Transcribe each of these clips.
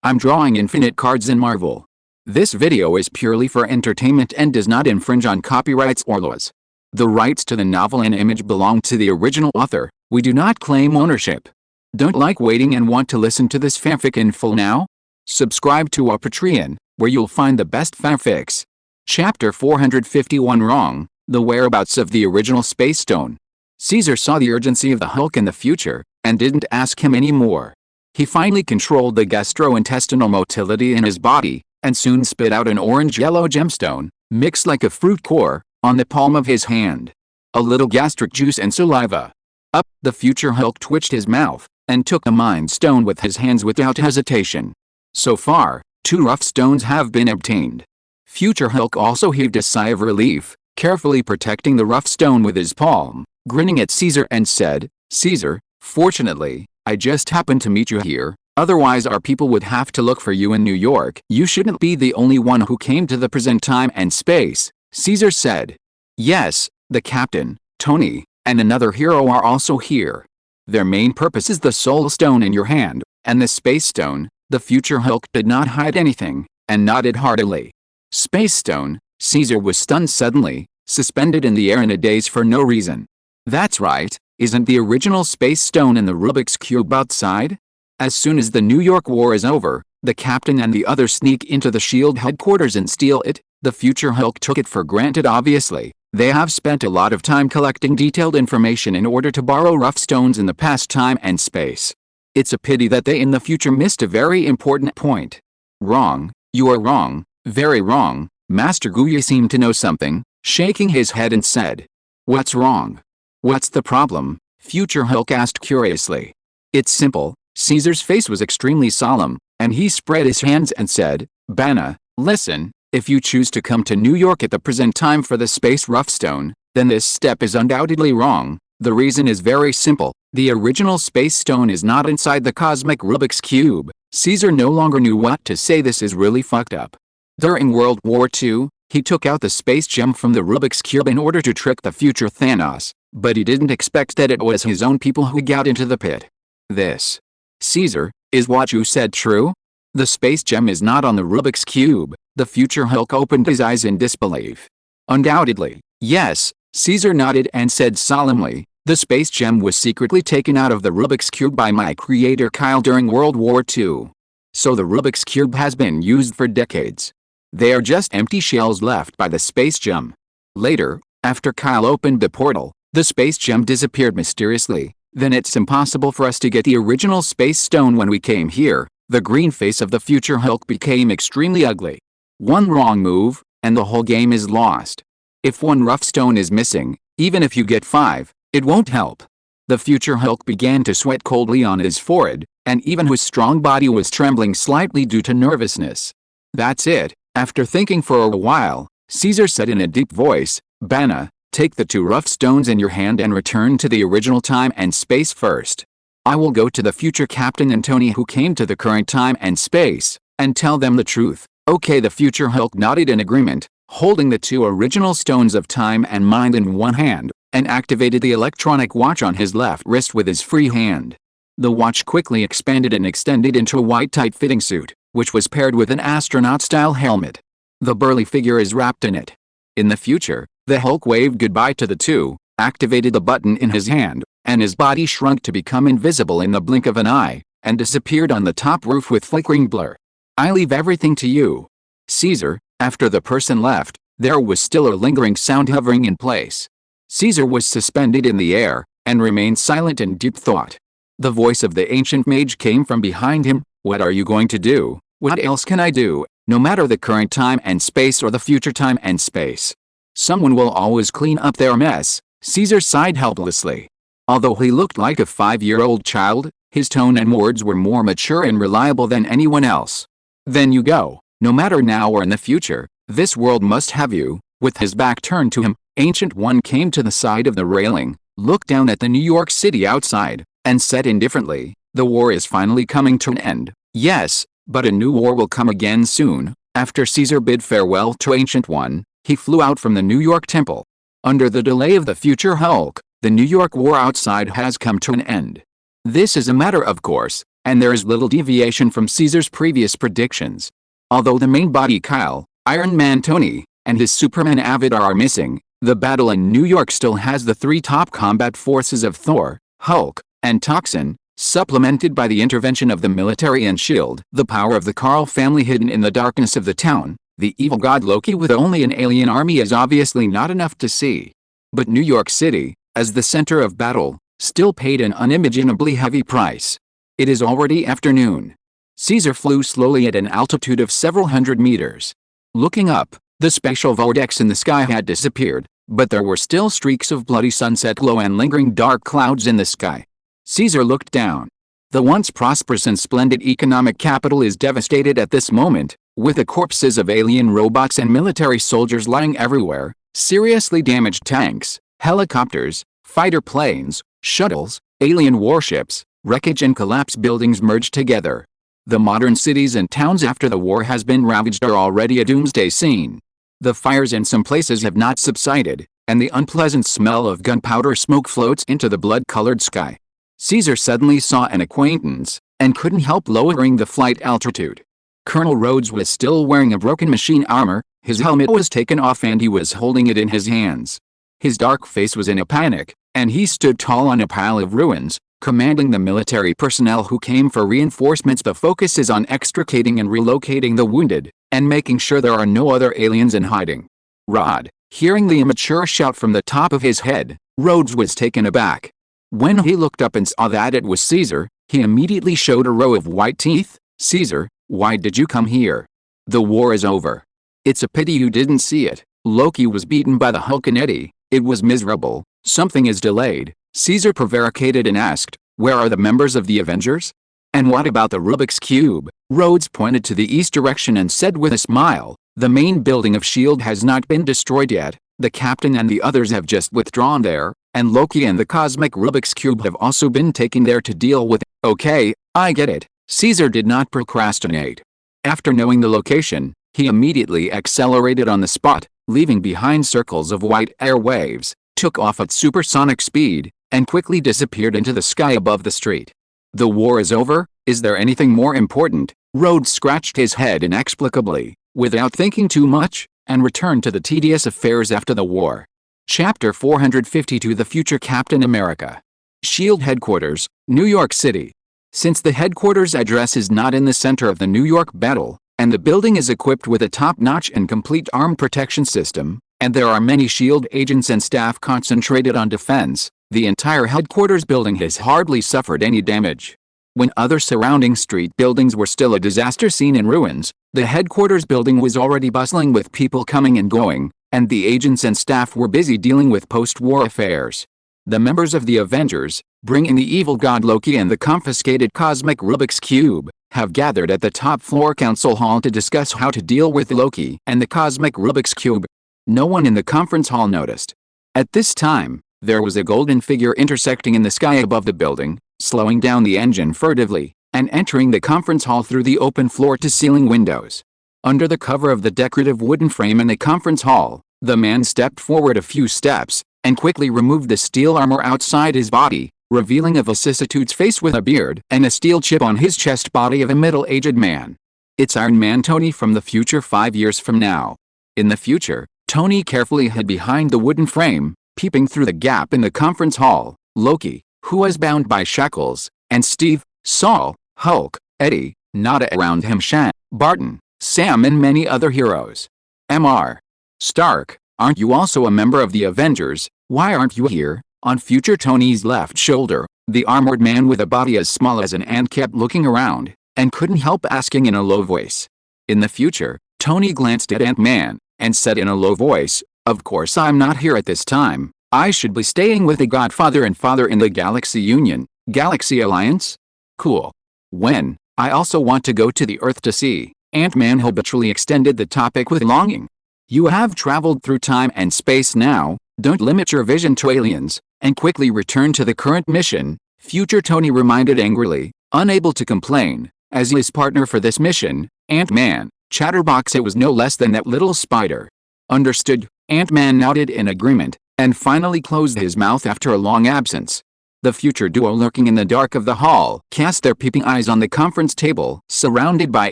I'm drawing infinite cards in Marvel. This video is purely for entertainment and does not infringe on copyrights or laws. The rights to the novel and image belong to the original author. We do not claim ownership. Don't like waiting and want to listen to this fanfic in full now? Subscribe to our Patreon, where you'll find the best fanfics. Chapter 451 Wrong, the whereabouts of the original Space Stone. Caesar saw the urgency of the Hulk in the future, and didn't ask him any more. He finally controlled the gastrointestinal motility in his body, and soon spit out an orange-yellow gemstone, mixed like a fruit core, on the palm of his hand. A little gastric juice and saliva. Up, the future Hulk twitched his mouth, and took the Mind Stone with his hands without hesitation. So far, 2 rough stones have been obtained. Future Hulk also heaved a sigh of relief, carefully protecting the rough stone with his palm, grinning at Caesar and said, "Caesar, fortunately, I just happened to meet you here, otherwise our people would have to look for you in New York." "You shouldn't be the only one who came to the present time and space," Caesar said. "Yes, the captain, Tony, and another hero are also here. Their main purpose is the Soul Stone in your hand, and the Space Stone." The future Hulk did not hide anything, and nodded heartily. Space Stone? Caesar was stunned suddenly, suspended in the air in a daze for no reason. That's right, isn't the original Space Stone in the Rubik's Cube outside? As soon as the New York War is over, the captain and the others sneak into the S.H.I.E.L.D. headquarters and steal it. The future Hulk took it for granted obviously. They have spent a lot of time collecting detailed information in order to borrow rough stones in the past time and space. It's a pity that they in the future missed a very important point. Wrong, you are wrong, very wrong. Master Guya seemed to know something, shaking his head and said. "What's wrong? What's the problem?" Future Hulk asked curiously. "It's simple." Caesar's face was extremely solemn, and he spread his hands and said, "Bana, listen, if you choose to come to New York at the present time for the Space Rough Stone, then this step is undoubtedly wrong. The reason is very simple. The original Space Stone is not inside the cosmic Rubik's Cube." Caesar no longer knew what to say. This is really fucked up. During World War II, he took out the Space Gem from the Rubik's Cube in order to trick the future Thanos, but he didn't expect that it was his own people who got into the pit. "This, Caesar, is what you said true? The Space Gem is not on the Rubik's Cube." The future Hulk opened his eyes in disbelief. "Undoubtedly, yes," Caesar nodded and said solemnly. "The Space Gem was secretly taken out of the Rubik's Cube by my creator Kyle during World War II. So the Rubik's Cube has been used for decades. They are just empty shells left by the Space Gem. Later, after Kyle opened the portal, the Space Gem disappeared mysteriously. Then it's impossible for us to get the original Space Stone when we came here." The green face of the future Hulk became extremely ugly. "One wrong move, and the whole game is lost. If 1 rough stone is missing, even if you get 5, it won't help." The future Hulk began to sweat coldly on his forehead, and even his strong body was trembling slightly due to nervousness. "That's it." After thinking for a while, Caesar said in a deep voice, "Bana, take the 2 rough stones in your hand and return to the original time and space first. I will go to the future captain and Tony who came to the current time and space, and tell them the truth." "Okay." The future Hulk nodded in agreement, holding the 2 original stones of time and mind in one hand, and activated the electronic watch on his left wrist with his free hand. The watch quickly expanded and extended into a white tight-fitting suit, which was paired with an astronaut-style helmet. The burly figure is wrapped in it. In the future, the Hulk waved goodbye to the 2, activated the button in his hand, and his body shrunk to become invisible in the blink of an eye, and disappeared on the top roof with flickering blur. "I leave everything to you, Caesar." After the person left, there was still a lingering sound hovering in place. Caesar was suspended in the air, and remained silent in deep thought. The voice of the ancient mage came from behind him. "What are you going to do?" "What else can I do? No matter the current time and space or the future time and space, someone will always clean up their mess." Caesar sighed helplessly. Although he looked like a 5-year-old child, his tone and words were more mature and reliable than anyone else. "Then you go. No matter now or in the future, this world must have you." With his back turned to him, Ancient One came to the side of the railing, looked down at the New York City outside, and said indifferently, "The war is finally coming to an end." "Yes, but a new war will come again soon." After Caesar bid farewell to Ancient One, he flew out from the New York temple. Under the delay of the future Hulk, the New York war outside has come to an end. This is a matter of course, and there is little deviation from Caesar's previous predictions. Although the main body Kyle, Iron Man Tony, and his Superman Avatar are missing, the battle in New York still has the three top combat forces of Thor, Hulk, and Toxin, supplemented by the intervention of the military and S.H.I.E.L.D. The power of the Carl family hidden in the darkness of the town, the evil god Loki with only an alien army is obviously not enough to see. But New York City, as the center of battle, still paid an unimaginably heavy price. It is already afternoon. Caesar flew slowly at an altitude of several hundred meters. Looking up, the spatial vortex in the sky had disappeared, but there were still streaks of bloody sunset glow and lingering dark clouds in the sky. Caesar looked down. The once prosperous and splendid economic capital is devastated at this moment, with the corpses of alien robots and military soldiers lying everywhere, seriously damaged tanks, helicopters, fighter planes, shuttles, alien warships, wreckage and collapsed buildings merged together. The modern cities and towns after the war has been ravaged are already a doomsday scene. The fires in some places have not subsided, and the unpleasant smell of gunpowder smoke floats into the blood-colored sky. Caesar suddenly saw an acquaintance, and couldn't help lowering the flight altitude. Colonel Rhodes was still wearing a broken machine armor, his helmet was taken off and he was holding it in his hands. His dark face was in a panic, and he stood tall on a pile of ruins, commanding the military personnel who came for reinforcements. The focus is on extricating and relocating the wounded, and making sure there are no other aliens in hiding. Rod, hearing the immature shout from the top of his head, Rhodes was taken aback. When he looked up and saw that it was Caesar, he immediately showed a row of white teeth. Caesar, why did you come here? The war is over. It's a pity you didn't see it. Loki was beaten by the Hulk and Eddie. It was miserable. Something is delayed. Caesar prevaricated and asked, where are the members of the Avengers? And what about the Rubik's Cube? Rhodes pointed to the east direction and said with a smile, the main building of S.H.I.E.L.D. has not been destroyed yet. The captain and the others have just withdrawn there, and Loki and the cosmic Rubik's Cube have also been taken there to deal with it. Okay, I get it. Caesar did not procrastinate. After knowing the location, he immediately accelerated on the spot, leaving behind circles of white airwaves, took off at supersonic speed, and quickly disappeared into the sky above the street. The war is over? Is there anything more important? Rhodes scratched his head inexplicably, without thinking too much, and returned to the tedious affairs after the war. Chapter 452 The Future Captain America. S.H.I.E.L.D. Headquarters, New York City. Since the headquarters address is not in the center of the New York battle, and the building is equipped with a top-notch and complete armed protection system, and there are many S.H.I.E.L.D. agents and staff concentrated on defense, the entire headquarters building has hardly suffered any damage. When other surrounding street buildings were still a disaster scene in ruins, the headquarters building was already bustling with people coming and going, and the agents and staff were busy dealing with post-war affairs. The members of the Avengers, bringing the evil god Loki and the confiscated cosmic Rubik's Cube, have gathered at the top floor council hall to discuss how to deal with Loki and the cosmic Rubik's Cube. No one in the conference hall noticed. At this time, there was a golden figure intersecting in the sky above the building, slowing down the engine furtively, and entering the conference hall through the open floor-to-ceiling windows. Under the cover of the decorative wooden frame in the conference hall, the man stepped forward a few steps, and quickly removed the steel armor outside his body, revealing a vicissitudes face with a beard and a steel chip on his chest body of a middle-aged man. It's Iron Man Tony from the future 5 years from now. In the future, Tony carefully hid behind the wooden frame, peeping through the gap in the conference hall, Loki, who was bound by shackles, and Steve, Saul, Hulk, Eddie, Nada around him, Shan, Barton, Sam and many other heroes. Mr. Stark, aren't you also a member of the Avengers? Why aren't you here? On future Tony's left shoulder, the armored man with a body as small as an ant kept looking around, and couldn't help asking in a low voice. In the future, Tony glanced at Ant-Man, and said in a low voice, of course I'm not here at this time. I should be staying with the Godfather and Father in the Galaxy Union, Galaxy Alliance? Cool. When? I also want to go to the Earth to see. Ant-Man habitually extended the topic with longing. You have traveled through time and space now, don't limit your vision to aliens, and quickly return to the current mission, future Tony reminded angrily, unable to complain, as his partner for this mission, Ant-Man, chatterbox it was no less than that little spider. Understood, Ant-Man nodded in agreement, and finally closed his mouth after a long absence. The future duo, lurking in the dark of the hall, cast their peeping eyes on the conference table, surrounded by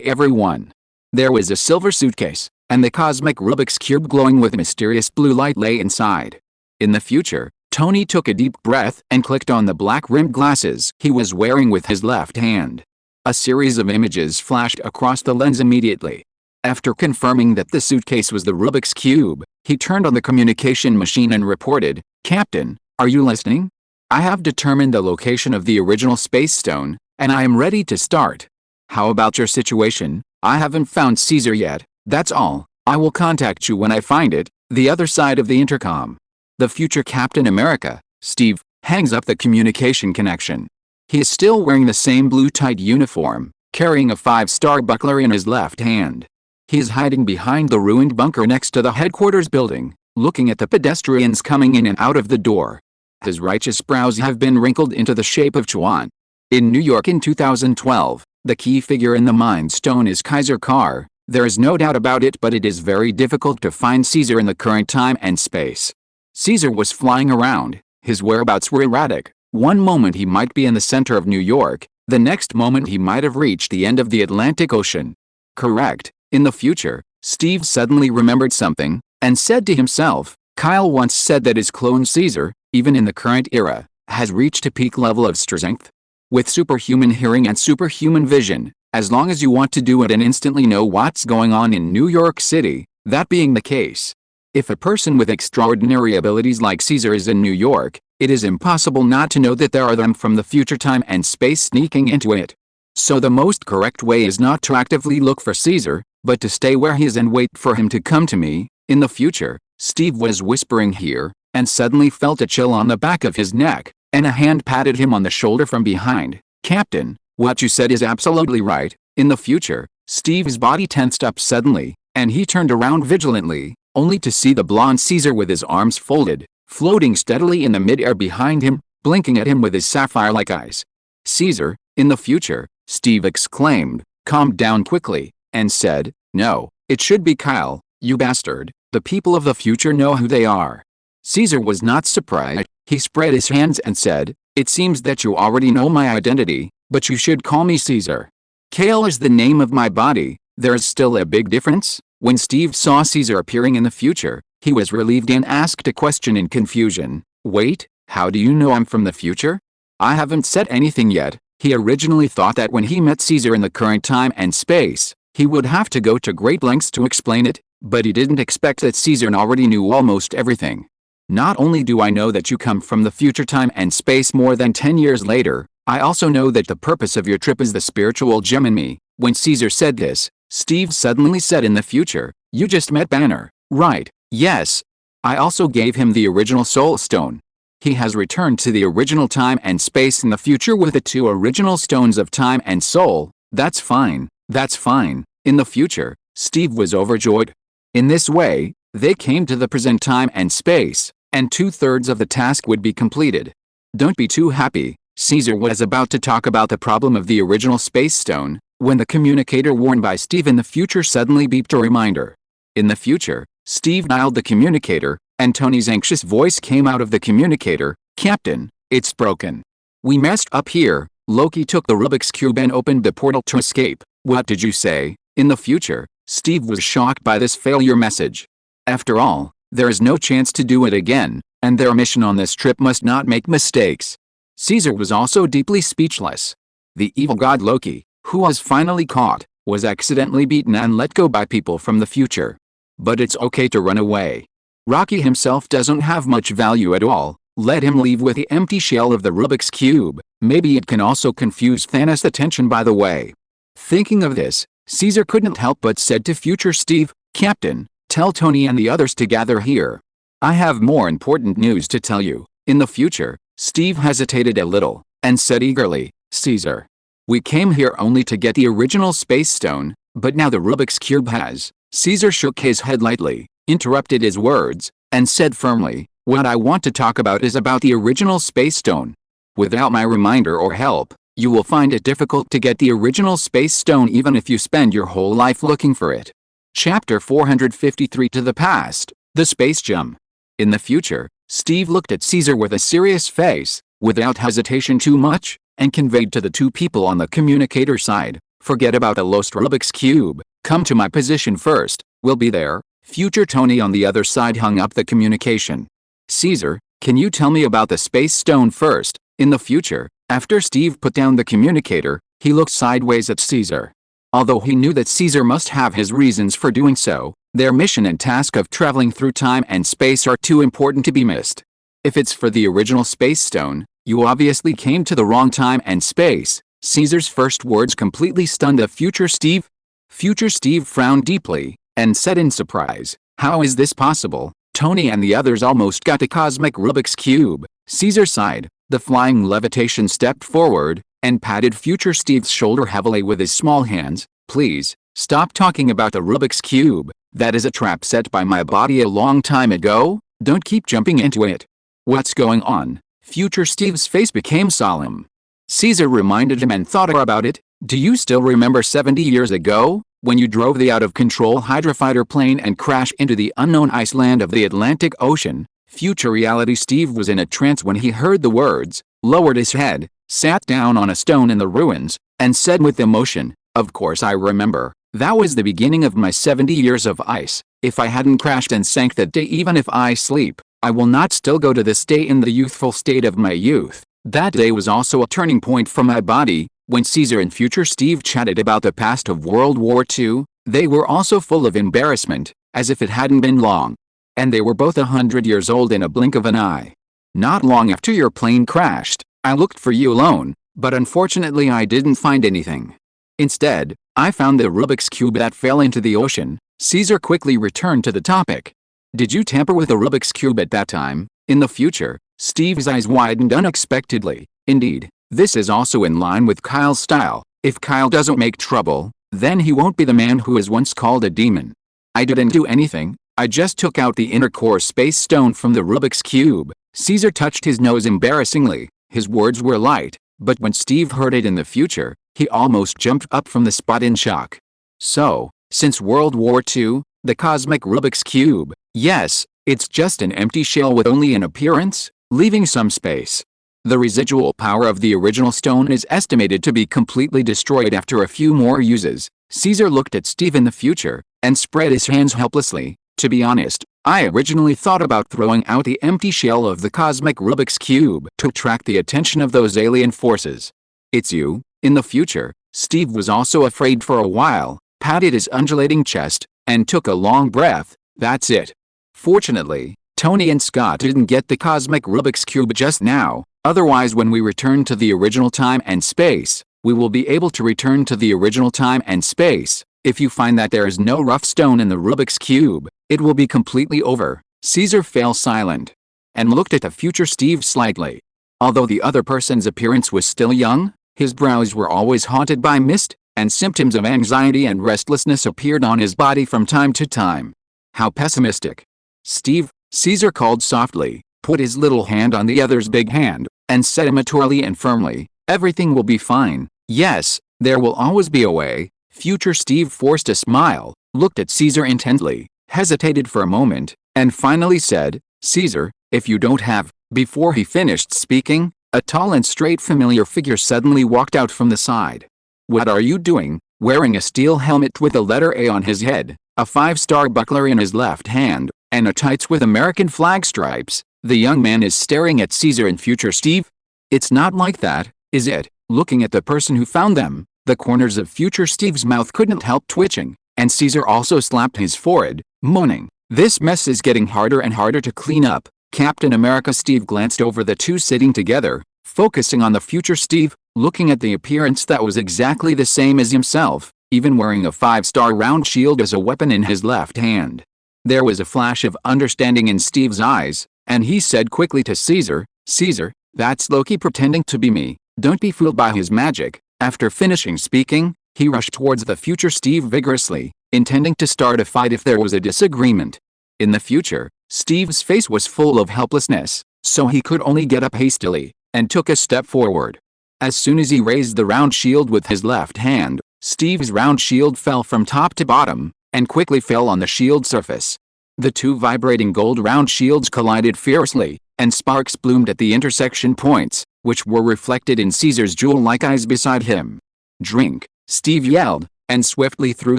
everyone. There was a silver suitcase, and the cosmic Rubik's Cube glowing with mysterious blue light lay inside. In the future, Tony took a deep breath and clicked on the black-rimmed glasses he was wearing with his left hand. A series of images flashed across the lens immediately. After confirming that the suitcase was the Rubik's Cube, he turned on the communication machine and reported, "Captain, are you listening? I have determined the location of the original space stone, and I am ready to start. How about your situation? I haven't found Caesar yet, that's all. I will contact you when I find it." The other side of the intercom. The future Captain America, Steve, hangs up the communication connection. He is still wearing the same blue tight uniform, carrying a 5-star buckler in his left hand. He is hiding behind the ruined bunker next to the headquarters building, looking at the pedestrians coming in and out of the door. His righteous brows have been wrinkled into the shape of Chuan. In New York in 2012, the key figure in the Mind Stone is Kaiser Carr. There is no doubt about it, but it is very difficult to find Caesar in the current time and space. Caesar was flying around. His whereabouts were erratic. One moment he might be in the center of New York, the next moment he might have reached the end of the Atlantic Ocean. Correct. In the future, Steve suddenly remembered something, and said to himself, Kyle once said that his clone Caesar, even in the current era, has reached a peak level of strength. With superhuman hearing and superhuman vision, as long as you want to do it and instantly know what's going on in New York City, that being the case. If a person with extraordinary abilities like Caesar is in New York, it is impossible not to know that there are them from the future time and space sneaking into it. So the most correct way is not to actively look for Caesar, but to stay where he is and wait for him to come to me. In the future, Steve was whispering here, and suddenly felt a chill on the back of his neck, and a hand patted him on the shoulder from behind. Captain, what you said is absolutely right. In the future, Steve's body tensed up suddenly, and he turned around vigilantly, only to see the blonde Caesar with his arms folded, floating steadily in the mid-air behind him, blinking at him with his sapphire-like eyes. Caesar, in the future, Steve exclaimed, calmed down quickly, and said, "No, it should be Kyle, you bastard. The people of the future know who they are." Caesar was not surprised. He spread his hands and said, "It seems that you already know my identity, but you should call me Caesar. Kale is the name of my body." There is still a big difference. When Steve saw Caesar appearing in the future, he was relieved and asked a question in confusion. "Wait, how do you know I'm from the future?" "I haven't said anything yet." He originally thought that when he met Caesar in the current time and space, he would have to go to great lengths to explain it, but he didn't expect that Caesar already knew almost everything. "Not only do I know that you come from the future time and space more than 10 years later, I also know that the purpose of your trip is the spiritual gem in me." When Caesar said this, Steve suddenly said, "In the future, you just met Banner, right?" "Yes. I also gave him the original Soul Stone. He has returned to the original time and space in the future with the 2 original stones of time and soul." "That's fine, that's fine." In the future, Steve was overjoyed. In this way, they came to the present time and space, and 2/3 of the task would be completed. "Don't be too happy." Caesar was about to talk about the problem of the original space stone, when the communicator worn by Steve in the future suddenly beeped a reminder. In the future, Steve dialed the communicator, and Tony's anxious voice came out of the communicator, "Captain, it's broken. We messed up here. Loki took the Rubik's Cube and opened the portal to escape." "What did you say?" In the future, Steve was shocked by this failure message. After all, there is no chance to do it again, and their mission on this trip must not make mistakes. Caesar was also deeply speechless. The evil god Loki, who was finally caught, was accidentally beaten and let go by people from the future. But it's okay to run away. Rocky himself doesn't have much value at all. Let him leave with the empty shell of the Rubik's Cube. Maybe it can also confuse Thanos' attention by the way. Thinking of this, Caesar couldn't help but said to future Steve, "Captain, tell Tony and the others to gather here. I have more important news to tell you." In the future, Steve hesitated a little, and said eagerly, "Caesar, we came here only to get the original space stone, but now the Rubik's Cube has." Caesar shook his head lightly, interrupted his words, and said firmly, "What I want to talk about is about the original space stone. Without my reminder or help, you will find it difficult to get the original space stone even if you spend your whole life looking for it." Chapter 453 To the Past, The Space Gem. In the future, Steve looked at Caesar with a serious face, without hesitation too much, and conveyed to the two people on the communicator side, "Forget about the lost Rubik's Cube, come to my position first, we'll be there." Future Tony on the other side hung up the communication. "Caesar, can you tell me about the space stone first?" In the future, after Steve put down the communicator, he looked sideways at Caesar. Although he knew that Caesar must have his reasons for doing so, their mission and task of traveling through time and space are too important to be missed. "If it's for the original space stone, you obviously came to the wrong time and space." Caesar's first words completely stunned the future Steve. Future Steve frowned deeply, and said in surprise, "How is this possible?" Tony and the others almost got the cosmic Rubik's Cube. Caesar sighed. The flying levitation stepped forward, and patted future Steve's shoulder heavily with his small hands. "Please, stop talking about the Rubik's Cube. That is a trap set by my body a long time ago. Don't keep jumping into it." "What's going on?" Future Steve's face became solemn. Caesar reminded him and thought about it. "Do you still remember 70 years ago, when you drove the out-of-control hydrofighter plane and crashed into the unknown iceland of the Atlantic Ocean?" Future reality Steve was in a trance when he heard the words, lowered his head, sat down on a stone in the ruins, and said with emotion, "Of course I remember. That was the beginning of my 70 years of ice. If I hadn't crashed and sank that day, even if I sleep, I will not still go to this day in the youthful state of my youth. That day was also a turning point for my body." When Caesar and future Steve chatted about the past of World War II, they were also full of embarrassment, as if it hadn't been long. "And they were both 100 years old in a blink of an eye. Not long after your plane crashed, I looked for you alone, but unfortunately I didn't find anything. Instead, I found the Rubik's Cube that fell into the ocean." Caesar quickly returned to the topic. "Did you tamper with the Rubik's Cube at that time?" In the future, Steve's eyes widened unexpectedly. "Indeed, this is also in line with Kyle's style. If Kyle doesn't make trouble, then he won't be the man who was once called a demon. I didn't do anything. I just took out the inner core space stone from the Rubik's Cube." Caesar touched his nose embarrassingly. His words were light, but when Steve heard it in the future, he almost jumped up from the spot in shock. "So, since World War II, the cosmic Rubik's Cube, yes, it's just an empty shell with only an appearance, leaving some space. The residual power of the original stone is estimated to be completely destroyed after a few more uses." Caesar looked at Steve in the future, and spread his hands helplessly. "To be honest, I originally thought about throwing out the empty shell of the cosmic Rubik's Cube to attract the attention of those alien forces." "It's you." In the future, Steve was also afraid for a while, patted his undulating chest, and took a long breath. "That's it." Fortunately, Tony and Scott didn't get the cosmic Rubik's Cube just now. Otherwise, when we return to the original time and space, we will be able to return to the original time and space. If you find that there is no rough stone in the Rubik's Cube, it will be completely over." Caesar fell silent, and looked at the future Steve slightly. Although the other person's appearance was still young, his brows were always haunted by mist, and symptoms of anxiety and restlessness appeared on his body from time to time. "How pessimistic." "Steve," Caesar called softly, put his little hand on the other's big hand, and said immaturely and firmly, "Everything will be fine. Yes, there will always be a way." Future Steve forced a smile, looked at Caesar intently, hesitated for a moment, and finally said, "Caesar, if you don't have..." Before he finished speaking, a tall and straight familiar figure suddenly walked out from the side. "What are you doing?" Wearing a steel helmet with the letter A on his head, a 5-star buckler in his left hand, and a tights with American flag stripes, the young man is staring at Caesar and future Steve. "It's not like that, is it?" Looking at the person who found them, the corners of future Steve's mouth couldn't help twitching, and Caesar also slapped his forehead, moaning, "This mess is getting harder and harder to clean up." Captain America Steve glanced over the two sitting together, focusing on the future Steve, looking at the appearance that was exactly the same as himself, even wearing a 5-star round shield as a weapon in his left hand. There was a flash of understanding in Steve's eyes, and he said quickly to Caesar, "Caesar, that's Loki pretending to be me. Don't be fooled by his magic." After finishing speaking, he rushed towards the future Steve vigorously, intending to start a fight if there was a disagreement. In the future, Steve's face was full of helplessness, so he could only get up hastily, and took a step forward. As soon as he raised the round shield with his left hand, Steve's round shield fell from top to bottom, and quickly fell on the shield surface. The two vibrating gold round shields collided fiercely, and sparks bloomed at the intersection points. which were reflected in Caesar's jewel-like eyes beside him. "Drink," Steve yelled, and swiftly threw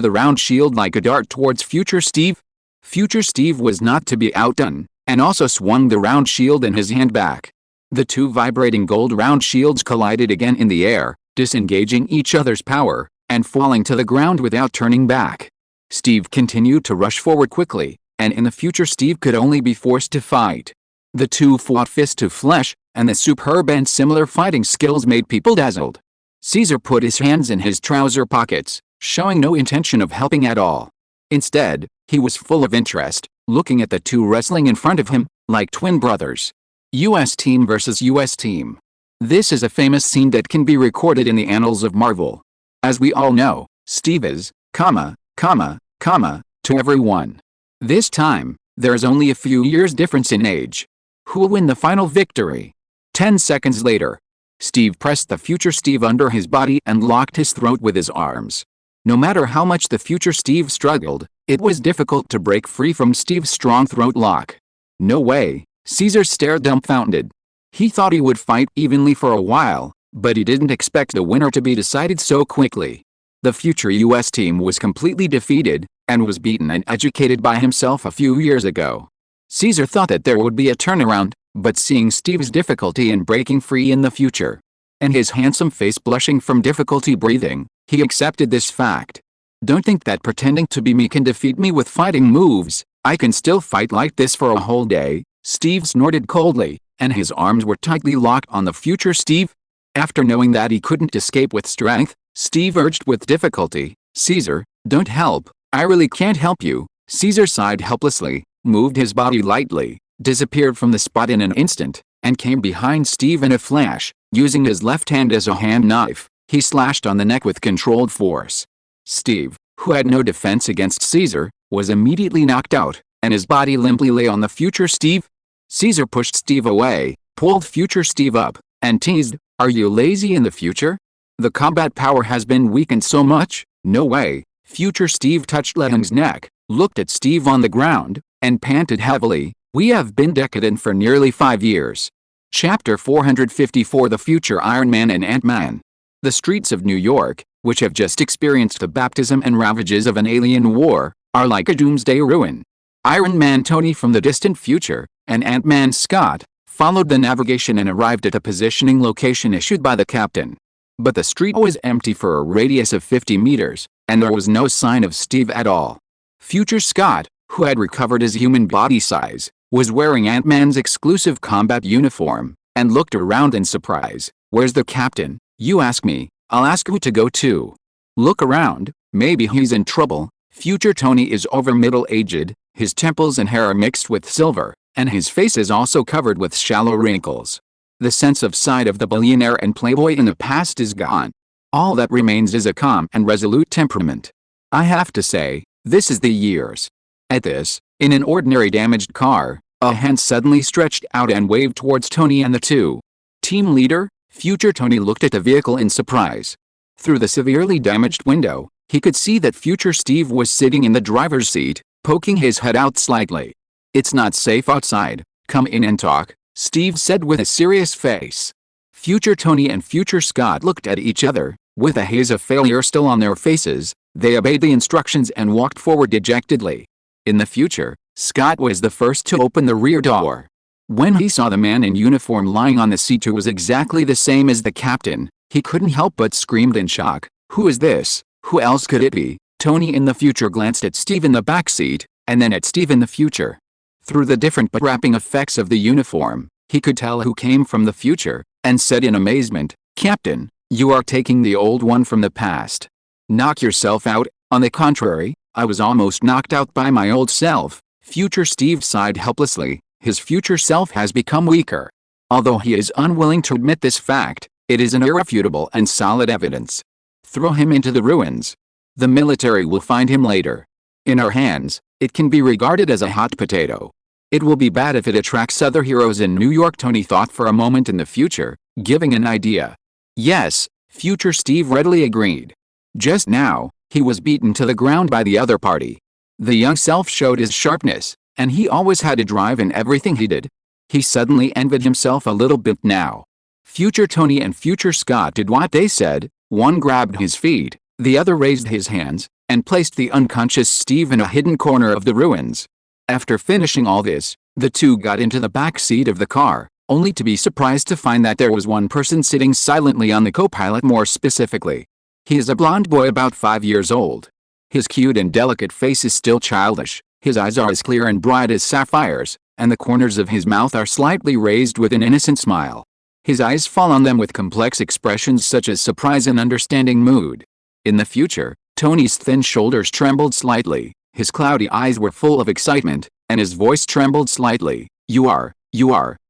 the round shield like a dart towards Future Steve. Future Steve was not to be outdone, and also swung the round shield in his hand back. The two vibrating gold round shields collided again in the air, disengaging each other's power, and falling to the ground without turning back. Steve continued to rush forward quickly, and in the future Steve could only be forced to fight. The two fought fist to flesh, and the superb and similar fighting skills made people dazzled. Caesar put his hands in his trouser pockets, showing no intention of helping at all. Instead, he was full of interest, looking at the two wrestling in front of him, like twin brothers. US team versus US team. This is a famous scene that can be recorded in the annals of Marvel. As we all know, Steve is, to everyone. This time, there is only a few years difference in age. Who will win the final victory? 10 seconds later. Steve pressed the future Steve under his body and locked his throat with his arms. No matter how much the future Steve struggled, it was difficult to break free from Steve's strong throat lock. No way, Caesar stared dumbfounded. He thought he would fight evenly for a while, but he didn't expect the winner to be decided so quickly. The future US team was completely defeated, and was beaten and educated by himself a few years ago. Caesar thought that there would be a turnaround, but seeing Steve's difficulty in breaking free in the future, and his handsome face blushing from difficulty breathing, he accepted this fact. Don't think that pretending to be me can defeat me with fighting moves. I can still fight like this for a whole day, Steve snorted coldly, and his arms were tightly locked on the future Steve. After knowing that he couldn't escape with strength, Steve urged with difficulty, "Caesar, don't help, I really can't help you." Caesar sighed helplessly, moved his body lightly, disappeared from the spot in an instant, and came behind Steve in a flash. Using his left hand as a hand knife, he slashed on the neck with controlled force. Steve, who had no defense against Caesar, was immediately knocked out, and his body limply lay on the future Steve. Caesar pushed Steve away, pulled future Steve up, and teased, "Are you lazy in the future? The combat power has been weakened so much?" "No way." Future Steve touched Lehang's neck, looked at Steve on the ground, and panted heavily, "We have been decadent for nearly 5 years. Chapter 454 The Future Iron Man and Ant-Man. The streets of New York, which have just experienced the baptism and ravages of an alien war, are like a doomsday ruin. Iron Man Tony from the distant future, and Ant-Man Scott, followed the navigation and arrived at a positioning location issued by the captain. But the street was empty for a radius of 50 meters, and there was no sign of Steve at all. Future Scott, who had recovered his human body size, was wearing Ant-Man's exclusive combat uniform, and looked around in surprise. "Where's the captain? You ask me, I'll ask who to go to. Look around, maybe he's in trouble." Future Tony is over middle-aged, his temples and hair are mixed with silver, and his face is also covered with shallow wrinkles. The sense of sight of the billionaire and playboy in the past is gone. All that remains is a calm and resolute temperament. I have to say, this is the years. At this, in an ordinary damaged car, a hand suddenly stretched out and waved towards Tony and the two. "Team leader?" Future Tony looked at the vehicle in surprise. Through the severely damaged window, he could see that future Steve was sitting in the driver's seat, poking his head out slightly. "It's not safe outside, come in and talk," Steve said with a serious face. Future Tony and future Scott looked at each other, with a haze of failure still on their faces. They obeyed the instructions and walked forward dejectedly. In the future, Scott was the first to open the rear door. When he saw the man in uniform lying on the seat who was exactly the same as the captain, he couldn't help but scream in shock. "Who is this? Who else could it be?" Tony in the future glanced at Steve in the back seat, and then at Steve in the future. Through the different but wrapping effects of the uniform, he could tell who came from the future, and said in amazement, "Captain, you are taking the old one from the past. Knock yourself out." "On the contrary, I was almost knocked out by my old self." Future Steve sighed helplessly. His future self has become weaker. Although he is unwilling to admit this fact, it is an irrefutable and solid evidence. Throw him into the ruins. The military will find him later. In our hands, it can be regarded as a hot potato. It will be bad if it attracts other heroes in New York. Tony thought for a moment in the future, giving an idea. "Yes," future Steve readily agreed. Just now, he was beaten to the ground by the other party. The young self showed his sharpness, and he always had a drive in everything he did. He suddenly envied himself a little bit now. Future Tony and future Scott did what they said. One grabbed his feet, the other raised his hands, and placed the unconscious Steve in a hidden corner of the ruins. After finishing all this, the two got into the back seat of the car, only to be surprised to find that there was one person sitting silently on the co-pilot. More specifically, he is a blond boy about 5 years old. His cute and delicate face is still childish, his eyes are as clear and bright as sapphires, and the corners of his mouth are slightly raised with an innocent smile. His eyes fall on them with complex expressions such as surprise and understanding mood. In the future, Tony's thin shoulders trembled slightly, his cloudy eyes were full of excitement, and his voice trembled slightly. You are,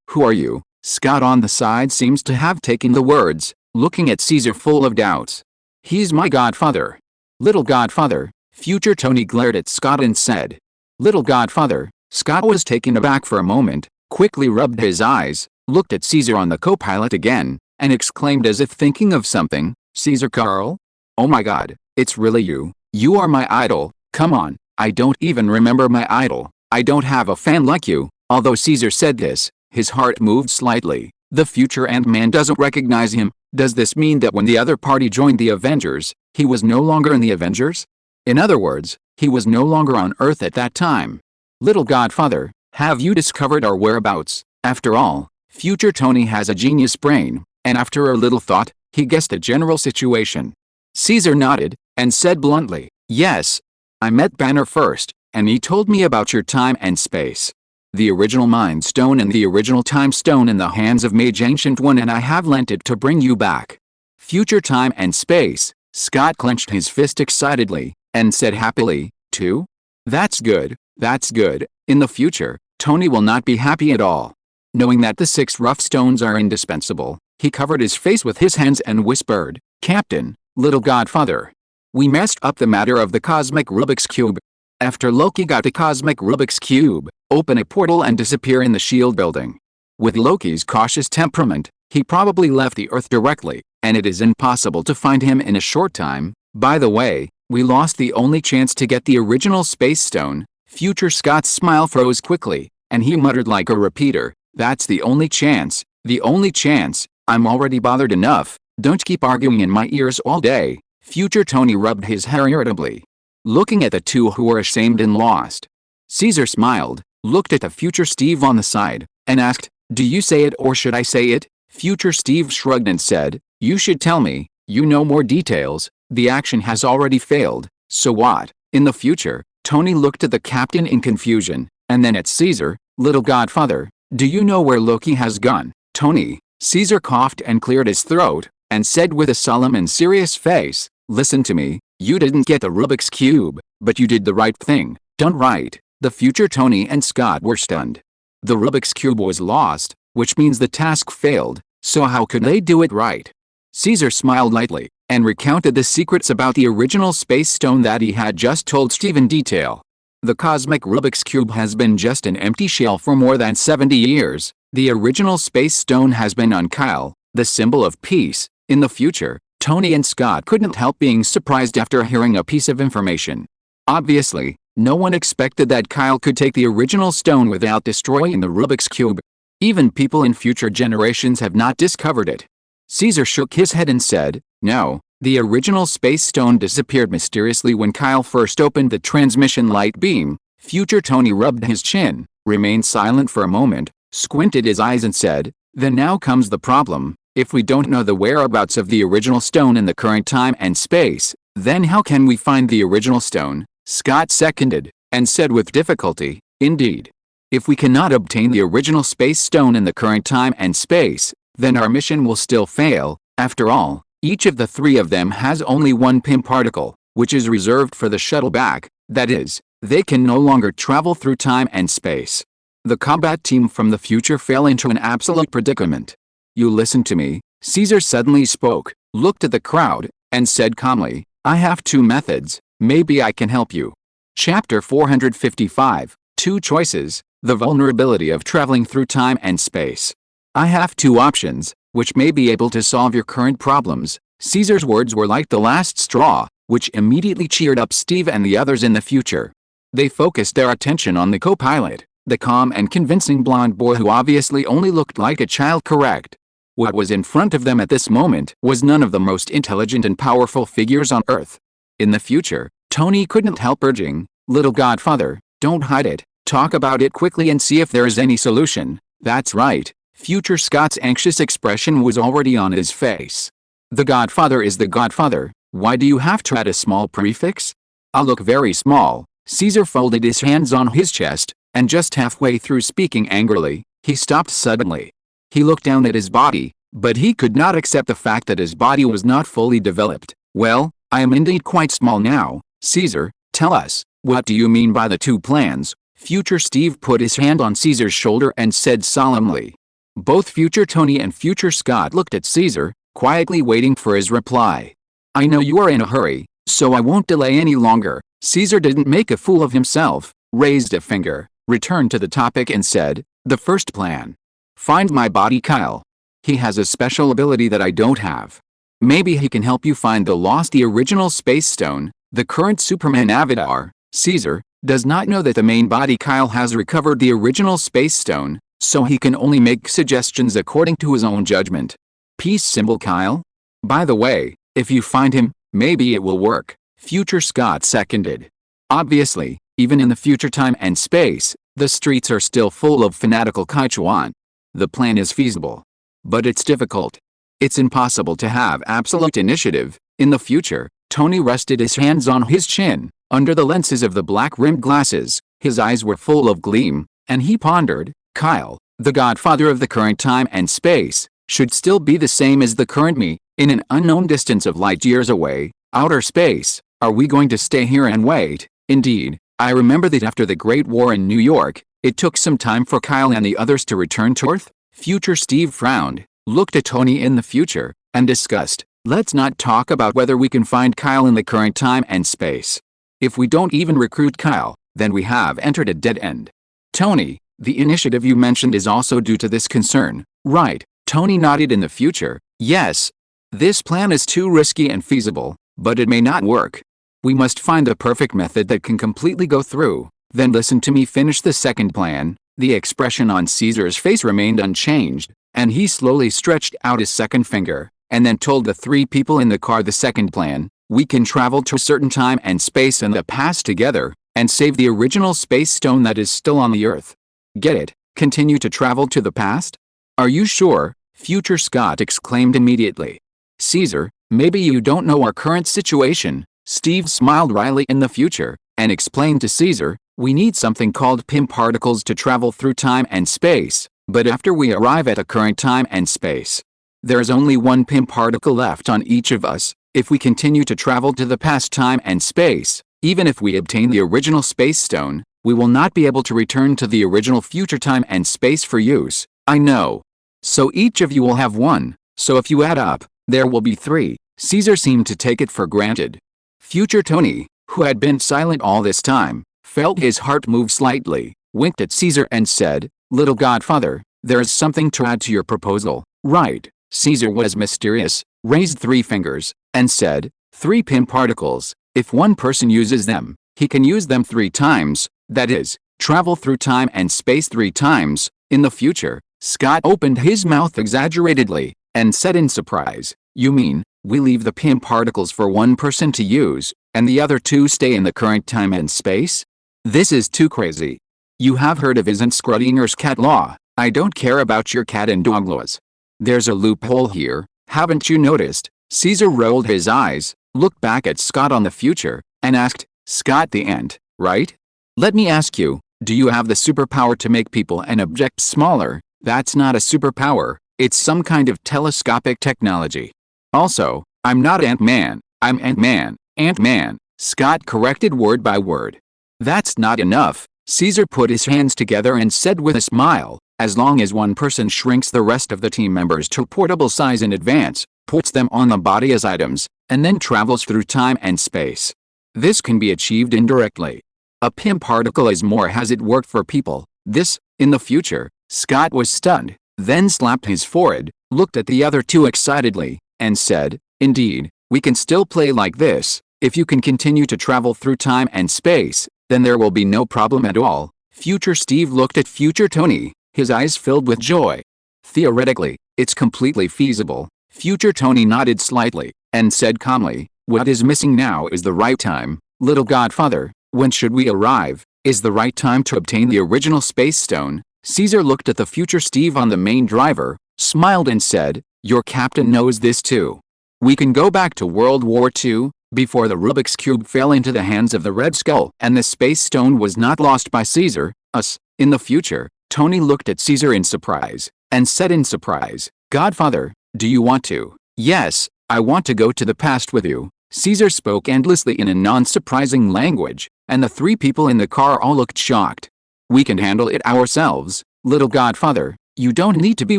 who are you? Scott on the side seems to have taken the words, looking at Caesar full of doubts. He's my godfather. Little godfather. Future Tony glared at Scott and said, Little godfather. Scott was taken aback for a moment, quickly rubbed his eyes, looked at Caesar on the co-pilot again, and exclaimed as if thinking of something, Caesar Carl? Oh my god, it's really you. You are my idol. Come on, I don't even remember my idol. I don't have a fan like you. Although Caesar said this, his heart moved slightly. The future Ant-Man doesn't recognize him. Does this mean that when the other party joined the Avengers, he was no longer in the Avengers? In other words, he was no longer on Earth at that time. Little godfather, have you discovered our whereabouts? After all, future Tony has a genius brain, and after a little thought, he guessed the general situation. Caesar nodded, and said bluntly, Yes. I met Banner first, and he told me about your time and space. The original Mind Stone and the original Time Stone in the hands of Mage Ancient One, and I have lent it to bring you back. Future time and space. Scott clenched his fist excitedly, and said happily, Two? That's good, that's good. In the future, Tony will not be happy at all. Knowing that the 6 rough stones are indispensable, he covered his face with his hands and whispered, Captain, little godfather. We messed up the matter of the cosmic Rubik's Cube. After Loki got the cosmic Rubik's Cube, open a portal and disappear in the shield building. With Loki's cautious temperament, he probably left the Earth directly, and it is impossible to find him in a short time. By the way, we lost the only chance to get the original Space Stone. Future Scott's smile froze quickly, and he muttered like a repeater, That's the only chance, the only chance. I'm already bothered enough, don't keep arguing in my ears all day. Future Tony rubbed his hair irritably, looking at the two who were ashamed and lost. Caesar smiled, looked at the future Steve on the side, and asked, Do you say it or should I say it? Future Steve shrugged and said, You should tell me, you know more details, the action has already failed, so what? In the future, Tony looked at the captain in confusion, and then at Caesar, Little godfather, do you know where Loki has gone? Tony. Caesar coughed and cleared his throat, and said with a solemn and serious face, Listen to me, you didn't get the Rubik's Cube, but you did the right thing, done right. The future Tony and Scott were stunned. The Rubik's Cube was lost, which means the task failed, so how could they do it right? Caesar smiled lightly, and recounted the secrets about the original Space Stone that he had just told Steve in detail. The cosmic Rubik's Cube has been just an empty shell for more than 70 years. The original Space Stone has been on Kyle, the symbol of peace. In the future, Tony and Scott couldn't help being surprised after hearing a piece of information. Obviously, no one expected that Kyle could take the original stone without destroying the Rubik's Cube. Even people in future generations have not discovered it. Caesar shook his head and said, No, the original Space Stone disappeared mysteriously when Kyle first opened the transmission light beam. Future Tony rubbed his chin, remained silent for a moment, squinted his eyes and said, Then now comes the problem. If we don't know the whereabouts of the original stone in the current time and space, then how can we find the original stone? Scott seconded, and said with difficulty, Indeed. If we cannot obtain the original Space Stone in the current time and space, then our mission will still fail. After all, each of the 3 of them has only one Pym particle, which is reserved for the shuttle back. That is, they can no longer travel through time and space. The combat team from the future fell into an absolute predicament. You listen to me, Caesar suddenly spoke, looked at the crowd, and said calmly, I have 2 methods, maybe I can help you. Chapter 455, 2 choices, the vulnerability of traveling through time and space. I have 2 options, which may be able to solve your current problems. Caesar's words were like the last straw, which immediately cheered up Steve and the others in the future. They focused their attention on the co-pilot, the calm and convincing blonde boy who obviously only looked like a child. Correct. What was in front of them at this moment was none of the most intelligent and powerful figures on Earth. In the future, Tony couldn't help urging, "Little Godfather, don't hide it, talk about it quickly and see if there is any solution." That's right, future Scott's anxious expression was already on his face. The Godfather is the Godfather, why do you have to add a small prefix? I look very small. Caesar folded his hands on his chest, and just halfway through speaking angrily, he stopped suddenly. He looked down at his body, but he could not accept the fact that his body was not fully developed. "Well, I am indeed quite small now. Caesar, tell us, what do you mean by the two plans?" Future Steve put his hand on Caesar's shoulder and said solemnly. Both future Tony and future Scott looked at Caesar, quietly waiting for his reply. "I know you are in a hurry, so I won't delay any longer." Caesar didn't make a fool of himself, raised a finger, returned to the topic and said, "The first plan. Find my body Kyle. He has a special ability that I don't have. Maybe he can help you find the original Space Stone." The current Superman avatar, Caesar, does not know that the main body Kyle has recovered the original Space Stone, so he can only make suggestions according to his own judgment. Peace symbol Kyle? By the way, if you find him, maybe it will work. Future Scott seconded. Obviously, even in the future time and space, the streets are still full of fanatical Kaichuan. The plan is feasible. But it's difficult. It's impossible to have absolute initiative. In the future, Tony rested his hands on his chin, under the lenses of the black-rimmed glasses. His eyes were full of gleam, and he pondered, Kyle, the Godfather of the current time and space, should still be the same as the current me, in an unknown distance of light years away, outer space. Are we going to stay here and wait? Indeed, I remember that after the Great War in New York, it took some time for Kyle and the others to return to Earth. Future Steve frowned, looked at Tony in the future, and discussed, let's not talk about whether we can find Kyle in the current time and space. If we don't even recruit Kyle, then we have entered a dead end. Tony, the initiative you mentioned is also due to this concern, right? Tony nodded in the future. Yes. This plan is too risky and feasible, but it may not work. We must find the perfect method that can completely go through. Then listen to me finish the second plan. The expression on Caesar's face remained unchanged, and he slowly stretched out his second finger, and then told the three people in the car the second plan. We can travel to a certain time and space in the past together, and save the original space stone that is still on the Earth. Get it? Continue to travel to the past? Are you sure? Future Scott exclaimed immediately. Caesar, maybe you don't know our current situation. Steve smiled wryly in the future, and explained to Caesar, we need something called PIM particles to travel through time and space, but after we arrive at a current time and space, there is only one PIM particle left on each of us. If we continue to travel to the past time and space, even if we obtain the original space stone, we will not be able to return to the original future time and space for use. I know. So each of you will have one, so if you add up, there will be 3. Caesar seemed to take it for granted. Future Tony, who had been silent all this time, felt his heart move slightly, winked at Caesar and said, Little Godfather, there is something to add to your proposal, right? Caesar was mysterious, raised 3 fingers, and said, 3 PIM particles. If one person uses them, he can use them 3 times, that is, travel through time and space 3 times. In the future, Scott opened his mouth exaggeratedly, and said in surprise, you mean, we leave the PIM particles for one person to use, and the other 2 stay in the current time and space? This is too crazy. You have heard of Isn't Schrödinger's cat law. I don't care about your cat and dog laws. There's a loophole here, haven't you noticed? Caesar rolled his eyes, looked back at Scott on the future, and asked, Scott the ant, right? Let me ask you, do you have the superpower to make people and objects smaller? That's not a superpower, it's some kind of telescopic technology. Also, I'm not Ant-Man, I'm Ant-Man. Ant-Man, Scott corrected word by word. That's not enough. Caesar put his hands together and said with a smile, as long as one person shrinks the rest of the team members to portable size in advance, puts them on the body as items, and then travels through time and space. This can be achieved indirectly. A PIM particle is more. Has it worked for people? This, in the future? Scott was stunned, then slapped his forehead, looked at the other 2 excitedly, and said, indeed, we can still play like this. If you can continue to travel through time and space, then there will be no problem at all. Future Steve looked at future Tony, his eyes filled with joy. Theoretically, it's completely feasible. Future Tony nodded slightly, and said calmly, what is missing now is the right time. Little Godfather, when should we arrive? Is the right time to obtain the original space stone? Caesar looked at the future Steve on the main driver, smiled and said, your captain knows this too. We can go back to World War II, before the Rubik's Cube fell into the hands of the Red Skull and the space stone was not lost by Caesar, us, in the future. Tony looked at Caesar in surprise, and said in surprise, Godfather, do you want to? Yes, I want to go to the past with you. Caesar spoke endlessly in a non-surprising language, and the three people in the car all looked shocked. We can handle it ourselves, little Godfather, you don't need to be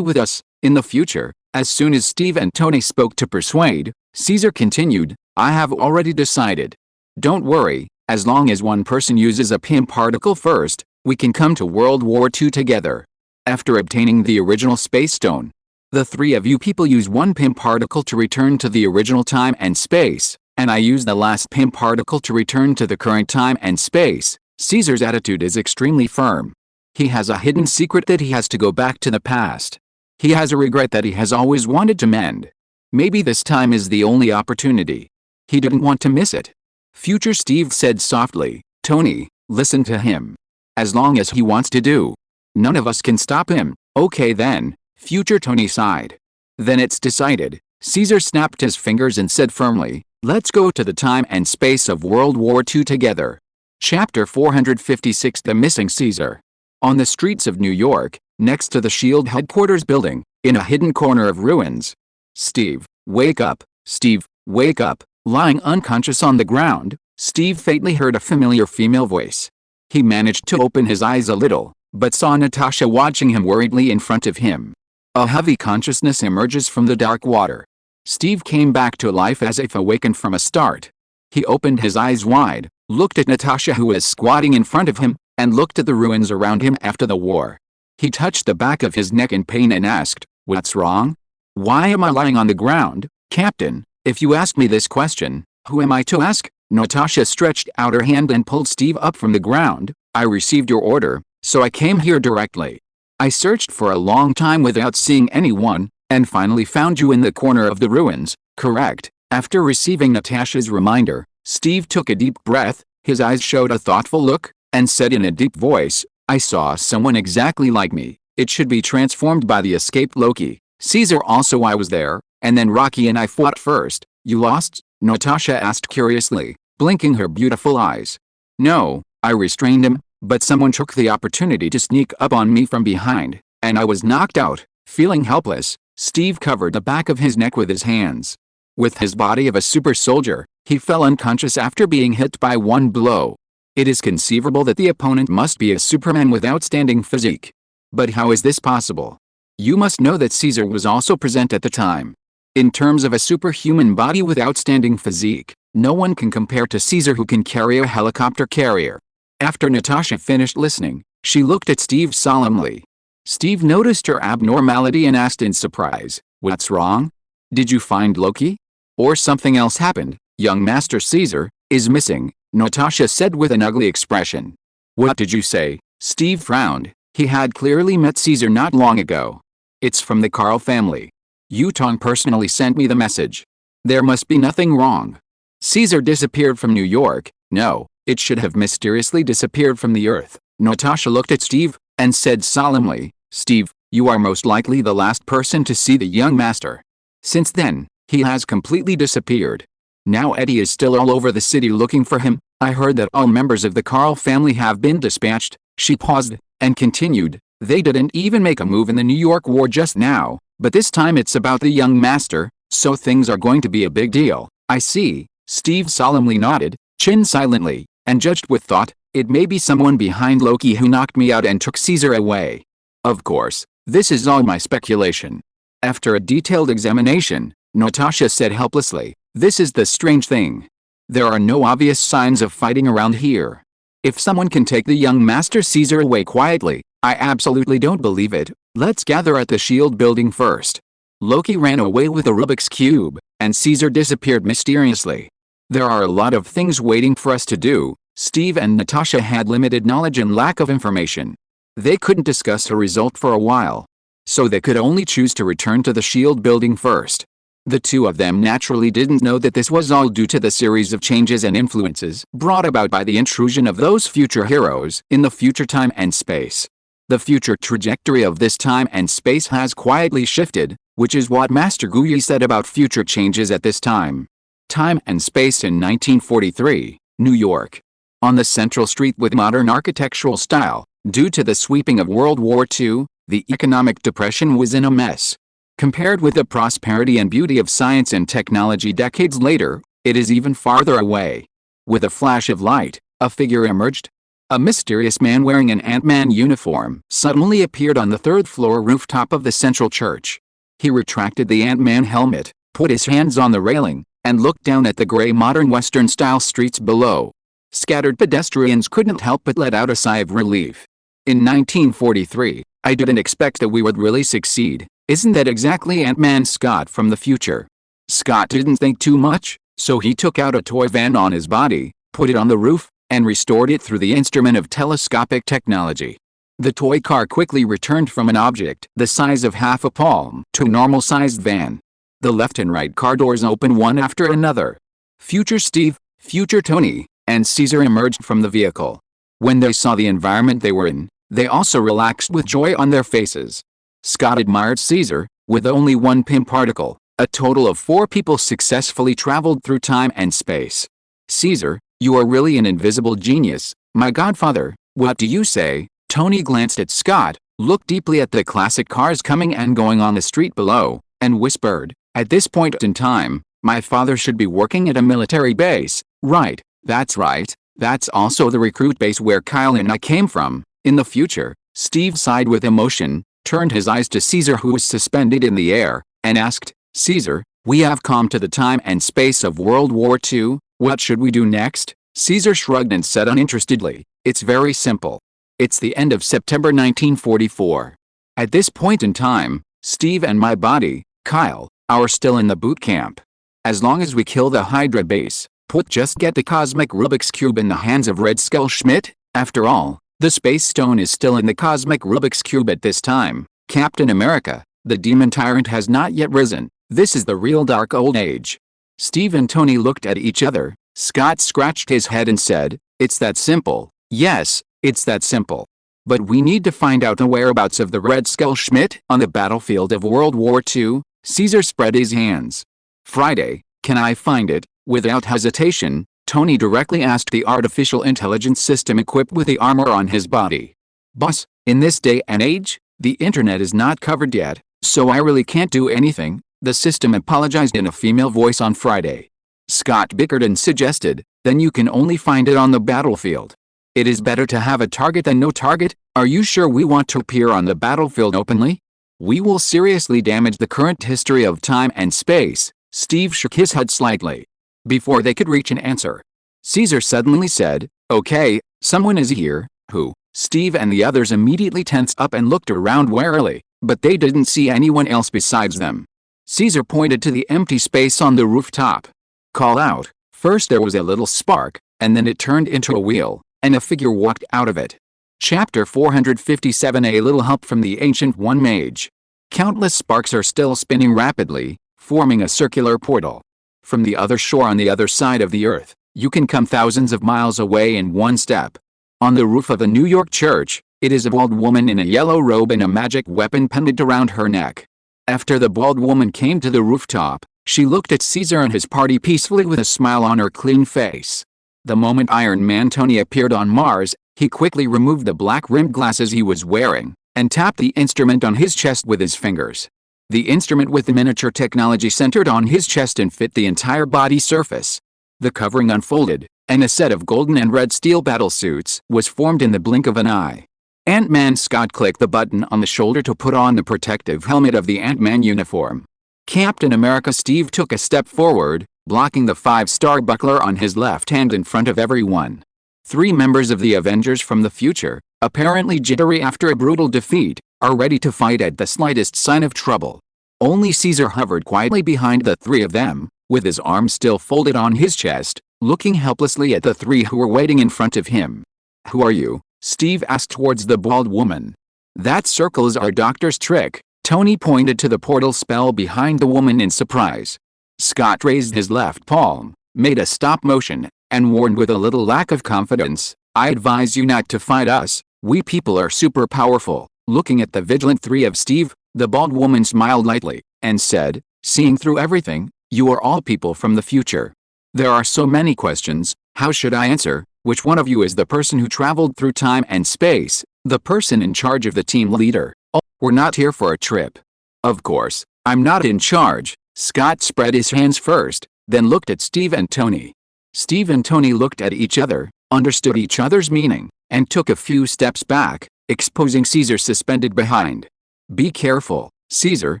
with us, in the future. As soon as Steve and Tony spoke to persuade, Caesar continued, I have already decided. Don't worry, as long as one person uses a Pym particle first, we can come to World War II together. After obtaining the original space stone, the three of you people use one Pym particle to return to the original time and space, and I use the last Pym particle to return to the current time and space. Caesar's attitude is extremely firm. He has a hidden secret that he has to go back to the past. He has a regret that he has always wanted to mend. Maybe this time is the only opportunity. He didn't want to miss it. Future Steve said softly, Tony, listen to him. As long as he wants to do, none of us can stop him. Okay then, Future Tony sighed. Then it's decided. Caesar snapped his fingers and said firmly, let's go to the time and space of World War II together. Chapter 456 The Missing Caesar. On the streets of New York, next to the SHIELD headquarters building, in a hidden corner of ruins. Steve, wake up. Steve, wake up. Lying unconscious on the ground, Steve faintly heard a familiar female voice. He managed to open his eyes a little, but saw Natasha watching him worriedly in front of him. A heavy consciousness emerges from the dark water. Steve came back to life as if awakened from a start. He opened his eyes wide, looked at Natasha who was squatting in front of him, and looked at the ruins around him after the war. He touched the back of his neck in pain and asked, what's wrong? Why am I lying on the ground, Captain? If you ask me this question, who am I to ask? Natasha stretched out her hand and pulled Steve up from the ground. I received your order, so I came here directly. I searched for a long time without seeing anyone, and finally found you in the corner of the ruins, correct? After receiving Natasha's reminder, Steve took a deep breath, his eyes showed a thoughtful look, and said in a deep voice, I saw someone exactly like me. It should be transformed by the escaped Loki. Caesar also I was there, and then Rocky and I fought first. You lost? Natasha asked curiously, blinking her beautiful eyes. No, I restrained him, but someone took the opportunity to sneak up on me from behind, and I was knocked out. Feeling helpless, Steve covered the back of his neck with his hands. With his body of a super soldier, he fell unconscious after being hit by one blow. It is conceivable that the opponent must be a Superman with outstanding physique. But how is this possible? You must know that Caesar was also present at the time. In terms of a superhuman body with outstanding physique, no one can compare to Caesar who can carry a helicopter carrier. After Natasha finished listening, she looked at Steve solemnly. Steve noticed her abnormality and asked in surprise, what's wrong? Did you find Loki? Or something else happened? Young Master Caesar is missing, Natasha said with an ugly expression. What did you say? Steve frowned. He had clearly met Caesar not long ago. It's from the Carl family. Yutong personally sent me the message. There must be nothing wrong. Caesar disappeared from New York. No, it should have mysteriously disappeared from the earth. Natasha looked at Steve, and said solemnly, Steve, you are most likely the last person to see the young master. Since then, he has completely disappeared. Now Eddie is still all over the city looking for him. I heard that all members of the Carl family have been dispatched. She paused, and continued, they didn't even make a move in the New York war just now, but this time it's about the young master, so things are going to be a big deal. I see. Steve solemnly nodded, chin silently, and judged with thought, it may be someone behind Loki who knocked me out and took Caesar away. Of course, this is all my speculation. After a detailed examination, Natasha said helplessly, this is the strange thing. There are no obvious signs of fighting around here. If someone can take the young Master Caesar away quietly, I absolutely don't believe it. Let's gather at the SHIELD building first. Loki ran away with a Rubik's Cube, and Caesar disappeared mysteriously. There are a lot of things waiting for us to do. Steve and Natasha had limited knowledge and lack of information. They couldn't discuss a result for a while. so they could only choose to return to the shield building first. The two of them naturally didn't know that this was all due to the series of changes and influences brought about by the intrusion of those future heroes in the future time and space. The future trajectory of this time and space has quietly shifted, which is what Master Guyi said about future changes at this time. Time and space in 1943, New York. On the central street with modern architectural style, due to the sweeping of World War II, the economic depression was in a mess. Compared with the prosperity and beauty of science and technology decades later, it is even farther away. With a flash of light, a figure emerged. A mysterious man wearing an Ant-Man uniform suddenly appeared on the third-floor rooftop of the central church. He retracted the Ant-Man helmet, put his hands on the railing, and looked down at the gray modern Western-style streets below. Scattered pedestrians couldn't help but let out a sigh of relief. In 1943, I didn't expect that we would really succeed. Isn't that exactly Ant-Man Scott from the future? Scott didn't think too much, so he took out a toy van on his body, put it on the roof, and restored it through the instrument of telescopic technology. The toy car quickly returned from an object the size of half a palm to a normal-sized van. The left and right car doors opened one after another. Future Steve, Future Tony, and Caesar emerged from the vehicle. When they saw the environment they were in, they also relaxed with joy on their faces. Scott admired Caesar. With only one PIM particle, a total of 4 people successfully traveled through time and space. Caesar, you are really an invisible genius, my godfather, what do you say? Tony glanced at Scott, looked deeply at the classic cars coming and going on the street below, and whispered, at this point in time, my father should be working at a military base. Right, that's right, that's also the recruit base where Kyle and I came from. In the future, Steve sighed with emotion, turned his eyes to Caesar who was suspended in the air, and asked, Caesar, we have come to the time and space of World War II, what should we do next? Caesar shrugged and said uninterestedly, it's very simple. It's the end of September 1944. At this point in time, Steve and my body, Kyle, are still in the boot camp. As long as we kill the Hydra base, just get the cosmic Rubik's Cube in the hands of Red Skull Schmidt. After all, the Space Stone is still in the cosmic Rubik's Cube at this time. Captain America, the demon tyrant has not yet risen. This is the real dark old age. Steve and Tony looked at each other. Scott scratched his head and said, it's that simple. Yes, it's that simple. But we need to find out the whereabouts of the Red Skull Schmidt on the battlefield of World War II. Caesar spread his hands. Friday, can I find it? Without hesitation, Tony directly asked the artificial intelligence system equipped with the armor on his body. Boss, in this day and age, the internet is not covered yet, so I really can't do anything, the system apologized in a female voice on Friday. Scott bickered and suggested, then you can only find it on the battlefield. It is better to have a target than no target. Are you sure we want to appear on the battlefield openly? We will seriously damage the current history of time and space. Steve shook his head slightly. Before they could reach an answer, Caesar suddenly said, okay, someone is here. Who? Steve and the others immediately tensed up and looked around warily, but they didn't see anyone else besides them. Caesar pointed to the empty space on the rooftop. Call out. First there was a little spark, and then it turned into a wheel, and a figure walked out of it. Chapter 457. A little help from the Ancient One Mage. Countless sparks are still spinning rapidly, forming a circular portal. From the other shore on the other side of the earth, you can come thousands of miles away in one step. On the roof of a New York church, it is a bald woman in a yellow robe and a magic weapon pendant around her neck. After the bald woman came to the rooftop, she looked at Caesar and his party peacefully with a smile on her clean face. The moment Iron Man Tony appeared on Mars, he quickly removed the black-rimmed glasses he was wearing, and tapped the instrument on his chest with his fingers. The instrument with the miniature technology centered on his chest and fit the entire body surface. The covering unfolded, and a set of golden and red steel battlesuits was formed in the blink of an eye. Ant-Man Scott clicked the button on the shoulder to put on the protective helmet of the Ant-Man uniform. Captain America Steve took a step forward, blocking the 5-star buckler on his left hand in front of everyone. 3 members of the Avengers from the future, apparently jittery after a brutal defeat, are ready to fight at the slightest sign of trouble. Only Caesar hovered quietly behind the 3 of them, with his arms still folded on his chest, looking helplessly at the 3 who were waiting in front of him. Who are you? Steve asked towards the bald woman. That circle is our doctor's trick, Tony pointed to the portal spell behind the woman in surprise. Scott raised his left palm, made a stop motion, and warned with a little lack of confidence, I advise you not to fight us, we people are super powerful. Looking at the vigilant three of Steve, the bald woman smiled lightly, and said, seeing through everything, you are all people from the future. There are so many questions, how should I answer? Which one of you is the person who traveled through time and space, the person in charge of the team leader? Oh, we're not here for a trip. Of course, I'm not in charge. Scott spread his hands first, then looked at Steve and Tony. Steve and Tony looked at each other, understood each other's meaning, and took a few steps back, exposing Caesar suspended behind. Be careful, Caesar,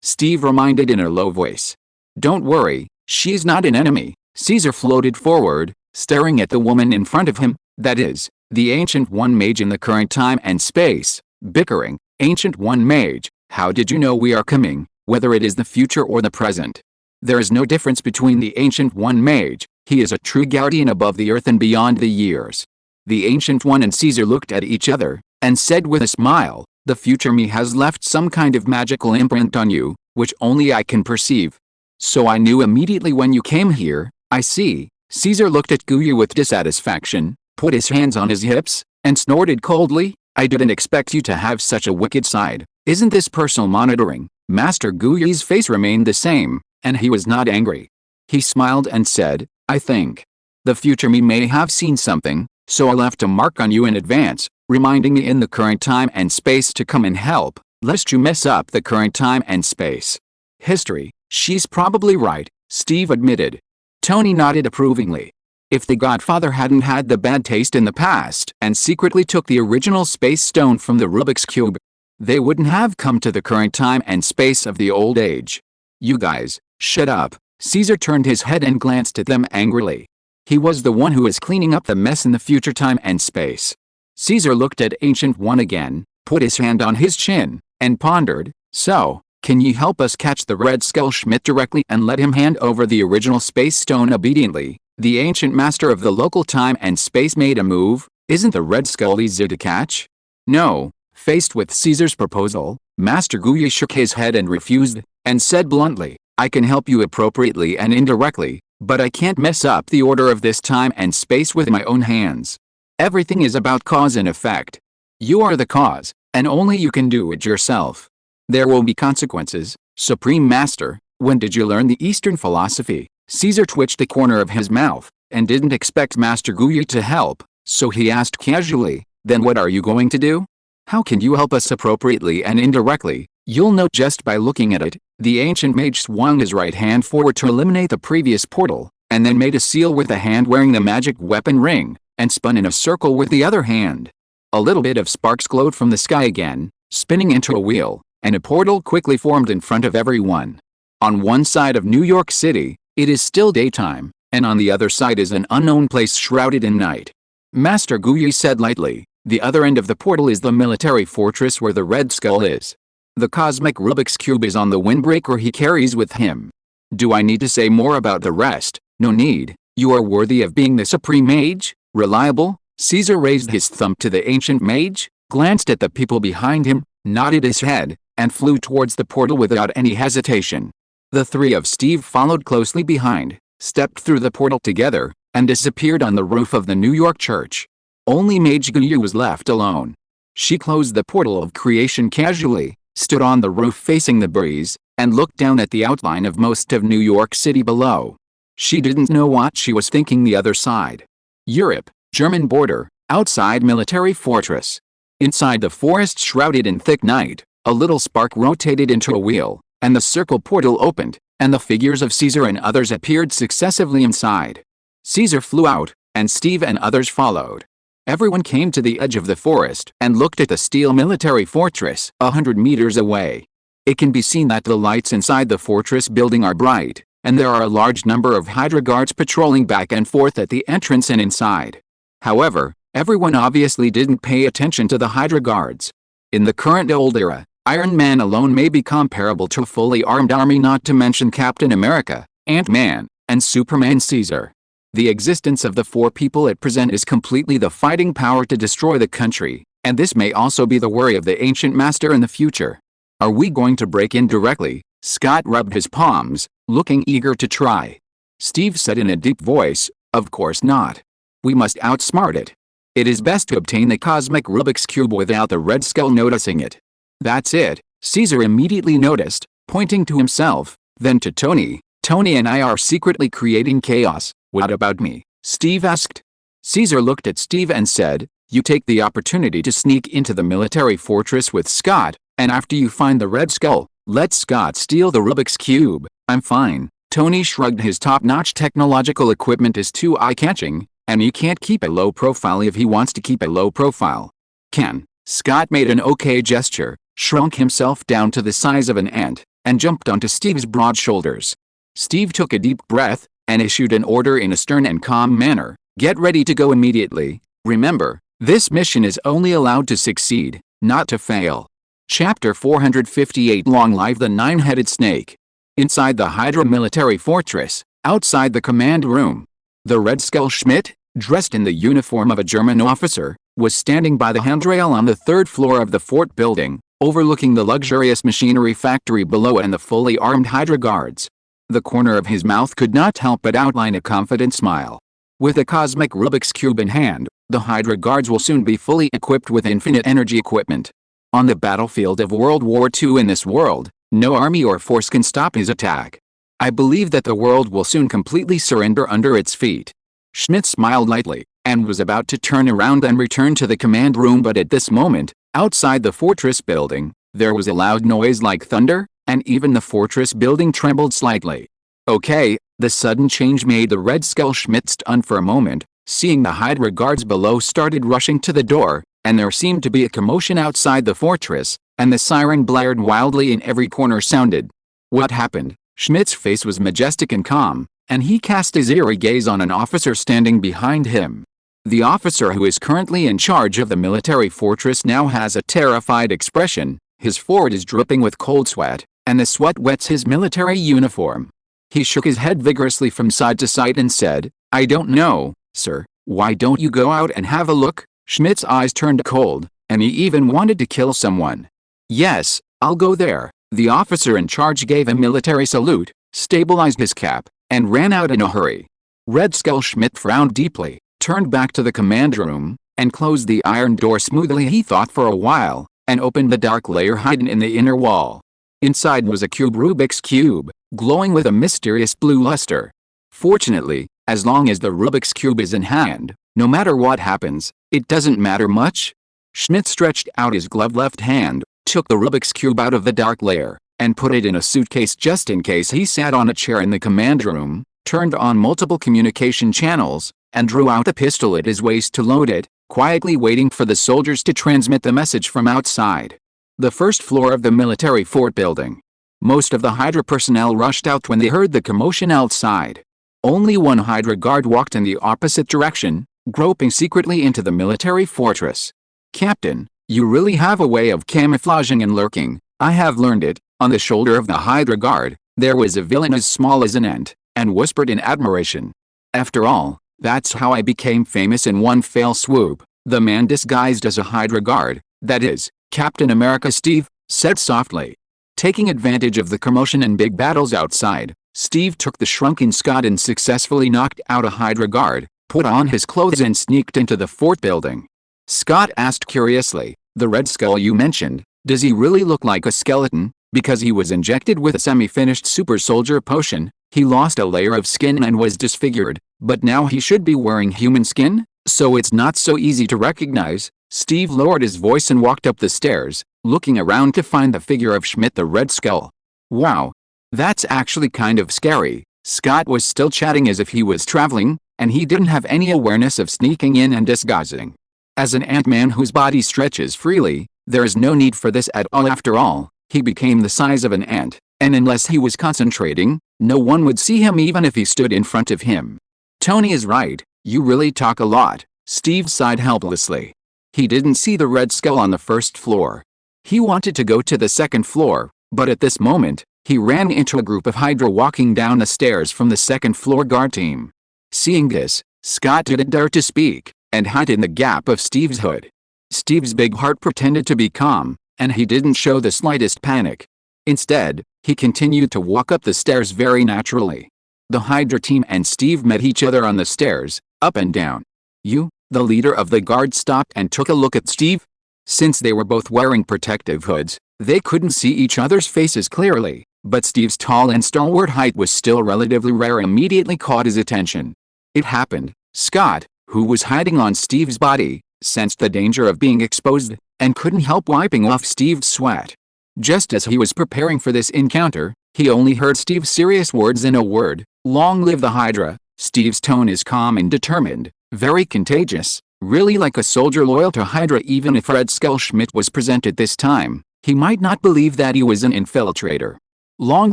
Steve reminded in a low voice. Don't worry, she's not an enemy. Caesar floated forward, staring at the woman in front of him, that is, the Ancient One Mage in the current time and space, bickering. Ancient One Mage, how did you know we are coming, whether it is the future or the present? There is no difference between the Ancient One Mage, he is a true guardian above the earth and beyond the years. The Ancient One and Caesar looked at each other, and said with a smile, the future me has left some kind of magical imprint on you, which only I can perceive. So I knew immediately when you came here, I see. Caesar looked at Guyu with dissatisfaction, put his hands on his hips, and snorted coldly, I didn't expect you to have such a wicked side. Isn't this personal monitoring? Master Guyu's face remained the same, and he was not angry. He smiled and said, I think the future me may have seen something, so I left a mark on you in advance, reminding me in the current time and space to come and help, lest you mess up the current time and space. History, she's probably right, Steve admitted. Tony nodded approvingly. If the Godfather hadn't had the bad taste in the past and secretly took the original space stone from the Rubik's Cube, they wouldn't have come to the current time and space of the old age. You guys, shut up. Caesar turned his head and glanced at them angrily. He was the one who was cleaning up the mess in the future time and space. Caesar looked at Ancient One again, put his hand on his chin, and pondered, so, can you help us catch the Red Skull Schmidt directly and let him hand over the original space stone obediently? The ancient master of the local time and space made a move. Isn't the Red Skull easy to catch? No. Faced with Caesar's proposal, Master Guyu shook his head and refused, and said bluntly, I can help you appropriately and indirectly, but I can't mess up the order of this time and space with my own hands. Everything is about cause and effect. You are the cause, and only you can do it yourself. There will be consequences, Supreme Master. When did you learn the Eastern philosophy? Caesar twitched the corner of his mouth, and didn't expect Master Guyu to help, so he asked casually, then what are you going to do? How can you help us appropriately and indirectly? You'll know just by looking at it. The ancient mage swung his right hand forward to eliminate the previous portal, and then made a seal with the hand wearing the magic weapon ring, and spun in a circle with the other hand. A little bit of sparks glowed from the sky again, spinning into a wheel, and a portal quickly formed in front of everyone. On one side of New York City, it is still daytime, and on the other side is an unknown place shrouded in night. Master Guyu said lightly, the other end of the portal is the military fortress where the Red Skull is. The cosmic Rubik's Cube is on the windbreaker he carries with him. Do I need to say more about the rest? No need. You are worthy of being the Supreme Mage, reliable. Caesar raised his thumb to the ancient mage, glanced at the people behind him, nodded his head, and flew towards the portal without any hesitation. The three of Steve followed closely behind, stepped through the portal together, and disappeared on the roof of the New York church. Only Mage Guyu was left alone. She closed the portal of creation casually, stood on the roof facing the breeze, and looked down at the outline of most of New York City below. She didn't know what she was thinking. The other side. Europe, German border, outside military fortress. Inside the forest shrouded in thick night, a little spark rotated into a wheel, and the circle portal opened, and the figures of Caesar and others appeared successively inside. Caesar flew out, and Steve and others followed. Everyone came to the edge of the forest and looked at the steel military fortress 100 meters away. It can be seen that the lights inside the fortress building are bright, and there are a large number of Hydra guards patrolling back and forth at the entrance and inside. However, everyone obviously didn't pay attention to the Hydra guards. In the current old era, Iron Man alone may be comparable to a fully armed army, not to mention Captain America, Ant-Man, and Superman. Caesar. The existence of the four people at present is completely the fighting power to destroy the country, and this may also be the worry of the ancient master in the future. Are we going to break in directly? Scott rubbed his palms, looking eager to try. Steve said in a deep voice, of course not. We must outsmart it. It is best to obtain the cosmic Rubik's Cube without the Red Skull noticing it. That's it, Caesar immediately noticed, pointing to himself, then to Tony. Tony and I are secretly creating chaos. What about me? Steve asked. Caesar looked at Steve and said, you take the opportunity to sneak into the military fortress with Scott, and after you find the Red Skull, let Scott steal the Rubik's Cube. I'm fine. Tony shrugged. His top-notch technological equipment is too eye-catching, and he can't keep a low profile if he wants to keep a low profile. Can? Scott made an okay gesture, shrunk himself down to the size of an ant, and jumped onto Steve's broad shoulders. Steve took a deep breath, and issued an order in a stern and calm manner. Get ready to go immediately. Remember, this mission is only allowed to succeed, not to fail. Chapter 458. Long Live the Nine-Headed Snake. Inside the Hydra military fortress, outside the command room, the Red Skull Schmidt, dressed in the uniform of a German officer, was standing by the handrail on the third floor of the fort building, overlooking the luxurious machinery factory below and the fully armed Hydra guards. The corner of his mouth could not help but outline a confident smile. With a cosmic Rubik's Cube in hand, the Hydra guards will soon be fully equipped with infinite energy equipment. On the battlefield of World War II in this world, no army or force can stop his attack. I believe that the world will soon completely surrender under its feet. Schmidt smiled lightly, and was about to turn around and return to the command room, but at this moment, outside the fortress building, there was a loud noise like thunder, and even the fortress building trembled slightly. Okay, the sudden change made the Red Skull Schmidt stun for a moment, seeing the Hydra guards below started rushing to the door, and there seemed to be a commotion outside the fortress, and the siren blared wildly and every corner sounded. What happened? Schmidt's face was majestic and calm, and he cast his eerie gaze on an officer standing behind him. The officer who is currently in charge of the military fortress now has a terrified expression, his forehead is dripping with cold sweat, and the sweat wets his military uniform. He shook his head vigorously from side to side and said, I don't know, sir, why don't you go out and have a look? Schmidt's eyes turned cold, and he even wanted to kill someone. Yes, I'll go there. The officer in charge gave a military salute, stabilized his cap, and ran out in a hurry. Red Skull Schmidt frowned deeply, turned back to the command room, and closed the iron door smoothly. He thought for a while, and opened the dark layer hidden in the inner wall. Inside was a Rubik's Cube, glowing with a mysterious blue luster. Fortunately, as long as the Rubik's Cube is in hand, no matter what happens, it doesn't matter much. Schmidt stretched out his gloved left hand, took the Rubik's Cube out of the dark layer, and put it in a suitcase just in case. He sat on a chair in the command room, turned on multiple communication channels, and drew out a pistol at his waist to load it, quietly waiting for the soldiers to transmit the message from outside the first floor of the military fort building. Most of the Hydra personnel rushed out when they heard the commotion outside. Only one Hydra guard walked in the opposite direction, groping secretly into the military fortress. Captain, you really have a way of camouflaging and lurking. I have learned it. On the shoulder of the Hydra guard, there was a villain as small as an ant, and whispered in admiration. After all, that's how I became famous in one fell swoop. The man disguised as a Hydra guard, that is, Captain America. Steve said softly. Taking advantage of the commotion and big battles outside, Steve took the shrunken Scott and successfully knocked out a Hydra guard, put on his clothes and sneaked into the fort building. Scott asked curiously, the Red Skull you mentioned, does he really look like a skeleton? Because he was injected with a semi-finished super soldier potion, he lost a layer of skin and was disfigured, but now he should be wearing human skin, so it's not so easy to recognize. Steve lowered his voice and walked up the stairs, looking around to find the figure of Schmidt the Red Skull. Wow. That's actually kind of scary. Scott was still chatting as if he was traveling, and he didn't have any awareness of sneaking in and disguising. As an ant-man whose body stretches freely, there is no need for this at all. After all, he became the size of an ant, and unless he was concentrating, no one would see him even if he stood in front of him. Tony is right, you really talk a lot. Steve sighed helplessly. He didn't see the Red Skull on the first floor. He wanted to go to the second floor, but at this moment, he ran into a group of Hydra walking down the stairs from the second floor guard team. Seeing this, Scott didn't dare to speak, and hid in the gap of Steve's hood. Steve's big heart pretended to be calm, And he didn't show the slightest panic. Instead, he continued to walk up the stairs very naturally. The Hydra team and Steve met each other on the stairs, up and down. "You?" The leader of the guard stopped and took a look at Steve. Since they were both wearing protective hoods, they couldn't see each other's faces clearly, but Steve's tall and stalwart height was still relatively rare and immediately caught his attention. It happened. Scott, who was hiding on Steve's body, sensed the danger of being exposed, and couldn't help wiping off Steve's sweat. Just as he was preparing for this encounter, he only heard Steve's serious words in a word: "Long live the Hydra." Steve's tone is calm and determined, very contagious, really like a soldier loyal to Hydra. Even if Red Skull Schmidt was present at this time, he might not believe that he was an infiltrator. "Long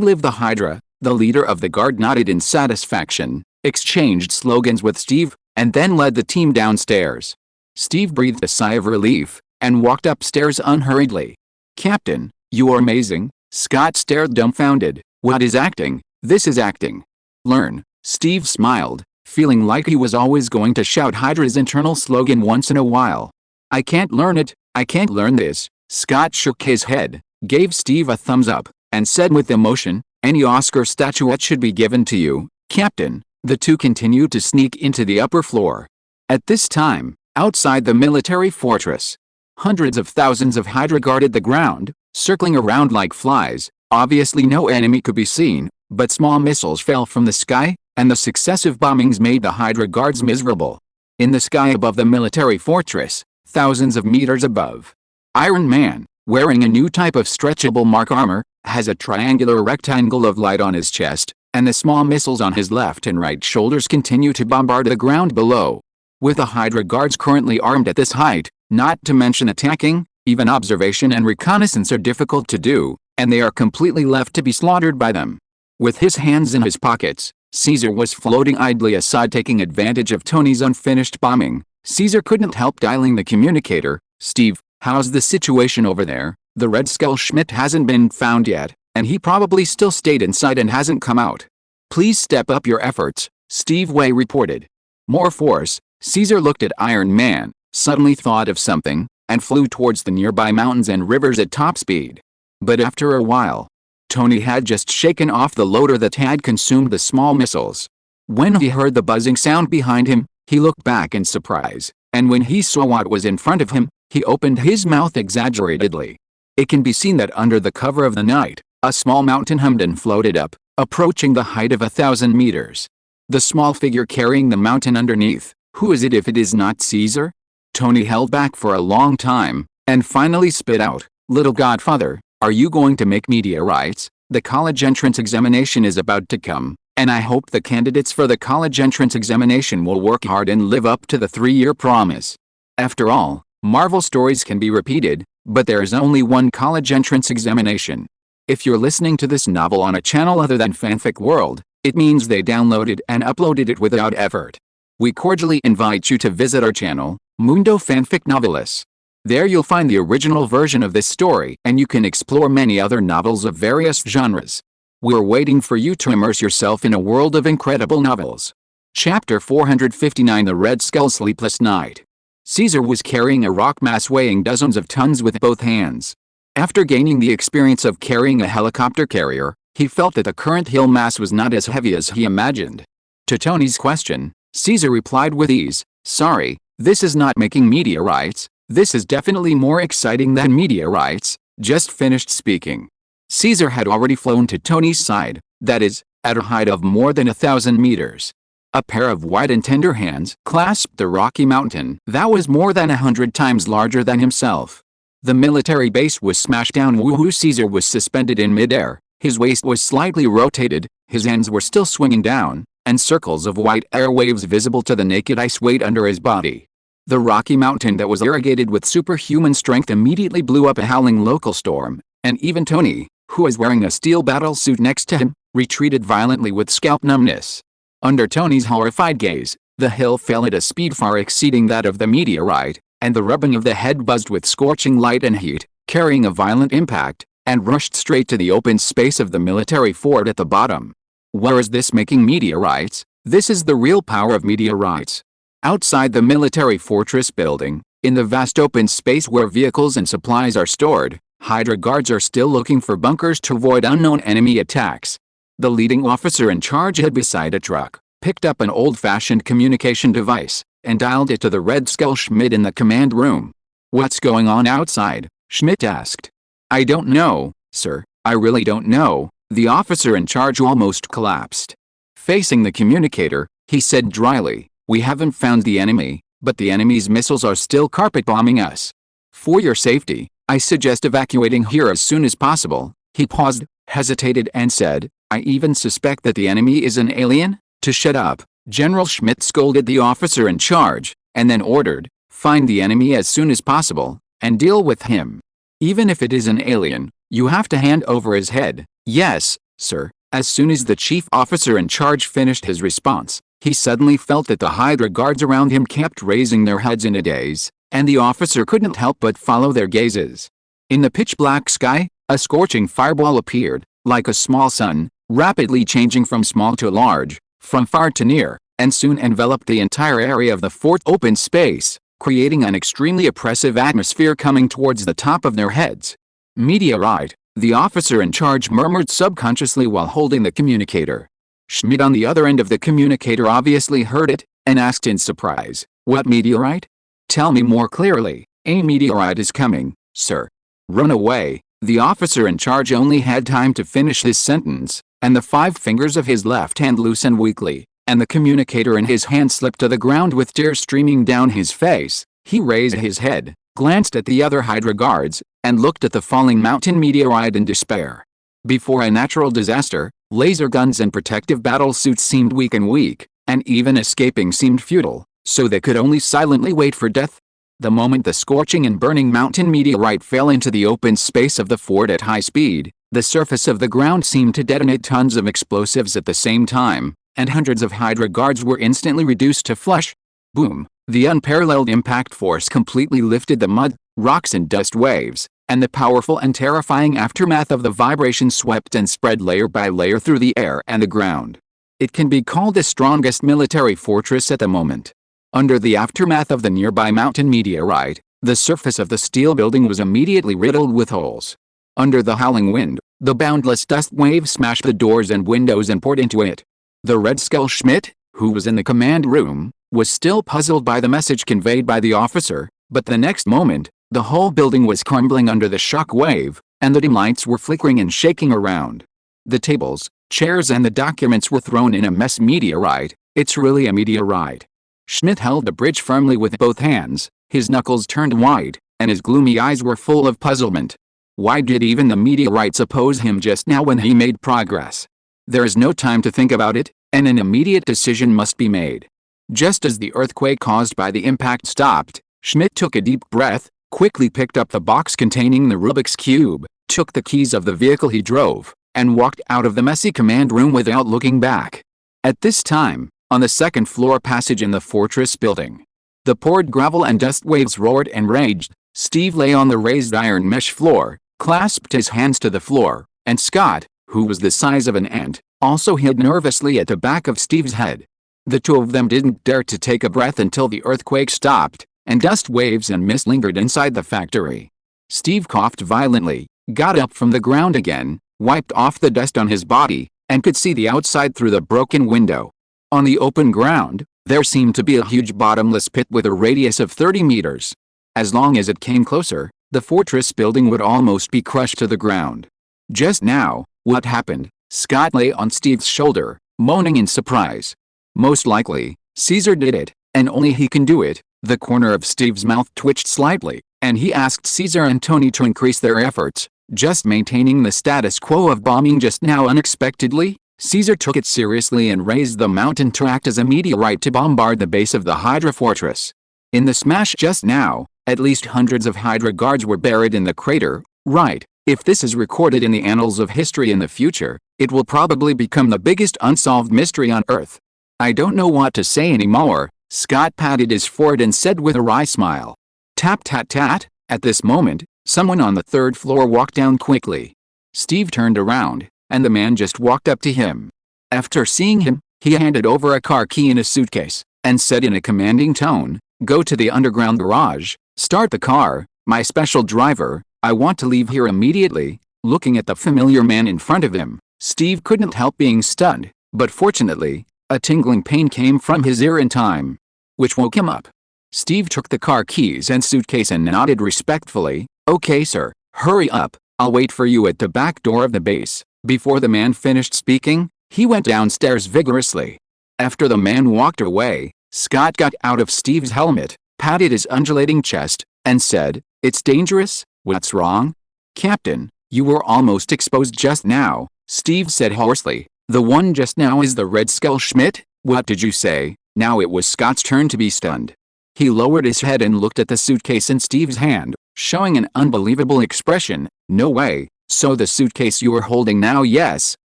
live the Hydra," the leader of the guard nodded in satisfaction, exchanged slogans with Steve, and then led the team downstairs. Steve breathed a sigh of relief, and walked upstairs unhurriedly. "Captain, you are amazing." Scott stared dumbfounded. "What is acting?" "This is acting. Learn." Steve smiled, feeling like he was always going to shout Hydra's internal slogan once in a while. "I can't learn it, I can't learn this." Scott shook his head, gave Steve a thumbs up, and said with emotion, "Any Oscar statuette should be given to you, Captain." The two continued to sneak into the upper floor. At this time, outside the military fortress, hundreds of thousands of Hydra guarded the ground, circling around like flies. Obviously no enemy could be seen, but small missiles fell from the sky, and the successive bombings made the Hydra guards miserable. In the sky above the military fortress, thousands of meters above, Iron Man, wearing a new type of stretchable Mark armor, has a triangular rectangle of light on his chest, and the small missiles on his left and right shoulders continue to bombard the ground below. With the Hydra guards currently armed at this height, not to mention attacking, even observation and reconnaissance are difficult to do, and they are completely left to be slaughtered by them. With his hands in his pockets, Caesar was floating idly aside, taking advantage of Tony's unfinished bombing. Caesar couldn't help dialing the communicator. "Steve, how's the situation over there? The Red Skull Schmidt hasn't been found yet, and he probably still stayed inside and hasn't come out. Please step up your efforts," Steve Way reported. "More force." Caesar looked at Iron Man, suddenly thought of something, and flew towards the nearby mountains and rivers at top speed. But after a while, Tony had just shaken off the loader that had consumed the small missiles. When he heard the buzzing sound behind him, he looked back in surprise, and when he saw what was in front of him, he opened his mouth exaggeratedly. It can be seen that under the cover of the night, a small mountain hummed and floated up, approaching the height of 1,000 meters. The small figure carrying the mountain underneath, who is it if it is not Caesar? Tony held back for a long time, and finally spit out, "Little Godfather, are you going to make meteorites? The college entrance examination is about to come, and I hope the candidates for the college entrance examination will work hard and live up to the 3-year promise." After all, Marvel stories can be repeated, but there is only one college entrance examination. If you're listening to this novel on a channel other than Fanfic World, it means they downloaded and uploaded it without effort. We cordially invite you to visit our channel, Mundo Fanfic Novelis. There you'll find the original version of this story, and you can explore many other novels of various genres. We're waiting for you to immerse yourself in a world of incredible novels. Chapter 459: The Red Skull's Sleepless Night. Caesar was carrying a rock mass weighing dozens of tons with both hands. After gaining the experience of carrying a helicopter carrier, he felt that the current hill mass was not as heavy as he imagined. To Tony's question, Caesar replied with ease, "Sorry, this is not making meteorites. This is definitely more exciting than meteorites." Just finished speaking. Caesar had already flown to Tony's side, that is, at a height of more than 1,000 meters. A pair of white and tender hands clasped the rocky mountain that was more than 100 times larger than himself. The military base was smashed down. Woohoo! Caesar was suspended in midair, his waist was slightly rotated, his hands were still swinging down, and circles of white air waves visible to the naked eye swayed under his body. The rocky mountain that was irrigated with superhuman strength immediately blew up a howling local storm, and even Tony, who was wearing a steel battle suit next to him, retreated violently with scalp numbness. Under Tony's horrified gaze, the hill fell at a speed far exceeding that of the meteorite, and the rubbing of the head buzzed with scorching light and heat, carrying a violent impact, and rushed straight to the open space of the military fort at the bottom. Where is this making meteorites? This is the real power of meteorites. Outside the military fortress building, in the vast open space where vehicles and supplies are stored, Hydra guards are still looking for bunkers to avoid unknown enemy attacks. The leading officer in charge hid beside a truck, picked up an old-fashioned communication device, and dialed it to the Red Skull Schmidt in the command room. "What's going on outside?" Schmidt asked. "I don't know, sir, I really don't know." The officer in charge almost collapsed. Facing the communicator, he said dryly, "We haven't found the enemy, but the enemy's missiles are still carpet bombing us. For your safety, I suggest evacuating here as soon as possible." He paused, hesitated and said, "I even suspect that the enemy is an alien." "To shut up," General Schmidt scolded the officer in charge, and then ordered, "Find the enemy as soon as possible, and deal with him. Even if it is an alien, you have to hand over his head." "Yes, sir." As soon as the chief officer in charge finished his response, he suddenly felt that the Hydra guards around him kept raising their heads in a daze, and the officer couldn't help but follow their gazes. In the pitch-black sky, a scorching fireball appeared, like a small sun, rapidly changing from small to large, from far to near, and soon enveloped the entire area of the fort open space, creating an extremely oppressive atmosphere coming towards the top of their heads. "Meteorite," the officer in charge murmured subconsciously while holding the communicator. Schmidt on the other end of the communicator obviously heard it, and asked in surprise, "What meteorite? Tell me more clearly." "A meteorite is coming, sir." "Run away." The officer in charge only had time to finish his sentence, and the 5 fingers of his left hand loosened weakly, and the communicator in his hand slipped to the ground with tears streaming down his face. He raised his head, glanced at the other Hydra guards, and looked at the falling mountain meteorite in despair. Before a natural disaster, laser guns and protective battle suits seemed weak, and even escaping seemed futile, so they could only silently wait for death. The moment the scorching and burning mountain meteorite fell into the open space of the fort at high speed, the surface of the ground seemed to detonate tons of explosives at the same time, and hundreds of Hydra guards were instantly reduced to flesh. Boom! The unparalleled impact force completely lifted the mud, rocks and dust waves, and the powerful and terrifying aftermath of the vibration swept and spread layer by layer through the air and the ground. It can be called the strongest military fortress at the moment. Under the aftermath of the nearby mountain meteorite, the surface of the steel building was immediately riddled with holes. Under the howling wind, the boundless dust waves smashed the doors and windows and poured into it. The Red Skull Schmidt, who was in the command room, was still puzzled by the message conveyed by the officer, but the next moment, the whole building was crumbling under the shock wave, and the dim lights were flickering and shaking around. The tables, chairs and the documents were thrown in a mess. "Meteorite, it's really a meteorite." Schmidt held the bridge firmly with both hands, his knuckles turned wide, and his gloomy eyes were full of puzzlement. Why did even the meteorites oppose him just now when he made progress? There is no time to think about it, and an immediate decision must be made. Just as the earthquake caused by the impact stopped, Schmidt took a deep breath, quickly picked up the box containing the Rubik's Cube, took the keys of the vehicle he drove, and walked out of the messy command room without looking back. At this time, on the second-floor passage in the fortress building, the poured gravel and dust waves roared and raged. Steve lay on the raised iron mesh floor, clasped his hands to the floor, and Scott, who was the size of an ant, also hid nervously at the back of Steve's head. The two of them didn't dare to take a breath until the earthquake stopped, and dust waves and mist lingered inside the factory. Steve coughed violently, got up from the ground again, wiped off the dust on his body, and could see the outside through the broken window. On the open ground, there seemed to be a huge bottomless pit with a radius of 30 meters. As long as it came closer, the fortress building would almost be crushed to the ground. Just now, what happened? Scott lay on Steve's shoulder, moaning in surprise. Most likely, Caesar did it, and only he can do it. The corner of Steve's mouth twitched slightly, and he asked Caesar and Tony to increase their efforts. Just maintaining the status quo of bombing just now unexpectedly, Caesar took it seriously and raised the mountain to act as a meteorite to bombard the base of the Hydra fortress. In the smash just now, at least hundreds of Hydra guards were buried in the crater. Right, if this is recorded in the annals of history in the future, it will probably become the biggest unsolved mystery on Earth. "I don't know what to say anymore," Scott patted his forehead and said with a wry smile. Tap tat tat. At this moment, someone on the third floor walked down quickly. Steve turned around, and the man just walked up to him. After seeing him, he handed over a car key in a suitcase, and said in a commanding tone, "Go to the underground garage, start the car, my special driver, I want to leave here immediately." Looking at the familiar man in front of him, Steve couldn't help being stunned, but fortunately, a tingling pain came from his ear in time, which woke him up. Steve took the car keys and suitcase and nodded respectfully. "Okay, sir, hurry up, I'll wait for you at the back door of the base." Before the man finished speaking, he went downstairs vigorously. After the man walked away, Scott got out of Steve's helmet, patted his undulating chest, and said, "It's dangerous. What's wrong?" "Captain, you were almost exposed just now," Steve said hoarsely. "The one just now is the Red Skull Schmidt?" "What did you say?" Now it was Scott's turn to be stunned. He lowered his head and looked at the suitcase in Steve's hand, showing an unbelievable expression. "No way. So the suitcase you are holding now?" "Yes."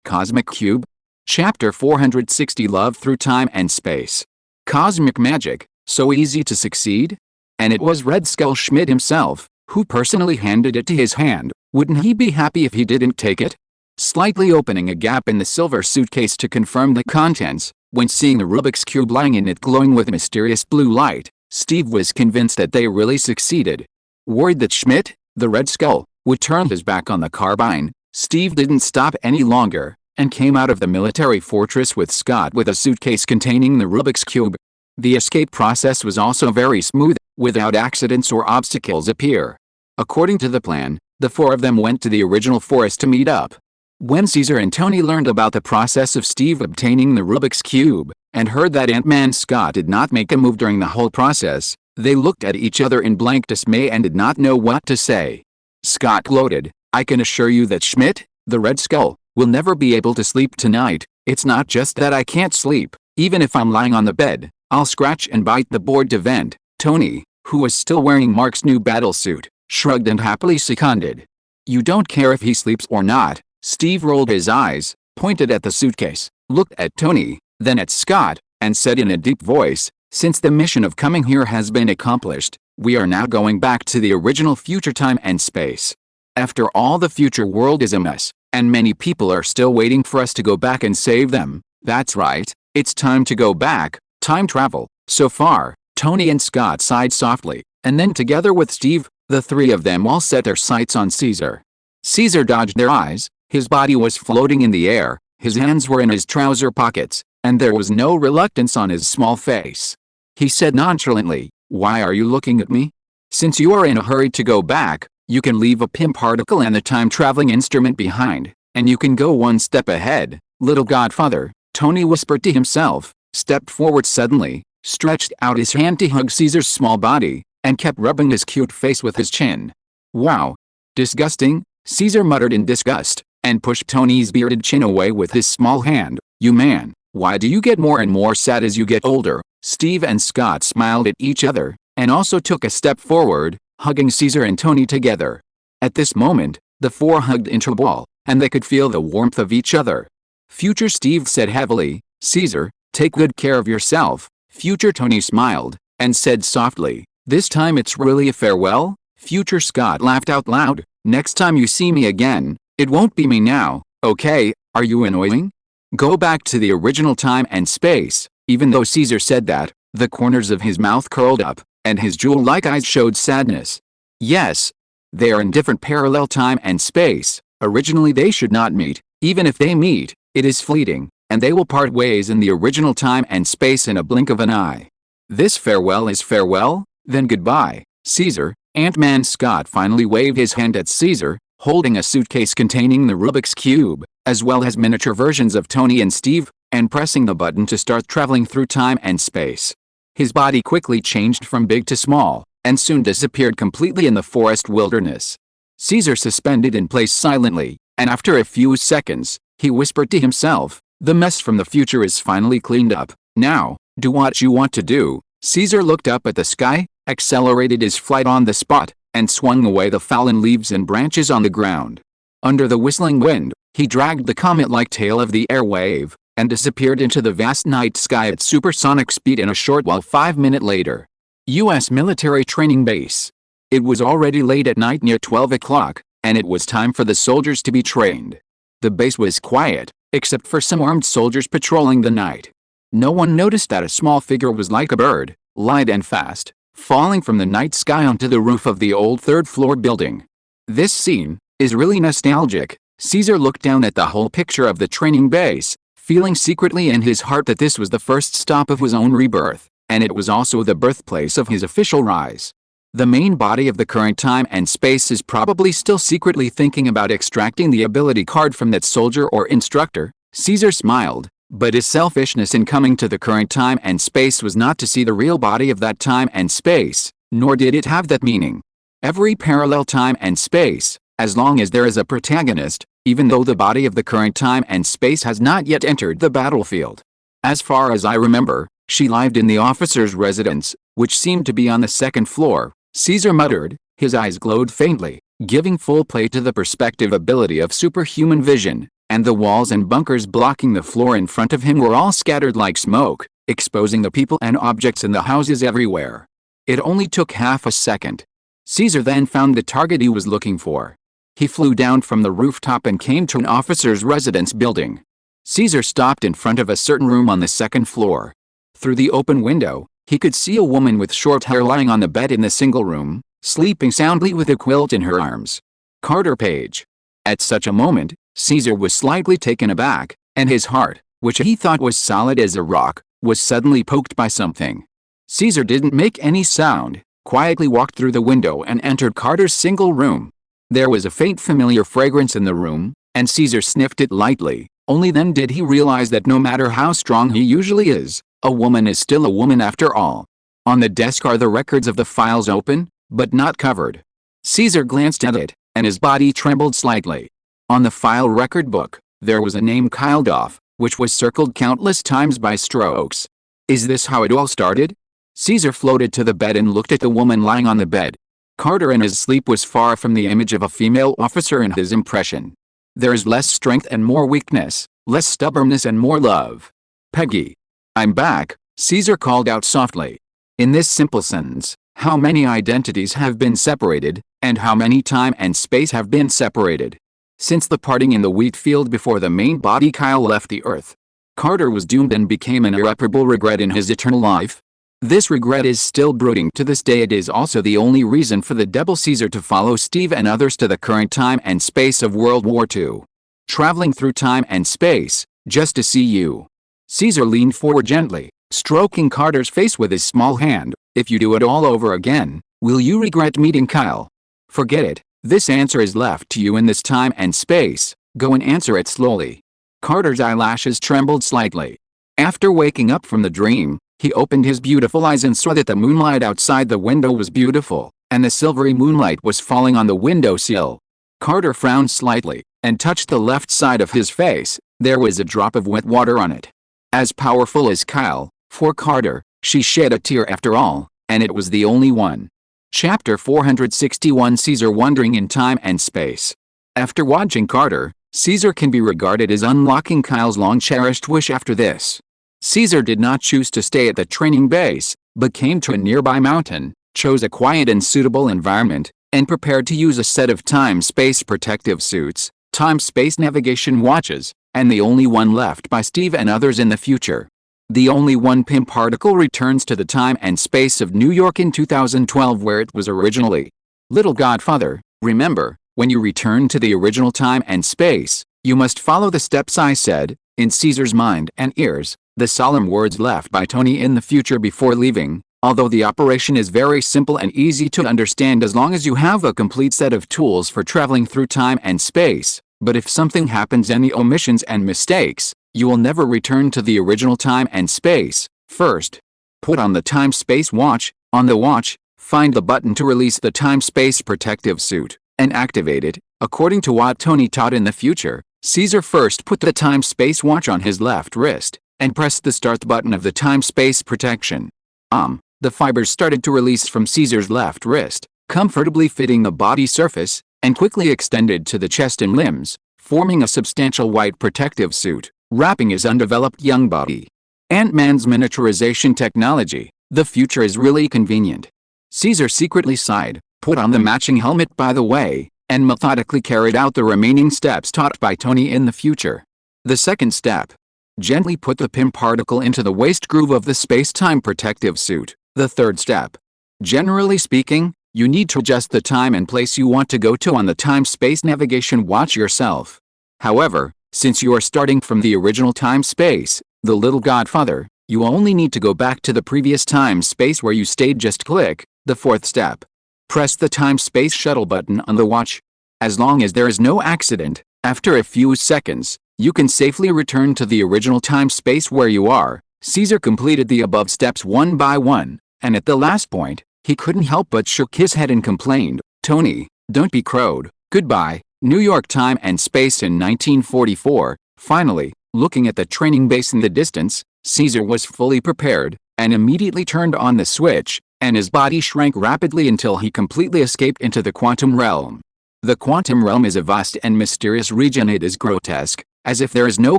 "Cosmic Cube?" Chapter 460 Love Through Time and Space. Cosmic magic, so easy to succeed? And it was Red Skull Schmidt himself, who personally handed it to his hand. Wouldn't he be happy if he didn't take it? Slightly opening a gap in the silver suitcase to confirm the contents, when seeing the Rubik's Cube lying in it glowing with mysterious blue light, Steve was convinced that they really succeeded. Worried that Schmidt, the Red Skull, would turn his back on the carbine, Steve didn't stop any longer, and came out of the military fortress with Scott with a suitcase containing the Rubik's Cube. The escape process was also very smooth, without accidents or obstacles appear. According to the plan, the four of them went to the original forest to meet up. When Caesar and Tony learned about the process of Steve obtaining the Rubik's Cube, and heard that Ant-Man Scott did not make a move during the whole process, they looked at each other in blank dismay and did not know what to say. Scott gloated, "I can assure you that Schmidt, the Red Skull, will never be able to sleep tonight. It's not just that I can't sleep. Even if I'm lying on the bed, I'll scratch and bite the board to vent." Tony, who was still wearing Mark's new battlesuit, shrugged and happily seconded. "You don't care if he sleeps or not?" Steve rolled his eyes, pointed at the suitcase, looked at Tony, then at Scott, and said in a deep voice, "Since the mission of coming here has been accomplished, we are now going back to the original future time and space. After all, the future world is a mess, and many people are still waiting for us to go back and save them. That's right, it's time to go back, time travel." So far, Tony and Scott sighed softly, and then together with Steve, the three of them all set their sights on Caesar. Caesar dodged their eyes. His body was floating in the air, his hands were in his trouser pockets, and there was no reluctance on his small face. He said nonchalantly, "Why are you looking at me? Since you are in a hurry to go back, you can leave a PIM particle and the time-traveling instrument behind, and you can go one step ahead." "Little Godfather," Tony whispered to himself, stepped forward suddenly, stretched out his hand to hug Caesar's small body, and kept rubbing his cute face with his chin. "Wow. Disgusting," Caesar muttered in disgust, and pushed Tony's bearded chin away with his small hand. "You man, why do you get more and more sad as you get older?" Steve and Scott smiled at each other, and also took a step forward, hugging Caesar and Tony together. At this moment, the four hugged into a ball, and they could feel the warmth of each other. Future Steve said heavily, "Caesar, take good care of yourself." Future Tony smiled, and said softly, "This time it's really a farewell?" Future Scott laughed out loud, "Next time you see me again, it won't be me now, okay? Are you annoying? Go back to the original time and space." Even though Caesar said that, the corners of his mouth curled up, and his jewel-like eyes showed sadness. Yes. They are in different parallel time and space. Originally they should not meet. Even if they meet, it is fleeting, and they will part ways in the original time and space in a blink of an eye. This farewell is farewell, then goodbye, Caesar. Ant-Man Scott finally waved his hand at Caesar, holding a suitcase containing the Rubik's Cube, as well as miniature versions of Tony and Steve, and pressing the button to start traveling through time and space. His body quickly changed from big to small, and soon disappeared completely in the forest wilderness. Caesar suspended in place silently, and after a few seconds, he whispered to himself, "The mess from the future is finally cleaned up. Now, do what you want to do." Caesar looked up at the sky, accelerated his flight on the spot, and swung away the fallen leaves and branches on the ground. Under the whistling wind, he dragged the comet-like tail of the airwave, and disappeared into the vast night sky at supersonic speed in a short while. 5 minutes later. U.S. military training base. It was already late at night, near 12 o'clock, and it was time for the soldiers to be trained. The base was quiet, except for some armed soldiers patrolling the night. No one noticed that a small figure was like a bird, light and fast, falling from the night sky onto the roof of the old third-floor building. This scene is really nostalgic. Caesar looked down at the whole picture of the training base, feeling secretly in his heart that this was the first stop of his own rebirth, and it was also the birthplace of his official rise. The main body of the current time and space is probably still secretly thinking about extracting the ability card from that soldier or instructor. Caesar smiled, but his selfishness in coming to the current time and space was not to see the real body of that time and space, nor did it have that meaning. Every parallel time and space, as long as there is a protagonist, even though the body of the current time and space has not yet entered the battlefield. As far as I remember, she lived in the officer's residence, which seemed to be on the second floor. Caesar muttered, his eyes glowed faintly, giving full play to the perspective ability of superhuman vision, and the walls and bunkers blocking the floor in front of him were all scattered like smoke, exposing the people and objects in the houses everywhere. It only took half a second. Caesar then found the target he was looking for. He flew down from the rooftop and came to an officer's residence building. Caesar stopped in front of a certain room on the second floor. Through the open window, he could see a woman with short hair lying on the bed in the single room, sleeping soundly with a quilt in her arms. Carter Page. At such a moment, Caesar was slightly taken aback, and his heart, which he thought was solid as a rock, was suddenly poked by something. Caesar didn't make any sound, quietly walked through the window and entered Carter's single room. There was a faint familiar fragrance in the room, and Caesar sniffed it lightly. Only then did he realize that no matter how strong he usually is, a woman is still a woman after all. On the desk are the records of the files open, but not covered. Caesar glanced at it, and his body trembled slightly. On the file record book, there was a name Kildoff, which was circled countless times by strokes. Is this how it all started? Caesar floated to the bed and looked at the woman lying on the bed. Carter in his sleep was far from the image of a female officer in his impression. There is less strength and more weakness, less stubbornness and more love. Peggy. I'm back, Caesar called out softly. In this simple sentence, how many identities have been separated, and how many time and space have been separated? Since the parting in the wheat field before the main body Kyle left the earth, Carter was doomed and became an irreparable regret in his eternal life. This regret is still brooding to this day. It is also the only reason for the devil Caesar to follow Steve and others to the current time and space of World War II. Traveling through time and space, just to see you. Caesar leaned forward gently, stroking Carter's face with his small hand. If you do it all over again, will you regret meeting Kyle? Forget it. This answer is left to you in this time and space. Go and answer it slowly. Carter's eyelashes trembled slightly. After waking up from the dream, he opened his beautiful eyes and saw that the moonlight outside the window was beautiful, and the silvery moonlight was falling on the windowsill. Carter frowned slightly, and touched the left side of his face. There was a drop of wet water on it. As powerful as Kyle, for Carter, she shed a tear after all, and it was the only one. Chapter 461 Caesar Wandering in Time and Space. After watching Carter, Caesar can be regarded as unlocking Kyle's long-cherished wish after this. Caesar did not choose to stay at the training base, but came to a nearby mountain, chose a quiet and suitable environment, and prepared to use a set of time-space protective suits, time-space navigation watches, and the only one left by Steve and others in the future. The only one Pym particle returns to the time and space of New York in 2012 where it was originally. Little Godfather, remember, when you return to the original time and space, you must follow the steps I said. In Caesar's mind and ears, the solemn words left by Tony in the future before leaving, although the operation is very simple and easy to understand as long as you have a complete set of tools for traveling through time and space, but if something happens, any omissions and mistakes, you will never return to the original time and space. First, put on the time-space watch. On the watch, find the button to release the time-space protective suit, and activate it. According to what Tony taught in the future, Caesar first put the time-space watch on his left wrist, and pressed the start button of the time-space protection. The fibers started to release from Caesar's left wrist, comfortably fitting the body surface, and quickly extended to the chest and limbs, forming a substantial white protective suit, wrapping his undeveloped young body. Ant-Man's miniaturization technology, the future is really convenient. Caesar secretly sighed, put on the matching helmet by the way, and methodically carried out the remaining steps taught by Tony in the future. The second step. Gently put the Pym particle into the waist groove of the space-time protective suit. The third step. Generally speaking, You need to adjust the time and place you want to go to on the time-space navigation watch yourself. However, since you are starting from the original time-space, the little godfather, you only need to go back to the previous time-space where you stayed. Just click the fourth step. Press the time-space shuttle button on the watch. As long as there is no accident, after a few seconds, you can safely return to the original time-space where you are. Caesar completed the above steps one by one, and at the last point, he couldn't help but shook his head and complained, "Tony, don't be crowed. Goodbye." New York Time and Space in 1944. Finally, looking at the training base in the distance, Caesar was fully prepared, and immediately turned on the switch, and his body shrank rapidly until he completely escaped into the quantum realm. The quantum realm is a vast and mysterious region. It is grotesque, as if there is no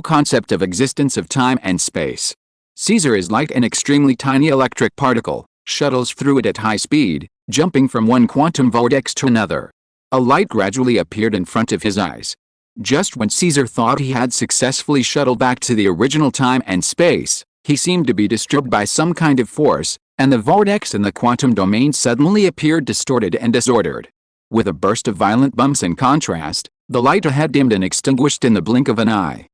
concept of existence of time and space. Caesar is like an extremely tiny electric particle, shuttles through it at high speed, jumping from one quantum vortex to another. A light gradually appeared in front of his eyes. Just when Caesar thought he had successfully shuttled back to the original time and space, he seemed to be disturbed by some kind of force, and the vortex in the quantum domain suddenly appeared distorted and disordered. With a burst of violent bumps and contrast, the light ahead dimmed and extinguished in the blink of an eye.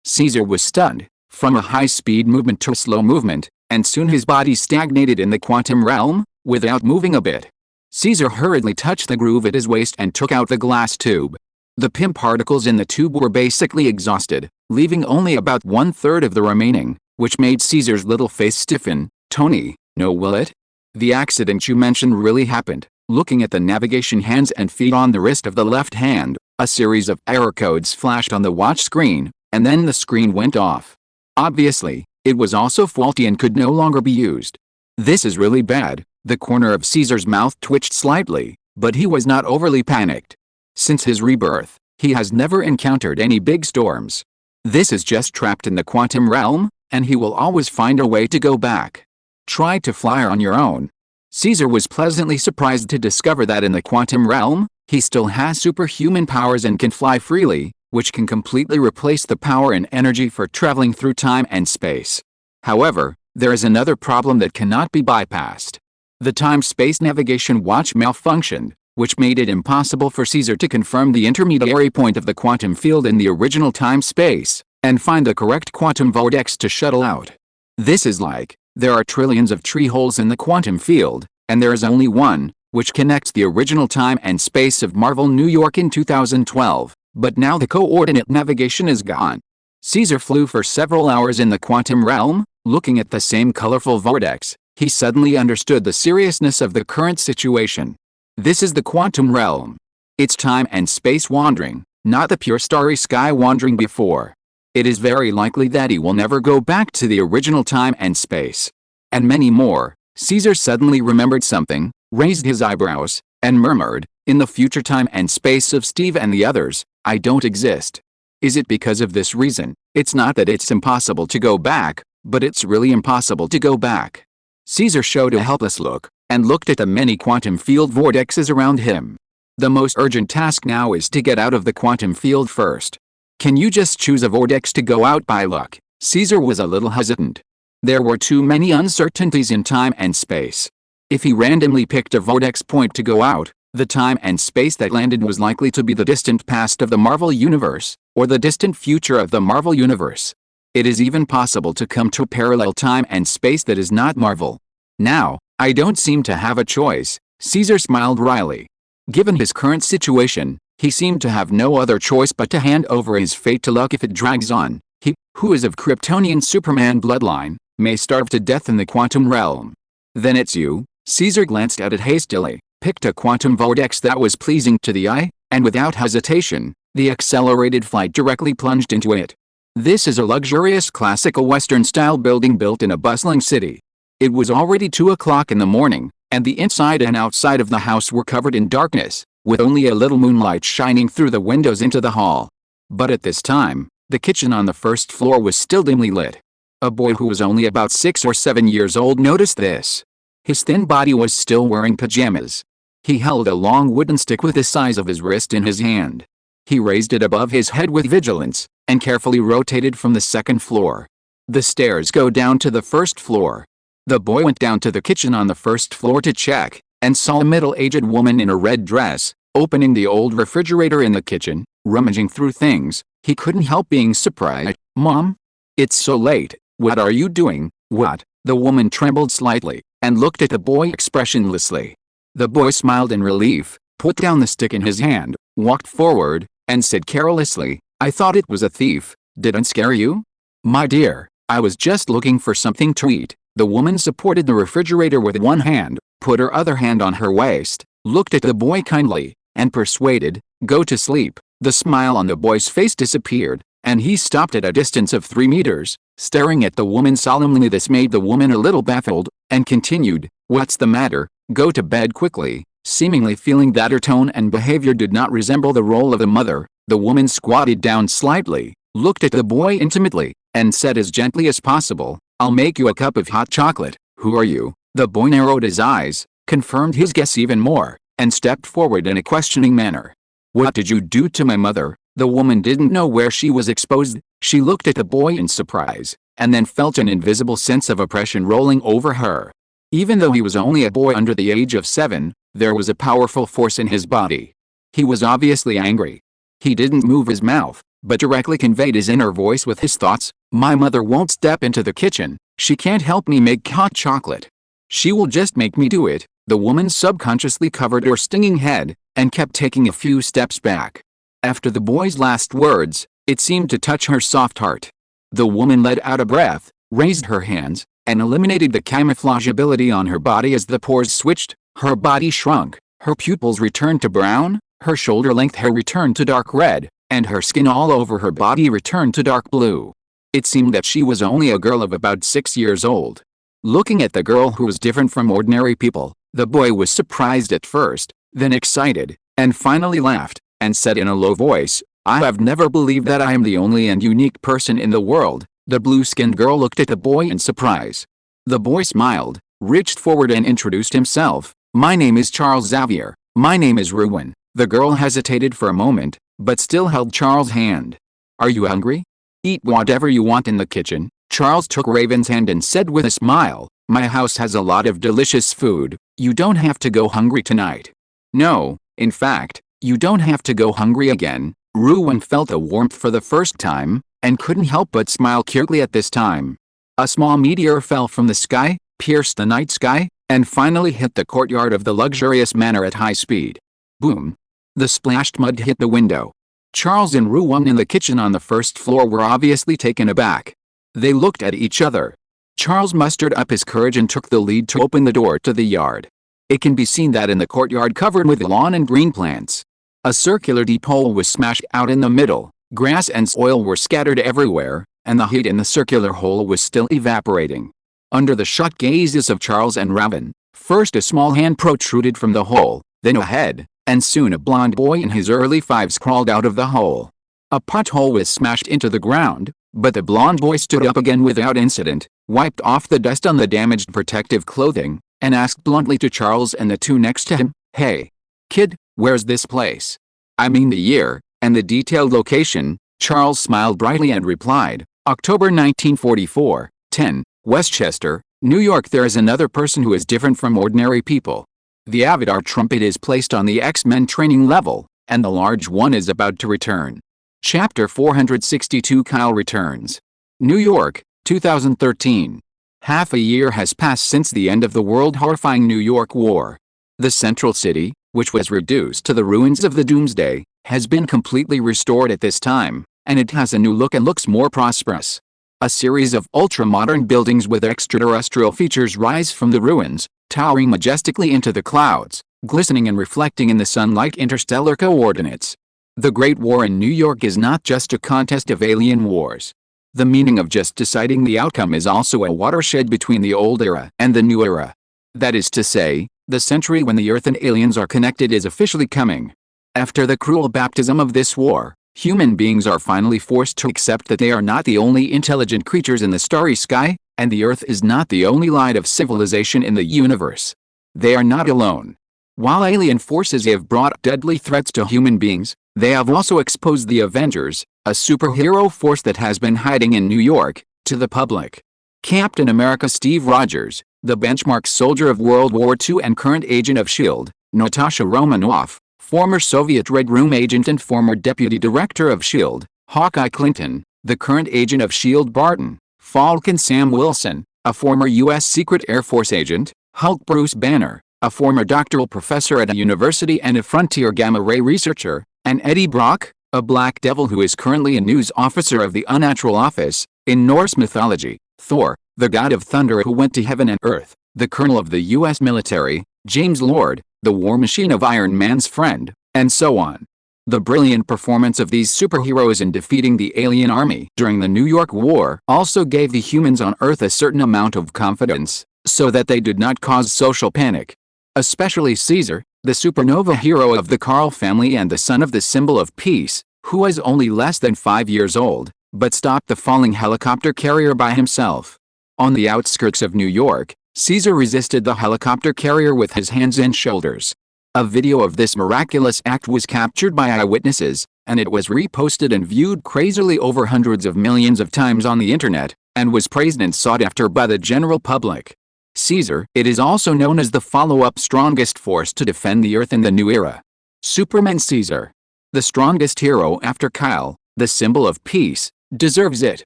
Caesar was stunned, from a high-speed movement to a slow movement, and soon his body stagnated in the quantum realm, without moving a bit. Caesar hurriedly touched the groove at his waist and took out the glass tube. The PIM particles in the tube were basically exhausted, leaving only about 1/3 of the remaining, which made Caesar's little face stiffen. "Tony, no, will it? The accident you mentioned really happened." Looking at the navigation hands and feet on the wrist of the left hand, a series of error codes flashed on the watch screen, and then the screen went off. Obviously, it was also faulty and could no longer be used. "This is really bad." The corner of Caesar's mouth twitched slightly, but he was not overly panicked. Since his rebirth, he has never encountered any big storms. This is just trapped in the quantum realm, and he will always find a way to go back. Try to fly on your own. Caesar was pleasantly surprised to discover that in the quantum realm, he still has superhuman powers and can fly freely, which can completely replace the power and energy for traveling through time and space. However, there is another problem that cannot be bypassed. The time-space navigation watch malfunctioned, which made it impossible for Caesar to confirm the intermediary point of the quantum field in the original time-space, and find the correct quantum vortex to shuttle out. This is like, there are trillions of tree holes in the quantum field, and there is only one, which connects the original time and space of Marvel New York in 2012, but now the coordinate navigation is gone. Caesar flew for several hours in the quantum realm, looking at the same colorful vortex. He suddenly understood the seriousness of the current situation. This is the quantum realm. It's time and space wandering, not the pure starry sky wandering before. It is very likely that he will never go back to the original time and space. And many more. Caesar suddenly remembered something, raised his eyebrows, and murmured, "In the future time and space of Steve and the others, I don't exist." Is it because of this reason? It's not that it's impossible to go back, but it's really impossible to go back. Caesar showed a helpless look, and looked at the many quantum field vortexes around him. The most urgent task now is to get out of the quantum field first. Can you just choose a vortex to go out by luck? Caesar was a little hesitant. There were too many uncertainties in time and space. If he randomly picked a vortex point to go out, the time and space that landed was likely to be the distant past of the Marvel Universe, or the distant future of the Marvel Universe. It is even possible to come to a parallel time and space that is not Marvel. Now, I don't seem to have a choice, Caesar smiled wryly. Given his current situation, he seemed to have no other choice but to hand over his fate to luck. If it drags on, he, who is of Kryptonian Superman bloodline, may starve to death in the quantum realm. Then it's you. Caesar glanced at it hastily, picked a quantum vortex that was pleasing to the eye, and without hesitation, the accelerated flight directly plunged into it. This is a luxurious classical Western-style building built in a bustling city. It was already 2 o'clock in the morning, and the inside and outside of the house were covered in darkness, with only a little moonlight shining through the windows into the hall. But at this time, the kitchen on the first floor was still dimly lit. A boy who was only about 6 or 7 years old noticed this. His thin body was still wearing pajamas. He held a long wooden stick with the size of his wrist in his hand. He raised it above his head with vigilance, and carefully rotated from the second floor. The stairs go down to the first floor. The boy went down to the kitchen on the first floor to check, and saw a middle-aged woman in a red dress, opening the old refrigerator in the kitchen, rummaging through things. He couldn't help being surprised. "Mom? It's so late. What are you doing?" "What?" The woman trembled slightly, and looked at the boy expressionlessly. The boy smiled in relief, put down the stick in his hand, walked forward, and said carelessly, "I thought it was a thief. Didn't scare you?" "My dear, I was just looking for something to eat." The woman supported the refrigerator with one hand, put her other hand on her waist, looked at the boy kindly, and persuaded, "Go to sleep." The smile on the boy's face disappeared, and he stopped at a distance of 3 meters, staring at the woman solemnly. This made the woman a little baffled, and continued, "What's the matter? Go to bed quickly." Seemingly feeling that her tone and behavior did not resemble the role of a mother, the woman squatted down slightly, looked at the boy intimately, and said as gently as possible, "I'll make you a cup of hot chocolate." "Who are you?" The boy narrowed his eyes, confirmed his guess even more, and stepped forward in a questioning manner. "What did you do to my mother?" The woman didn't know where she was exposed. She looked at the boy in surprise, and then felt an invisible sense of oppression rolling over her. Even though he was only a boy under the age of 7, there was a powerful force in his body. He was obviously angry. He didn't move his mouth, but directly conveyed his inner voice with his thoughts. "My mother won't step into the kitchen. She can't help me make hot chocolate. She will just make me do it." The woman subconsciously covered her stinging head, and kept taking a few steps back. After the boy's last words, it seemed to touch her soft heart. The woman let out a breath, raised her hands, and eliminated the camouflage ability on her body as the pores switched. Her body shrunk, her pupils returned to brown, her shoulder-length hair returned to dark red, and her skin all over her body returned to dark blue. It seemed that she was only a girl of about 6 years old. Looking at the girl who was different from ordinary people, the boy was surprised at first, then excited, and finally laughed, and said in a low voice, "I have never believed that I am the only and unique person in the world." The blue-skinned girl looked at the boy in surprise. The boy smiled, reached forward and introduced himself. "My name is Charles Xavier." "My name is Ruin." The girl hesitated for a moment, but still held Charles' hand. "Are you hungry? Eat whatever you want in the kitchen." Charles took Raven's hand and said with a smile, "My house has a lot of delicious food. You don't have to go hungry tonight." "No, in fact, you don't have to go hungry again." Ruin felt a warmth for the first time, and couldn't help but smile curiously at this time. A small meteor fell from the sky, pierced the night sky, and finally hit the courtyard of the luxurious manor at high speed. Boom! The splashed mud hit the window. Charles and Ruin in the kitchen on the first floor were obviously taken aback. They looked at each other. Charles mustered up his courage and took the lead to open the door to the yard. It can be seen that in the courtyard covered with lawn and green plants, a circular deep hole was smashed out in the middle. Grass and soil were scattered everywhere, and the heat in the circular hole was still evaporating. Under the shut gazes of Charles and Raven, first a small hand protruded from the hole, then a head, and soon a blond boy in his early 5s crawled out of the hole. A pothole was smashed into the ground, but the blond boy stood up again without incident, wiped off the dust on the damaged protective clothing, and asked bluntly to Charles and the two next to him, "Hey, kid, where's this place? I mean the year, and the detailed location." Charles smiled brightly and replied, "October 1944, 10, Westchester, New York." There is another person who is different from ordinary people. The Avatar trumpet is placed on the X-Men training level, and the large one is about to return. Chapter 462 Kyle returns. New York, 2013. Half a year has passed since the end of the world-horrifying New York War. The central city, which was reduced to the ruins of the Doomsday, has been completely restored at this time, and it has a new look and looks more prosperous. A series of ultra-modern buildings with extraterrestrial features rise from the ruins, towering majestically into the clouds, glistening and reflecting in the sun like interstellar coordinates. The Great War in New York is not just a contest of alien wars. The meaning of just deciding the outcome is also a watershed between the old era and the new era. That is to say, the century when the Earth and aliens are connected is officially coming. After the cruel baptism of this war, human beings are finally forced to accept that they are not the only intelligent creatures in the starry sky, and the Earth is not the only light of civilization in the universe. They are not alone. While alien forces have brought deadly threats to human beings, they have also exposed the Avengers, a superhero force that has been hiding in New York, to the public. Captain America Steve Rogers, the benchmark soldier of World War II and current agent of S.H.I.E.L.D., Natasha Romanoff, former Soviet Red Room agent and former deputy director of S.H.I.E.L.D., Hawkeye Clinton, the current agent of S.H.I.E.L.D. Barton, Falcon Sam Wilson, a former U.S. Secret Air Force agent, Hulk Bruce Banner, a former doctoral professor at a university and a frontier gamma-ray researcher, and Eddie Brock, a black devil who is currently a news officer of the Unnatural Office. In Norse mythology, Thor, the god of thunder who went to heaven and earth, the colonel of the U.S. military, James Lord, the war machine of Iron Man's friend, and so on. The brilliant performance of these superheroes in defeating the alien army during the New York War also gave the humans on Earth a certain amount of confidence, so that they did not cause social panic. Especially Caesar, the supernova hero of the Carl family and the son of the symbol of peace, who was only less than 5 years old, but stopped the falling helicopter carrier by himself. On the outskirts of New York, Caesar resisted the helicopter carrier with his hands and shoulders. A video of this miraculous act was captured by eyewitnesses, and it was reposted and viewed crazily over hundreds of millions of times on the internet, and was praised and sought after by the general public. Caesar, it is also known as the follow-up strongest force to defend the Earth in the new era. Superman Caesar, the strongest hero after Kyle, the symbol of peace, deserves it.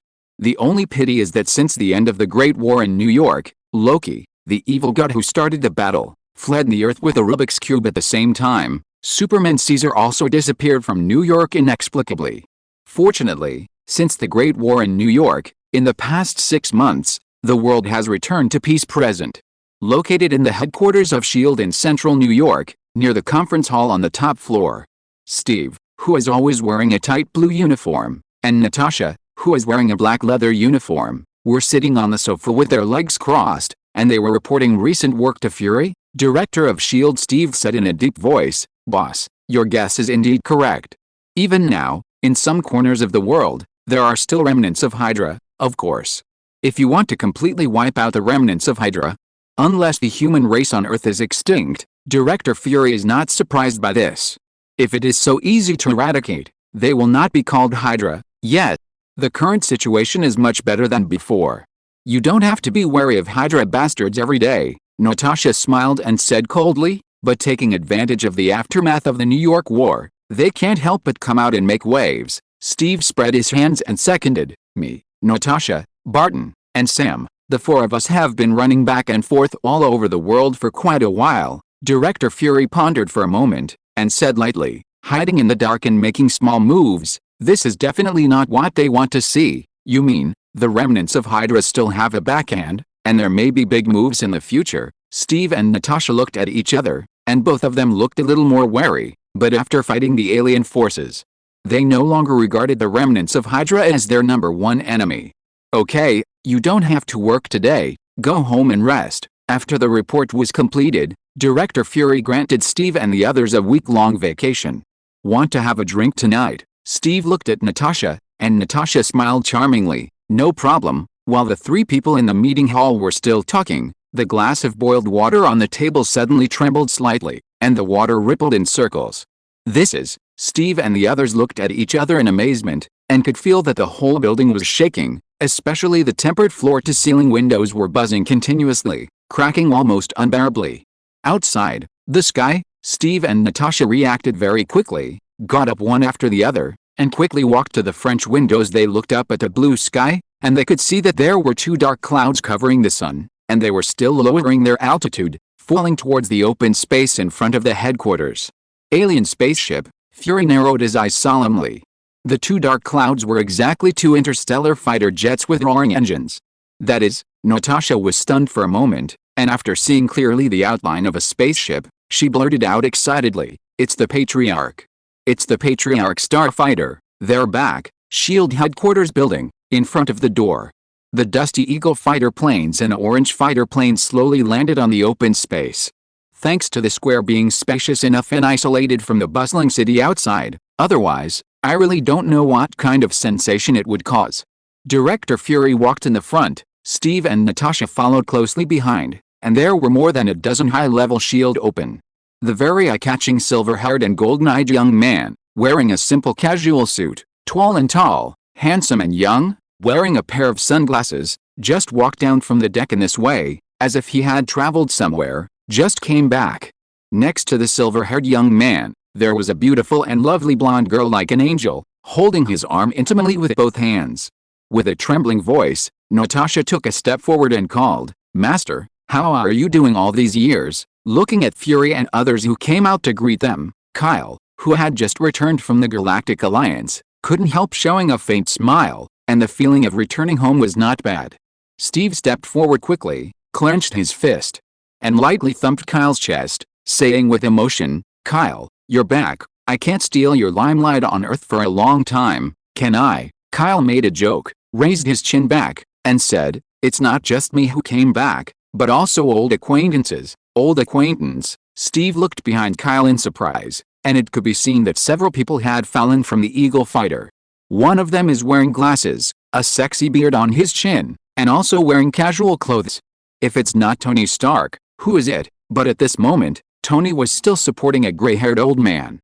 The only pity is that since the end of the Great War in New York, Loki, the evil god who started the battle, fled the Earth with a Rubik's Cube at the same time, Superman Caesar also disappeared from New York inexplicably. Fortunately, since the Great War in New York, in the past 6 months, the world has returned to peace present. Located in the headquarters of S.H.I.E.L.D. in central New York, near the conference hall on the top floor, Steve, who is always wearing a tight blue uniform, and Natasha, who is wearing a black leather uniform, were sitting on the sofa with their legs crossed, and they were reporting recent work to Fury. Director of S.H.I.E.L.D. Steve said in a deep voice, "Boss, your guess is indeed correct. Even now, in some corners of the world, there are still remnants of Hydra, of course. If you want to completely wipe out the remnants of Hydra, unless the human race on Earth is extinct, Director Fury is not surprised by this. If it is so easy to eradicate, they will not be called Hydra, yet. The current situation is much better than before. You don't have to be wary of Hydra bastards every day," Natasha smiled and said coldly, "but taking advantage of the aftermath of the New York War, they can't help but come out and make waves." Steve spread his hands and seconded, "Me, Natasha, Barton, and Sam, the 4 of us have been running back and forth all over the world for quite a while." Director Fury pondered for a moment, and said lightly, "Hiding in the dark and making small moves, this is definitely not what they want to see." "You mean, the remnants of Hydra still have a backhand, and there may be big moves in the future?" Steve and Natasha looked at each other, and both of them looked a little more wary, but after fighting the alien forces, they no longer regarded the remnants of Hydra as their #1 enemy. "Okay, you don't have to work today, go home and rest." After the report was completed, Director Fury granted Steve and the others a week-long vacation. "Want to have a drink tonight?" Steve looked at Natasha, and Natasha smiled charmingly. "No problem." While the 3 people in the meeting hall were still talking, the glass of boiled water on the table suddenly trembled slightly, and the water rippled in circles. "This is..." Steve and the others looked at each other in amazement, and could feel that the whole building was shaking, especially the tempered floor-to-ceiling windows were buzzing continuously, cracking almost unbearably. Outside, the sky, Steve and Natasha reacted very quickly, got up one after the other, and quickly walked to the French windows. They looked up at the blue sky, and they could see that there were 2 dark clouds covering the sun, and they were still lowering their altitude, falling towards the open space in front of the headquarters. "Alien spaceship," Fury narrowed his eyes solemnly. The 2 dark clouds were exactly 2 interstellar fighter jets with roaring engines. "That is," Natasha was stunned for a moment, and after seeing clearly the outline of a spaceship, she blurted out excitedly, "It's the Patriarch. It's the Patriarch starfighter." They're back, S.H.I.E.L.D. headquarters building, in front of the door. The Dusty Eagle fighter planes and orange fighter planes slowly landed on the open space. Thanks to the square being spacious enough and isolated from the bustling city outside, otherwise, I really don't know what kind of sensation it would cause. Director Fury walked in the front, Steve and Natasha followed closely behind, and there were more than a dozen high-level S.H.I.E.L.D. open. The very eye-catching silver-haired and golden-eyed young man, wearing a simple casual suit, tall, handsome and young, wearing a pair of sunglasses, just walked down from the deck in this way. as if he had traveled somewhere, just came back. Next to the silver-haired young man, there was a beautiful and lovely blonde girl like an angel, holding his arm intimately with both hands. With a trembling voice, Natasha took a step forward and called, "Master, how are you doing all these years?" Looking at Fury and others who came out to greet them, Kyle, who had just returned from the Galactic Alliance, couldn't help showing a faint smile, and the feeling of returning home was not bad. Steve stepped forward quickly, clenched his fist, and lightly thumped Kyle's chest, saying with emotion, "Kyle, you're back. I can't steal your limelight on Earth for a long time, can I?" Kyle made a joke, raised his chin back, and said, "It's not just me who came back, but also old acquaintances." Old acquaintance. Steve looked behind Kyle in surprise, and it could be seen that several people had fallen from the Eagle fighter. One of them is wearing glasses, a sexy beard on his chin, and also wearing casual clothes. If it's not Tony Stark, who is it? But at this moment, Tony was still supporting a gray-haired old man.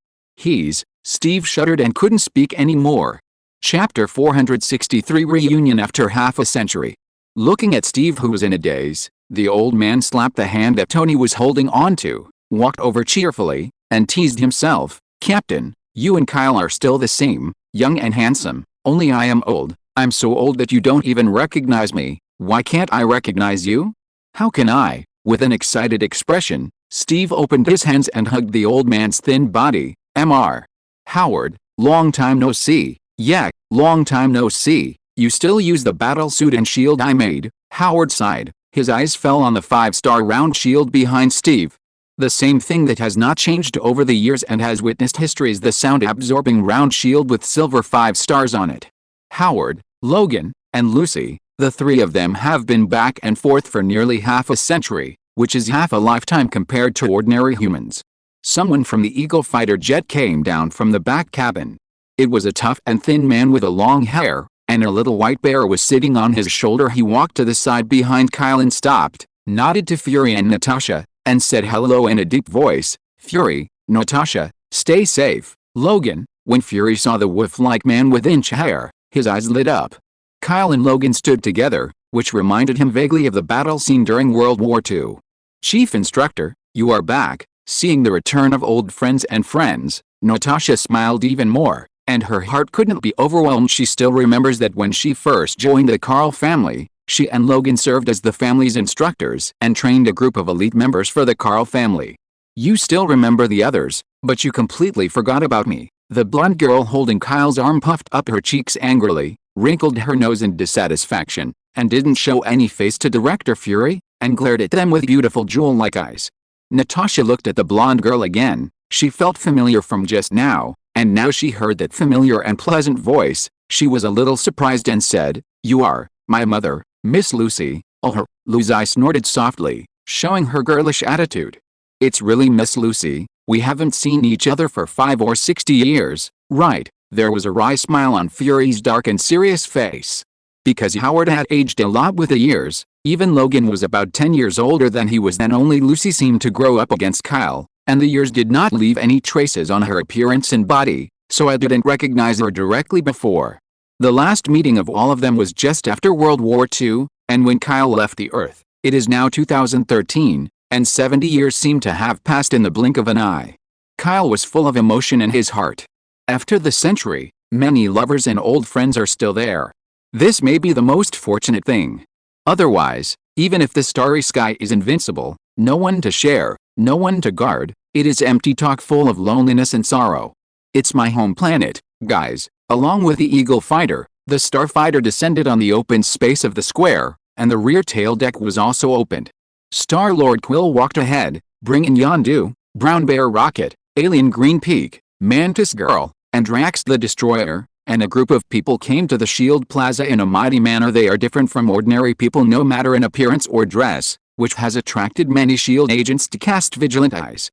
Steve shuddered and couldn't speak anymore. Chapter 463 Reunion after half a century. Looking at Steve, who was in a daze, the old man slapped the hand that Tony was holding onto, walked over cheerfully, and teased himself, "Captain, you and Kyle are still the same, young and handsome, only I am old. I'm so old that you don't even recognize me. Why can't I recognize you?" "How can I?" With an excited expression, Steve opened his hands and hugged the old man's thin body. "Mr. Howard, long time no see." "Yeah, long time no see. You still use the battle suit and shield I made?" Howard sighed. His eyes fell on the 5-star round shield behind Steve. The same thing that has not changed over the years and has witnessed history's the sound-absorbing round shield with silver 5 stars on it. Howard, Logan, and Lucy, the three of them have been back and forth for nearly half a century, which is half a lifetime compared to ordinary humans. Someone from the Eagle fighter jet came down from the back cabin. It was a tough and thin man with a long hair, and a little white bear was sitting on his shoulder. He walked to the side behind Kyle and stopped, nodded to Fury and Natasha, and said hello in a deep voice. "Fury, Natasha, stay safe." Logan, when Fury saw the wolf-like man with inch hair, his eyes lit up. Kyle and Logan stood together, which reminded him vaguely of the battle scene during World War II. "Chief Instructor, you are back." Seeing the return of old friends and friends, Natasha smiled even more, and her heart couldn't be overwhelmed. She still remembers that when she first joined the Carl family, she and Logan served as the family's instructors and trained a group of elite members for the Carl family. "You still remember the others, but you completely forgot about me." The blonde girl holding Kyle's arm puffed up her cheeks angrily, wrinkled her nose in dissatisfaction, and didn't show any face to Director Fury, and glared at them with beautiful jewel-like eyes. Natasha looked at the blonde girl again. She felt familiar from just now, and now she heard that familiar and pleasant voice. She was a little surprised and said, "You are my mother, Miss Lucy." "Oh, Lucy," snorted softly, showing her girlish attitude. "It's really Miss Lucy. We haven't seen each other for 5 or 60 years, right?" There was a wry smile on Fury's dark and serious face. Because Howard had aged a lot with the years, even Logan was about 10 years older than he was then. Only Lucy seemed to grow up against Kyle, and the years did not leave any traces on her appearance and body, so I didn't recognize her directly before. The last meeting of all of them was just after World War II, and when Kyle left the Earth. It is now 2013, and 70 years seem to have passed in the blink of an eye. Kyle was full of emotion in his heart. After the century, many lovers and old friends are still there. This may be the most fortunate thing. Otherwise, even if the starry sky is invincible, no one to share, no one to guard, it is empty talk full of loneliness and sorrow. "It's my home planet, guys." Along with the Eagle fighter, the starfighter descended on the open space of the square, and the rear tail deck was also opened. Star-Lord Quill walked ahead, bringing Yondu, Brown Bear Rocket, Alien Green Peak, Mantis Girl, and Drax the Destroyer, and a group of people came to the Shield Plaza in a mighty manner. They are different from ordinary people no matter in appearance or dress, which has attracted many Shield agents to cast vigilant eyes.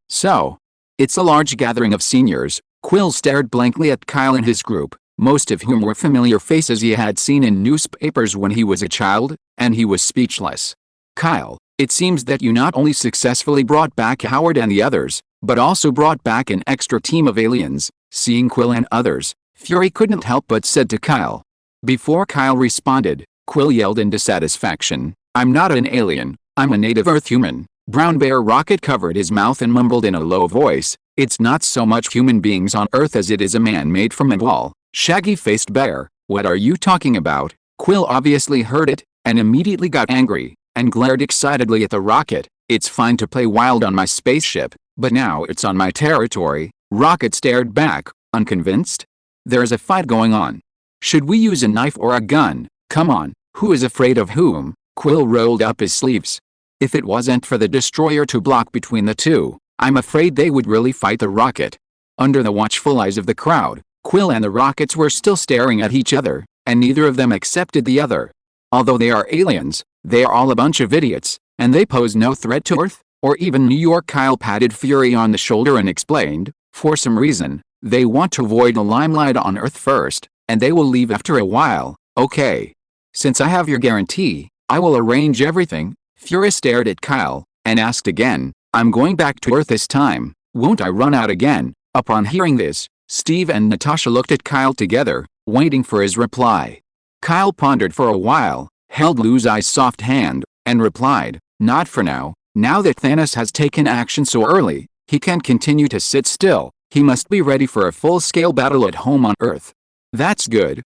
So, it's a large gathering of seniors. Quill stared blankly at Kyle and his group, most of whom were familiar faces he had seen in newspapers when he was a child, and he was speechless. "Kyle, it seems that you not only successfully brought back Howard and the others, but also brought back an extra team of aliens." Seeing Quill and others, Fury couldn't help but said to Kyle. Before Kyle responded, Quill yelled in dissatisfaction, I'm not an alien, I'm a native Earth human. Brown Bear Rocket covered his mouth and mumbled in a low voice, "It's not so much human beings on Earth as it is a man made from a ball." Shaggy-faced bear, what are you talking about? Quill obviously heard it, and immediately got angry, and glared excitedly at the rocket. It's fine to play wild on my spaceship, but now it's on my territory. Rocket stared back, unconvinced. There's a fight going on. Should we use a knife or a gun? Come on, who is afraid of whom? Quill rolled up his sleeves. If it wasn't for the destroyer to block between the two, I'm afraid they would really fight the rocket. Under the watchful eyes of the crowd, Quill and the rockets were still staring at each other, and neither of them accepted the other. Although they are aliens, they are all a bunch of idiots, and they pose no threat to Earth, or even New York. Kyle patted Fury on the shoulder and explained, for some reason, they want to avoid the limelight on Earth first, and they will leave after a while. Okay. Since I have your guarantee, I will arrange everything. Fury stared at Kyle, and asked again, I'm going back to Earth this time, won't I run out again? Upon hearing this, Steve and Natasha looked at Kyle together, waiting for his reply. Kyle pondered for a while, held Luzai's soft hand, and replied, not for now. Now that Thanos has taken action so early, he can't continue to sit still. He must be ready for a full-scale battle at home on Earth. That's good,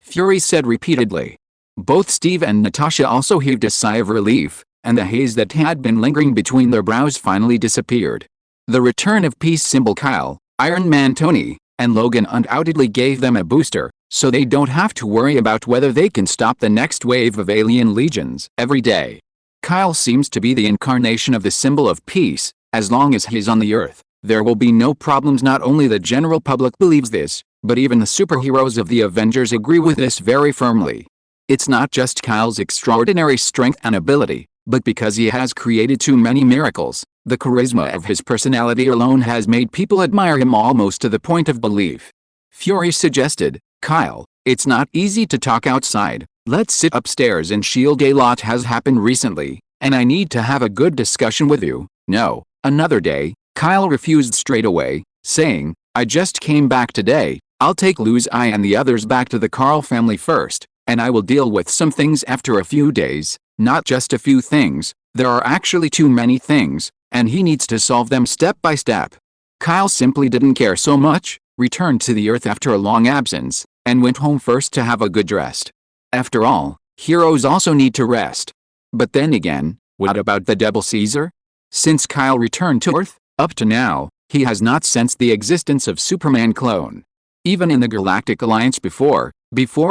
Fury said repeatedly. Both Steve and Natasha also heaved a sigh of relief, and the haze that had been lingering between their brows finally disappeared. The return of peace symbol Kyle, Iron Man Tony, and Logan undoubtedly gave them a booster, so they don't have to worry about whether they can stop the next wave of alien legions every day. Kyle seems to be the incarnation of the symbol of peace. As long as he's on the Earth, there will be no problems. Not only the general public believes this, but even the superheroes of the Avengers agree with this very firmly. It's not just Kyle's extraordinary strength and ability, but because he has created too many miracles. The charisma of his personality alone has made people admire him almost to the point of belief. Fury suggested, Kyle, it's not easy to talk outside. Let's sit upstairs and shield. A lot has happened recently, and I need to have a good discussion with you. No, another day. Kyle refused straight away, saying, I just came back today. I'll take Luzai and the others back to the Carl family first, and I will deal with some things after a few days. Not just a few things, there are actually too many things, and he needs to solve them step by step. Kyle simply didn't care so much, returned to the Earth after a long absence, and went home first to have a good rest. After all, heroes also need to rest. But then again, what about the Devil Caesar? Since Kyle returned to Earth, up to now, he has not sensed the existence of Superman clone. Even in the Galactic Alliance before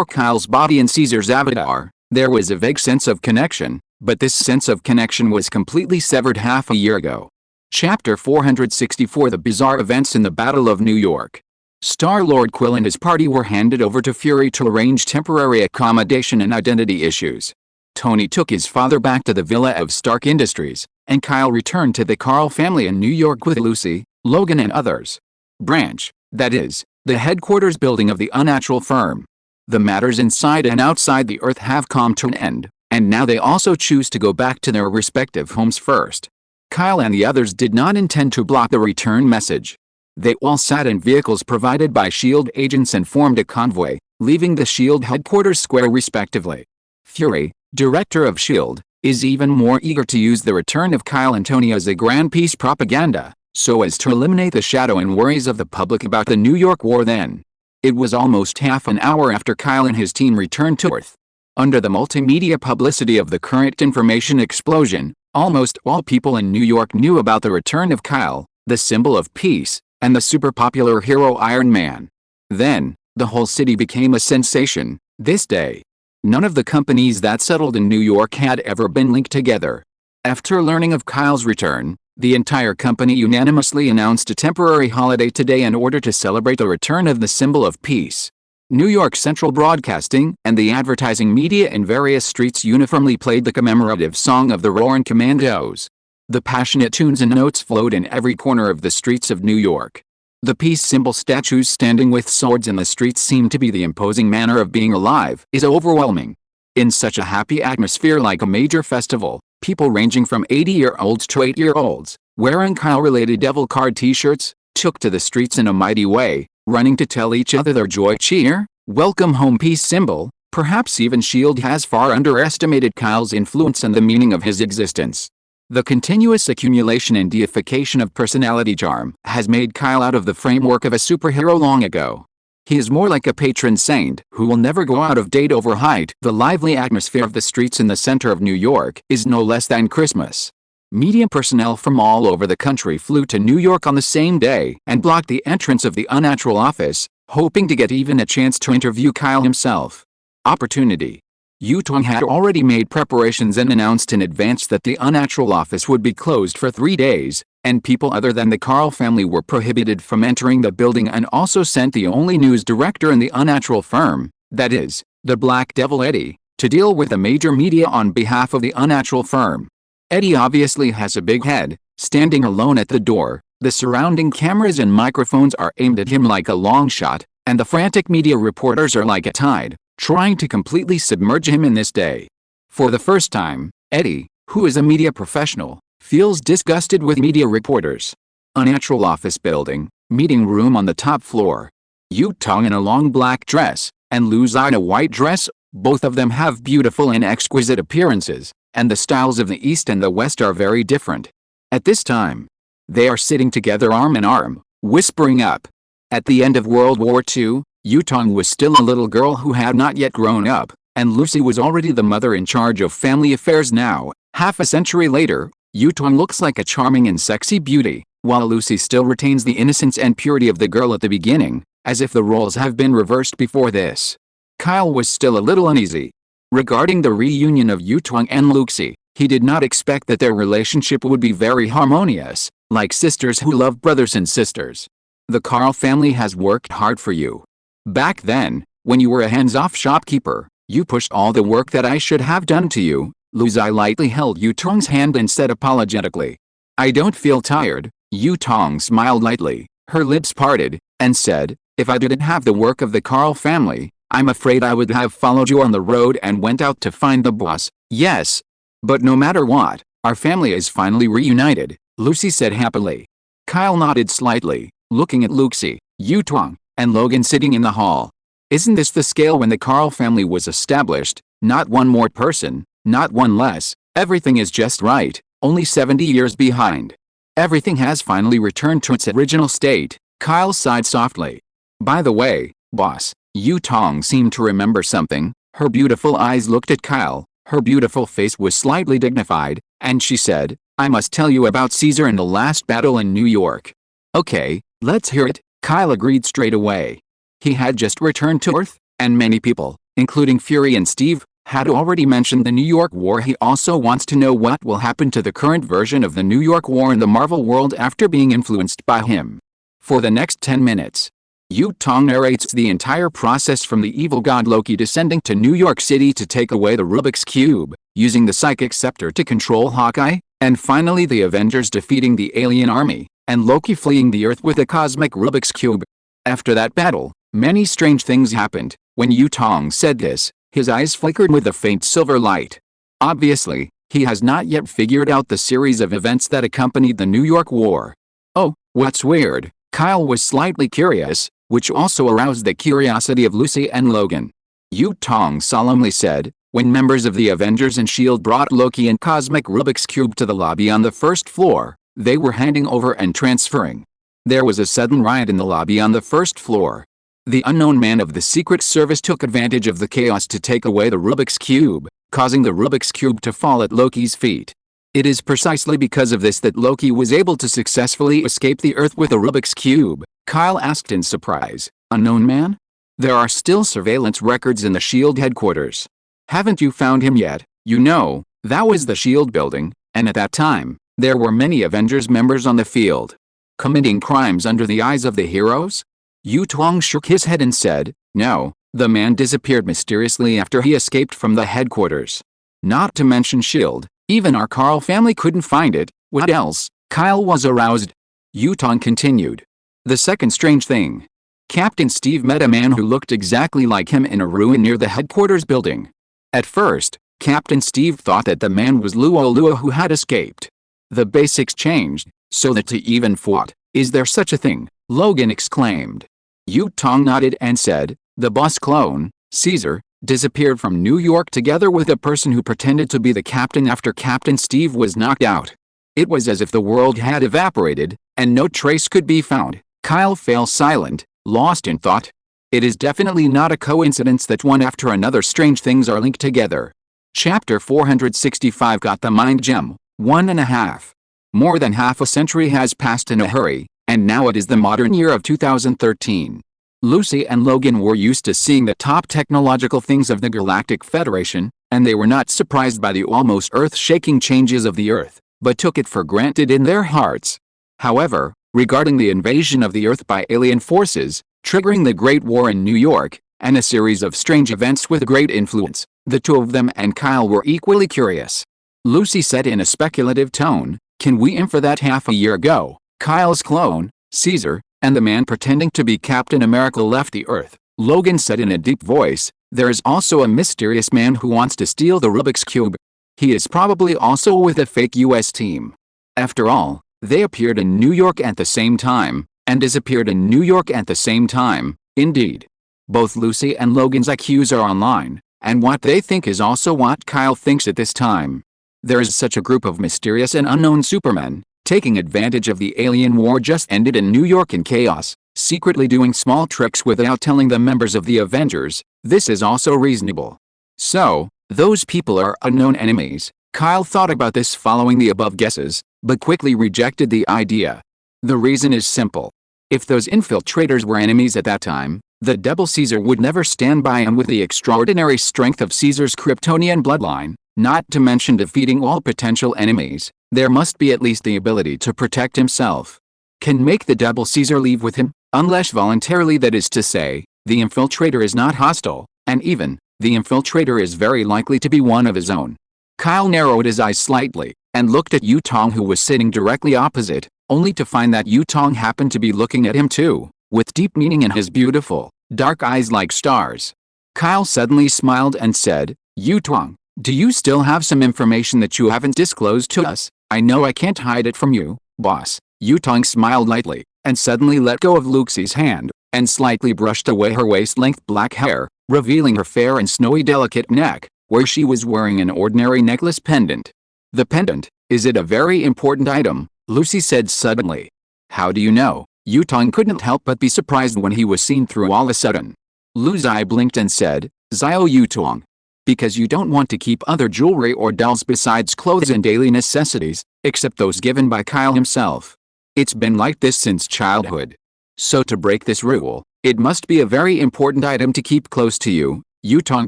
Kyle's body and Caesar's avatar, there was a vague sense of connection, but this sense of connection was completely severed half a year ago. Chapter 464 The Bizarre Events in the Battle of New York. Star-Lord Quill and his party were handed over to Fury to arrange temporary accommodation and identity issues. Tony took his father back to the villa of Stark Industries, and Kyle returned to the Carl family in New York with Lucy, Logan and others. Branch, that is, the headquarters building of the unnatural firm. The matters inside and outside the Earth have come to an end, and now they also choose to go back to their respective homes first. Kyle and the others did not intend to block the return message. They all sat in vehicles provided by S.H.I.E.L.D. agents and formed a convoy, leaving the S.H.I.E.L.D. headquarters square respectively. Fury, director of S.H.I.E.L.D., is even more eager to use the return of Kyle and Tony as a grand peace propaganda, so as to eliminate the shadow and worries of the public about the New York war then. It was almost half an hour after Kyle and his team returned to Earth. Under the multimedia publicity of the current information explosion, almost all people in New York knew about the return of Kyle, the symbol of peace, and the super popular hero Iron Man. Then, the whole city became a sensation. This day, none of the companies that settled in New York had ever been linked together. After learning of Kyle's return, the entire company unanimously announced a temporary holiday today in order to celebrate the return of the symbol of peace. New York Central Broadcasting and the advertising media in various streets uniformly played the commemorative song of the Roaring Commandos. The passionate tunes and notes flowed in every corner of the streets of New York. The peace symbol statues standing with swords in the streets seemed to be the imposing manner of being alive is overwhelming. In such a happy atmosphere like a major festival, people ranging from 80-year-olds to 8-year-olds, wearing Kyle-related devil card t-shirts, took to the streets in a mighty way, running to tell each other their joy cheer. Welcome home peace symbol, Perhaps even S.H.I.E.L.D. has far underestimated Kyle's influence and the meaning of his existence. The continuous accumulation and deification of personality charm has made Kyle out of the framework of a superhero long ago. He is more like a patron saint who will never go out of date over height. The lively atmosphere of the streets in the center of New York is no less than Christmas. Media personnel from all over the country flew to New York on the same day and blocked the entrance of the Unnatural office, hoping to get even a chance to interview Kyle himself. Opportunity. Yutong had already made preparations and announced in advance that the Unnatural office would be closed for 3 days, and people other than the Carl family were prohibited from entering the building, and also sent the only news director in the Unnatural firm, that is, the Black Devil Eddie, to deal with the major media on behalf of the Unnatural firm. Eddie obviously has a big head. Standing alone at the door, the surrounding cameras and microphones are aimed at him like a long shot, and the frantic media reporters are like a tide, trying to completely submerge him in this day. For the first time, Eddie, who is a media professional, feels disgusted with media reporters. Unnatural office building, meeting room on the top floor. Yutong in a long black dress, and Luzai in a white dress. Both of them have beautiful and exquisite appearances, and the styles of the East and the West are very different. At this time, they are sitting together arm in arm, whispering up. At the end of World War II, Yutong was still a little girl who had not yet grown up, and Lucy was already the mother in charge of family affairs now. Half a century later, Yutong looks like a charming and sexy beauty, while Lucy still retains the innocence and purity of the girl at the beginning, as if the roles have been reversed before this. Kyle was still a little uneasy. Regarding the reunion of Yutong and Lucy, he did not expect that their relationship would be very harmonious, like sisters who love brothers and sisters. The Carl family has worked hard for you. Back then, when you were a hands-off shopkeeper, you pushed all the work that I should have done to you. Luzai lightly held Yutong's hand and said apologetically. I don't feel tired. Yutong smiled lightly, her lips parted, and said, if I didn't have the work of the Carl family, I'm afraid I would have followed you on the road and went out to find the boss. Yes. But no matter what, our family is finally reunited, Lucy said happily. Kyle nodded slightly, looking at Lucy, Yutong, and Logan sitting in the hall. Isn't this the scale when the Carl family was established? Not one more person, not one less. Everything is just right, only 70 years behind. Everything has finally returned to its original state. Kyle sighed softly. By the way, boss, Yutong seemed to remember something. Her beautiful eyes looked at Kyle, her beautiful face was slightly dignified, and she said, I must tell you about Caesar and the last battle in New York. Okay, let's hear it, Kyle agreed straight away. He had just returned to Earth, and many people, including Fury and Steve, had already mentioned the New York War. He also wants to know what will happen to the current version of the New York War in the Marvel world after being influenced by him. For the next 10 minutes, Yutong narrates the entire process from the evil god Loki descending to New York City to take away the Rubik's Cube, using the psychic scepter to control Hawkeye, and finally the Avengers defeating the alien army, and Loki fleeing the Earth with a cosmic Rubik's Cube. After that battle, many strange things happened. When Yutong said this, his eyes flickered with a faint silver light. Obviously, he has not yet figured out the series of events that accompanied the New York War. Oh, what's weird? Kyle was slightly curious, which also aroused the curiosity of Lucy and Logan. Yutong solemnly said, when members of the Avengers and S.H.I.E.L.D. brought Loki and Cosmic Rubik's Cube to the lobby on the first floor, they were handing over and transferring. There was a sudden riot in the lobby on the first floor. The unknown man of the Secret Service took advantage of the chaos to take away the Rubik's Cube, causing the Rubik's Cube to fall at Loki's feet. It is precisely because of this that Loki was able to successfully escape the Earth with a Rubik's Cube, Kyle asked in surprise. Unknown man? There are still surveillance records in the S.H.I.E.L.D. headquarters. Haven't you found him yet? You know, that was the S.H.I.E.L.D. building, and at that time, there were many Avengers members on the field. Committing crimes under the eyes of the heroes? Yutong shook his head and said, no, the man disappeared mysteriously after he escaped from the headquarters. Not to mention S.H.I.E.L.D., even our Carl family couldn't find it. What else? Kyle was aroused. Yutong continued. The second strange thing. Captain Steve met a man who looked exactly like him in a ruin near the headquarters building. At first, Captain Steve thought that the man was Luo who had escaped. The basics changed, so that he even fought. Is there such a thing? Logan exclaimed. Yutong nodded and said, the boss clone, Caesar, disappeared from New York together with a person who pretended to be the captain after Captain Steve was knocked out. It was as if the world had evaporated, and no trace could be found. Kyle fell silent, lost in thought. It is definitely not a coincidence that one after another strange things are linked together. Chapter 465 Got the Mind Gem. 1.5. More than half a century has passed in a hurry, and now it is the modern year of 2013. Lucy and Logan were used to seeing the top technological things of the Galactic Federation, and they were not surprised by the almost earth-shaking changes of the Earth, but took it for granted in their hearts. However, regarding the invasion of the Earth by alien forces, triggering the Great War in New York, and a series of strange events with great influence, the two of them and Kyle were equally curious. Lucy said in a speculative tone, "Can we infer that half a year ago, Kyle's clone, Caesar, and the man pretending to be Captain America left the Earth?" Logan said in a deep voice, "There is also a mysterious man who wants to steal the Rubik's Cube. He is probably also with a fake US team." After all, they appeared in New York at the same time, and disappeared in New York at the same time. Indeed, both Lucy and Logan's IQs are online, and what they think is also what Kyle thinks at this time. There is such a group of mysterious and unknown supermen, taking advantage of the alien war just ended in New York in chaos, secretly doing small tricks without telling the members of the Avengers. This is also reasonable. So, those people are unknown enemies. Kyle thought about this following the above guesses, but quickly rejected the idea. The reason is simple. If those infiltrators were enemies at that time, the devil Caesar would never stand by, and with the extraordinary strength of Caesar's Kryptonian bloodline, not to mention defeating all potential enemies, there must be at least the ability to protect himself. Can make the devil Caesar leave with him, unless voluntarily, that is to say, the infiltrator is not hostile, and even, the infiltrator is very likely to be one of his own. Kyle narrowed his eyes slightly, and looked at Yutong, who was sitting directly opposite, only to find that Yutong happened to be looking at him too, with deep meaning in his beautiful, dark eyes like stars. Kyle suddenly smiled and said, "Yutong, do you still have some information that you haven't disclosed to us? I know I can't hide it from you, boss." Yutong smiled lightly, and suddenly let go of Lucy's hand, and slightly brushed away her waist-length black hair, revealing her fair and snowy delicate neck, where she was wearing an ordinary necklace pendant. "The pendant, is it a very important item?" Lucy said suddenly. "How do you know?" Yutong couldn't help but be surprised when he was seen through all a sudden. Lucy blinked and said, "Zio Yutong. Because you don't want to keep other jewelry or dolls besides clothes and daily necessities, except those given by Kyle himself. It's been like this since childhood. So to break this rule, it must be a very important item to keep close to you." Yutong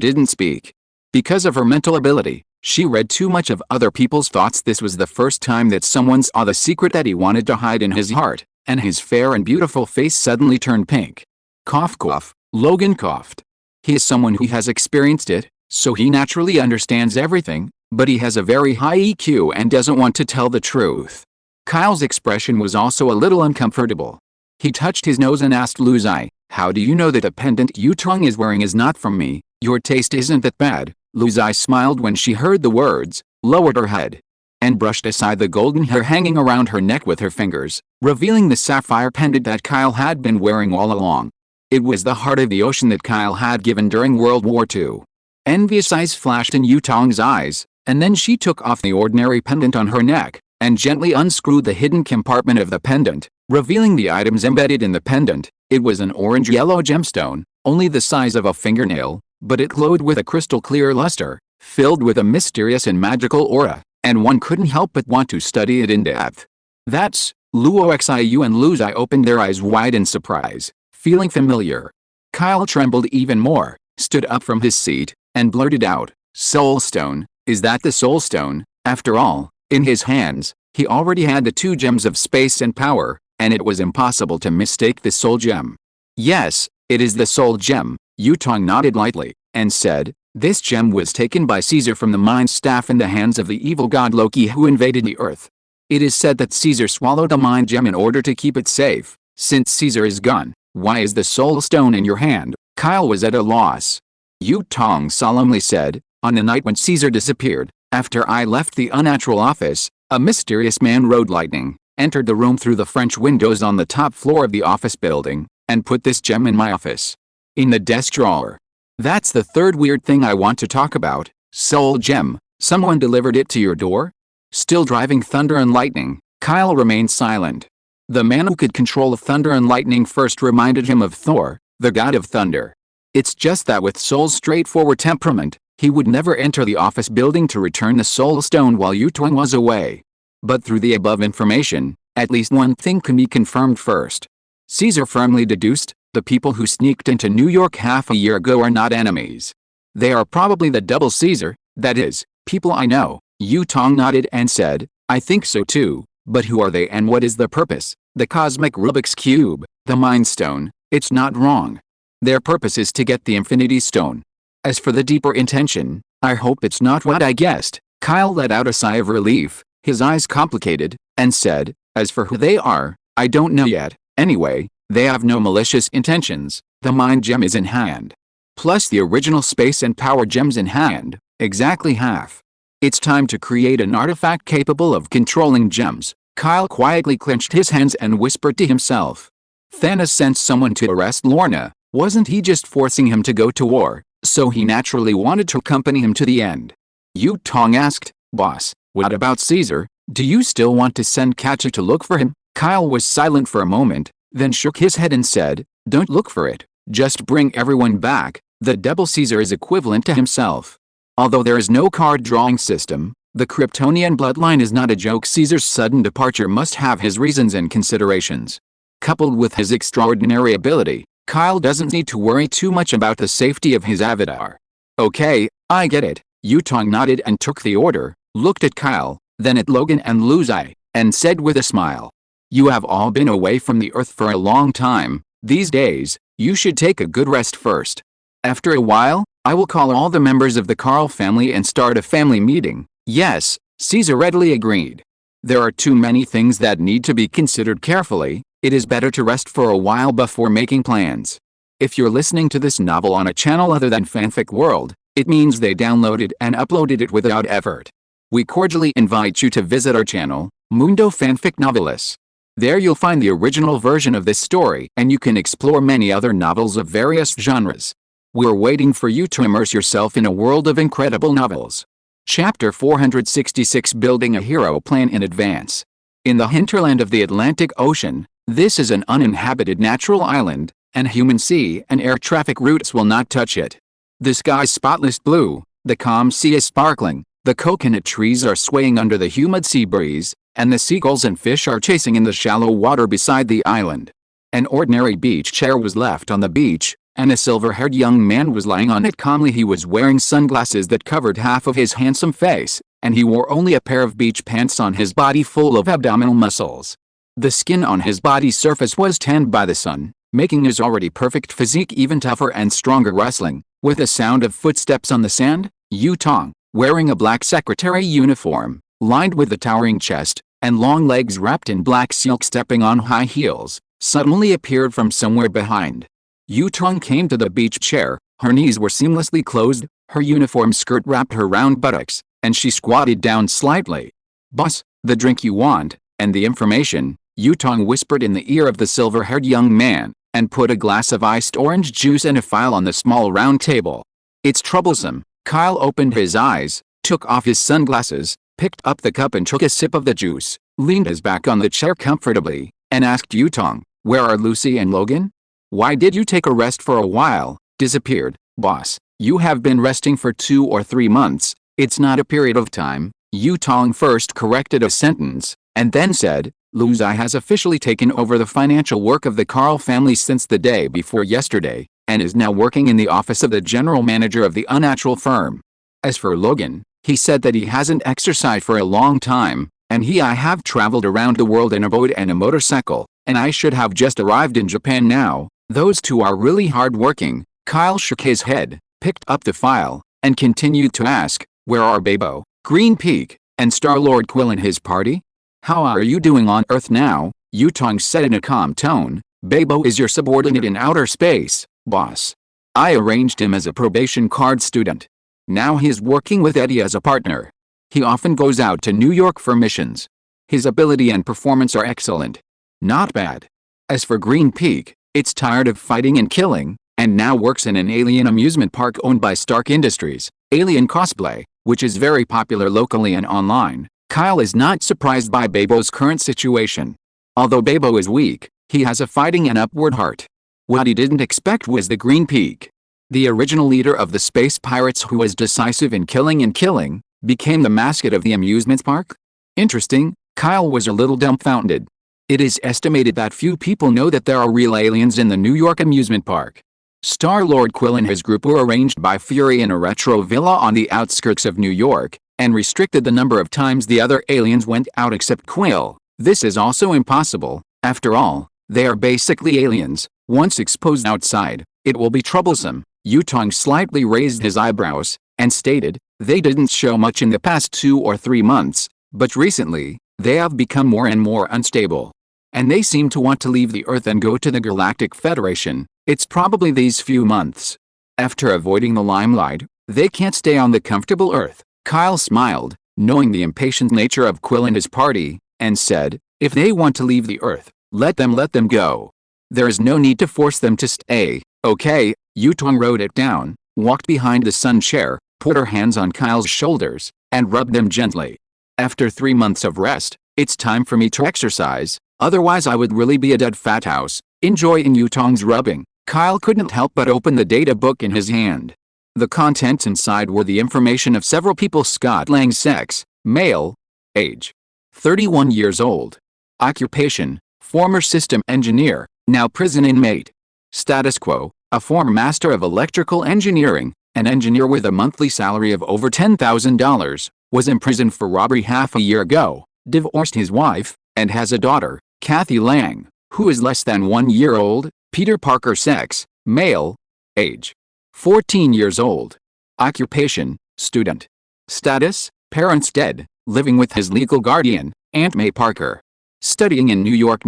didn't speak. Because of her mental ability, she read too much of other people's thoughts. This was the first time that someone saw the secret that he wanted to hide in his heart, and his fair and beautiful face suddenly turned pink. Cough cough, Logan coughed. He is someone who has experienced it, so he naturally understands everything, but he has a very high EQ and doesn't want to tell the truth. Kyle's expression was also a little uncomfortable. He touched his nose and asked Lucy, "How do you know that the pendant Yutong is wearing is not from me? Your taste isn't that bad." Lucy smiled when she heard the words, lowered her head, and brushed aside the golden hair hanging around her neck with her fingers, revealing the sapphire pendant that Kyle had been wearing all along. It was the heart of the ocean that Kyle had given during World War II. Envious eyes flashed in Yutong's eyes, and then she took off the ordinary pendant on her neck, and gently unscrewed the hidden compartment of the pendant, revealing the items embedded in the pendant. It was an orange-yellow gemstone, only the size of a fingernail, but it glowed with a crystal-clear luster, filled with a mysterious and magical aura, and one couldn't help but want to study it in depth. "That's Luoxiu," and Lucy opened their eyes wide in surprise, feeling familiar. Kyle trembled even more, stood up from his seat, and blurted out, "Soulstone, is that the Soulstone?" After all, in his hands, he already had the two gems of space and power, and it was impossible to mistake the Soul Gem. "Yes, it is the Soul Gem," Yutong nodded lightly, and said, "This gem was taken by Caesar from the Mind Staff in the hands of the evil god Loki, who invaded the Earth. It is said that Caesar swallowed the Mind Gem in order to keep it safe. Since Caesar is gone, why is the Soul Stone in your hand?" Kyle was at a loss. Yutong solemnly said, "On the night when Caesar disappeared, after I left the unnatural office, a mysterious man rode lightning, entered the room through the French windows on the top floor of the office building, and put this gem in my office. In the desk drawer. That's the third weird thing I want to talk about. Soul Gem. Someone delivered it to your door? Still driving thunder and lightning, Kyle remained silent. The man who could control thunder and lightning first reminded him of Thor, the god of thunder. It's just that with Soul's straightforward temperament, he would never enter the office building to return the Soul Stone while Yutong was away. But through the above information, at least one thing can be confirmed first. Caesar firmly deduced, the people who sneaked into New York half a year ago are not enemies. They are probably the double Caesar, that is, people I know. Yutong nodded and said, I think so too, but who are they and what is the purpose? The cosmic Rubik's Cube, the Mind Stone, it's not wrong. Their purpose is to get the Infinity Stone. As for the deeper intention, I hope it's not what I guessed. Kyle let out a sigh of relief, his eyes complicated, and said, as for who they are, I don't know yet. Anyway, they have no malicious intentions. The Mind Gem is in hand. Plus the original Space and Power Gems in hand, exactly half. It's time to create an artifact capable of controlling gems. Kyle quietly clenched his hands and whispered to himself. Thanos sent someone to arrest Lorna. Wasn't he just forcing him to go to war? So he naturally wanted to accompany him to the end. Yutong asked, Boss, what about Caesar? Do you still want to send Katja to look for him? Kyle was silent for a moment, then shook his head and said, Don't look for it. Just bring everyone back. The double Caesar is equivalent to himself. Although there is no card drawing system, the Kryptonian bloodline is not a joke. Caesar's sudden departure must have his reasons and considerations. Coupled with his extraordinary ability, Kyle doesn't need to worry too much about the safety of his avatar. Okay, I get it. Yutong nodded and took the order, looked at Kyle, then at Logan and Luzai, and said with a smile. You have all been away from the Earth for a long time. These days, you should take a good rest first. After a while, I will call all the members of the Carl family and start a family meeting. Yes, Caesar readily agreed. There are too many things that need to be considered carefully. It is better to rest for a while before making plans. If you're listening to this novel on a channel other than Fanfic World, it means they downloaded and uploaded it without effort. We cordially invite you to visit our channel, Mundo Fanfic Novelis. There you'll find the original version of this story and you can explore many other novels of various genres. We're waiting for you to immerse yourself in a world of incredible novels. Chapter 466 Building a Hero Plan in Advance. In the hinterland of the Atlantic Ocean, this is an uninhabited natural island, and human sea and air traffic routes will not touch it. The sky is spotless blue, the calm sea is sparkling, the coconut trees are swaying under the humid sea breeze, and the seagulls and fish are chasing in the shallow water beside the island. An ordinary beach chair was left on the beach, and a silver-haired young man was lying on it calmly. He was wearing sunglasses that covered half of his handsome face, and he wore only a pair of beach pants on his body full of abdominal muscles. The skin on his body's surface was tanned by the sun, making his already perfect physique even tougher and stronger. Rustling, with a sound of footsteps on the sand, Yutong, wearing a black secretary uniform, lined with a towering chest, and long legs wrapped in black silk stepping on high heels, suddenly appeared from somewhere behind. Yutong came to the beach chair, her knees were seamlessly closed, her uniform skirt wrapped her round buttocks, and she squatted down slightly. Boss, the drink you want, and the information, Yutong whispered in the ear of the silver-haired young man, and put a glass of iced orange juice and a file on the small round table. It's troublesome. Kyle opened his eyes, took off his sunglasses, picked up the cup and took a sip of the juice, leaned his back on the chair comfortably, and asked Yutong, where are Lucy and Logan? Why did you take a rest for a while? Disappeared, boss. You have been resting for 2 or 3 months. It's not a period of time. Yutong first corrected a sentence, and then said, Luzai has officially taken over the financial work of the Carl family since the day before yesterday, and is now working in the office of the general manager of the unnatural firm. As for Logan, he said that he hasn't exercised for a long time, and I have traveled around the world in a boat and a motorcycle, and I should have just arrived in Japan now. Those two are really hard-working. Kyle shook his head, picked up the file, and continued to ask, where are Babo, Green Peak, and Star-Lord Quill and his party? How are you doing on Earth now? Yutong said in a calm tone. Babo is your subordinate in outer space, boss. I arranged him as a probation card student. Now he's working with Eddie as a partner. He often goes out to New York for missions. His ability and performance are excellent. Not bad. As for Green Peak, it's tired of fighting and killing, and now works in an alien amusement park owned by Stark Industries, Alien Cosplay, which is very popular locally and online. Kyle is not surprised by Bebo's current situation. Although Bebo is weak, he has a fighting and upward heart. What he didn't expect was the Green Peak. The original leader of the space pirates who was decisive in killing, became the mascot of the amusement park? Interesting. Kyle was a little dumbfounded. It is estimated that few people know that there are real aliens in the New York amusement park. Star-Lord Quill and his group were arranged by Fury in a retro villa on the outskirts of New York, and restricted the number of times the other aliens went out except Quill. This is also impossible. After all, they are basically aliens. Once exposed outside, it will be troublesome. Yutong slightly raised his eyebrows, and stated, they didn't show much in the past 2 or 3 months, but recently, they have become more and more unstable. And they seem to want to leave the Earth and go to the Galactic Federation. It's probably these few months. After avoiding the limelight, they can't stay on the comfortable Earth. Kyle smiled, knowing the impatient nature of Quill and his party, and said, if they want to leave the Earth, let them go. There is no need to force them to stay. Okay. Yutong wrote it down, walked behind the sun chair, put her hands on Kyle's shoulders, and rubbed them gently. After 3 months of rest, it's time for me to exercise, otherwise I would really be a dead fat house. Enjoying Yutong's rubbing, Kyle couldn't help but open the data book in his hand. The contents inside were the information of several people. Scott Lang, sex, male, age, 31 years old, occupation, former system engineer, now prison inmate, status quo, a former master of electrical engineering, an engineer with a monthly salary of over $10,000, was imprisoned for robbery half a year ago, divorced his wife, and has a daughter, Kathy Lang, who is less than 1 year old. Peter Parker, sex, male, age, 14 years old, occupation, student, status, parents dead, living with his legal guardian, Aunt May Parker, studying in New York,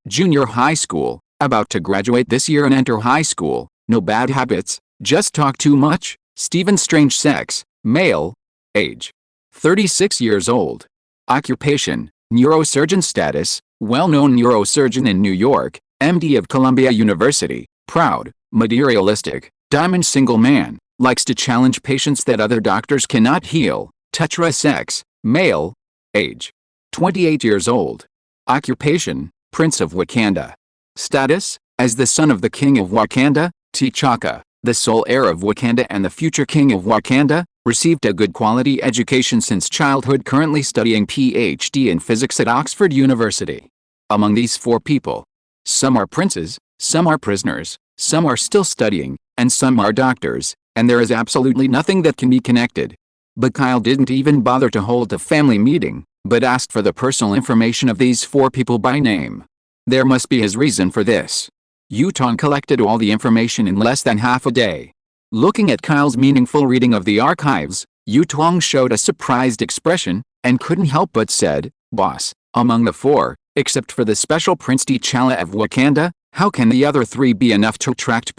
junior high school, about to graduate this year and enter high school, no bad habits, just talk too much. Stephen Strange, sex, male, age, 36 years old, occupation, neurosurgeon, status, well-known neurosurgeon in New York, MD of Columbia University, proud, materialistic, diamond single man, likes to challenge patients that other doctors cannot heal. Tetra, sex, male, age, 28 years old, occupation, Prince of Wakanda, status, as the son of the King of Wakanda, T'Chaka, the sole heir of Wakanda and the future King of Wakanda, received a good quality education since childhood, currently studying PhD in physics at Oxford University. Among these 4 people, some are princes, some are prisoners, some are still studying, and some are doctors, and there is absolutely nothing that can be connected. But Kyle didn't even bother to hold a family meeting, but asked for the personal information of these 4 people by name. There must be his reason for this. Yutong collected all the information in less than half a day. Looking at Kyle's meaningful reading of the archives, Yutong showed a surprised expression, and couldn't help but said, boss, among the 4, except for the special Prince T'Challa of Wakanda, how can the other 3 be enough to attract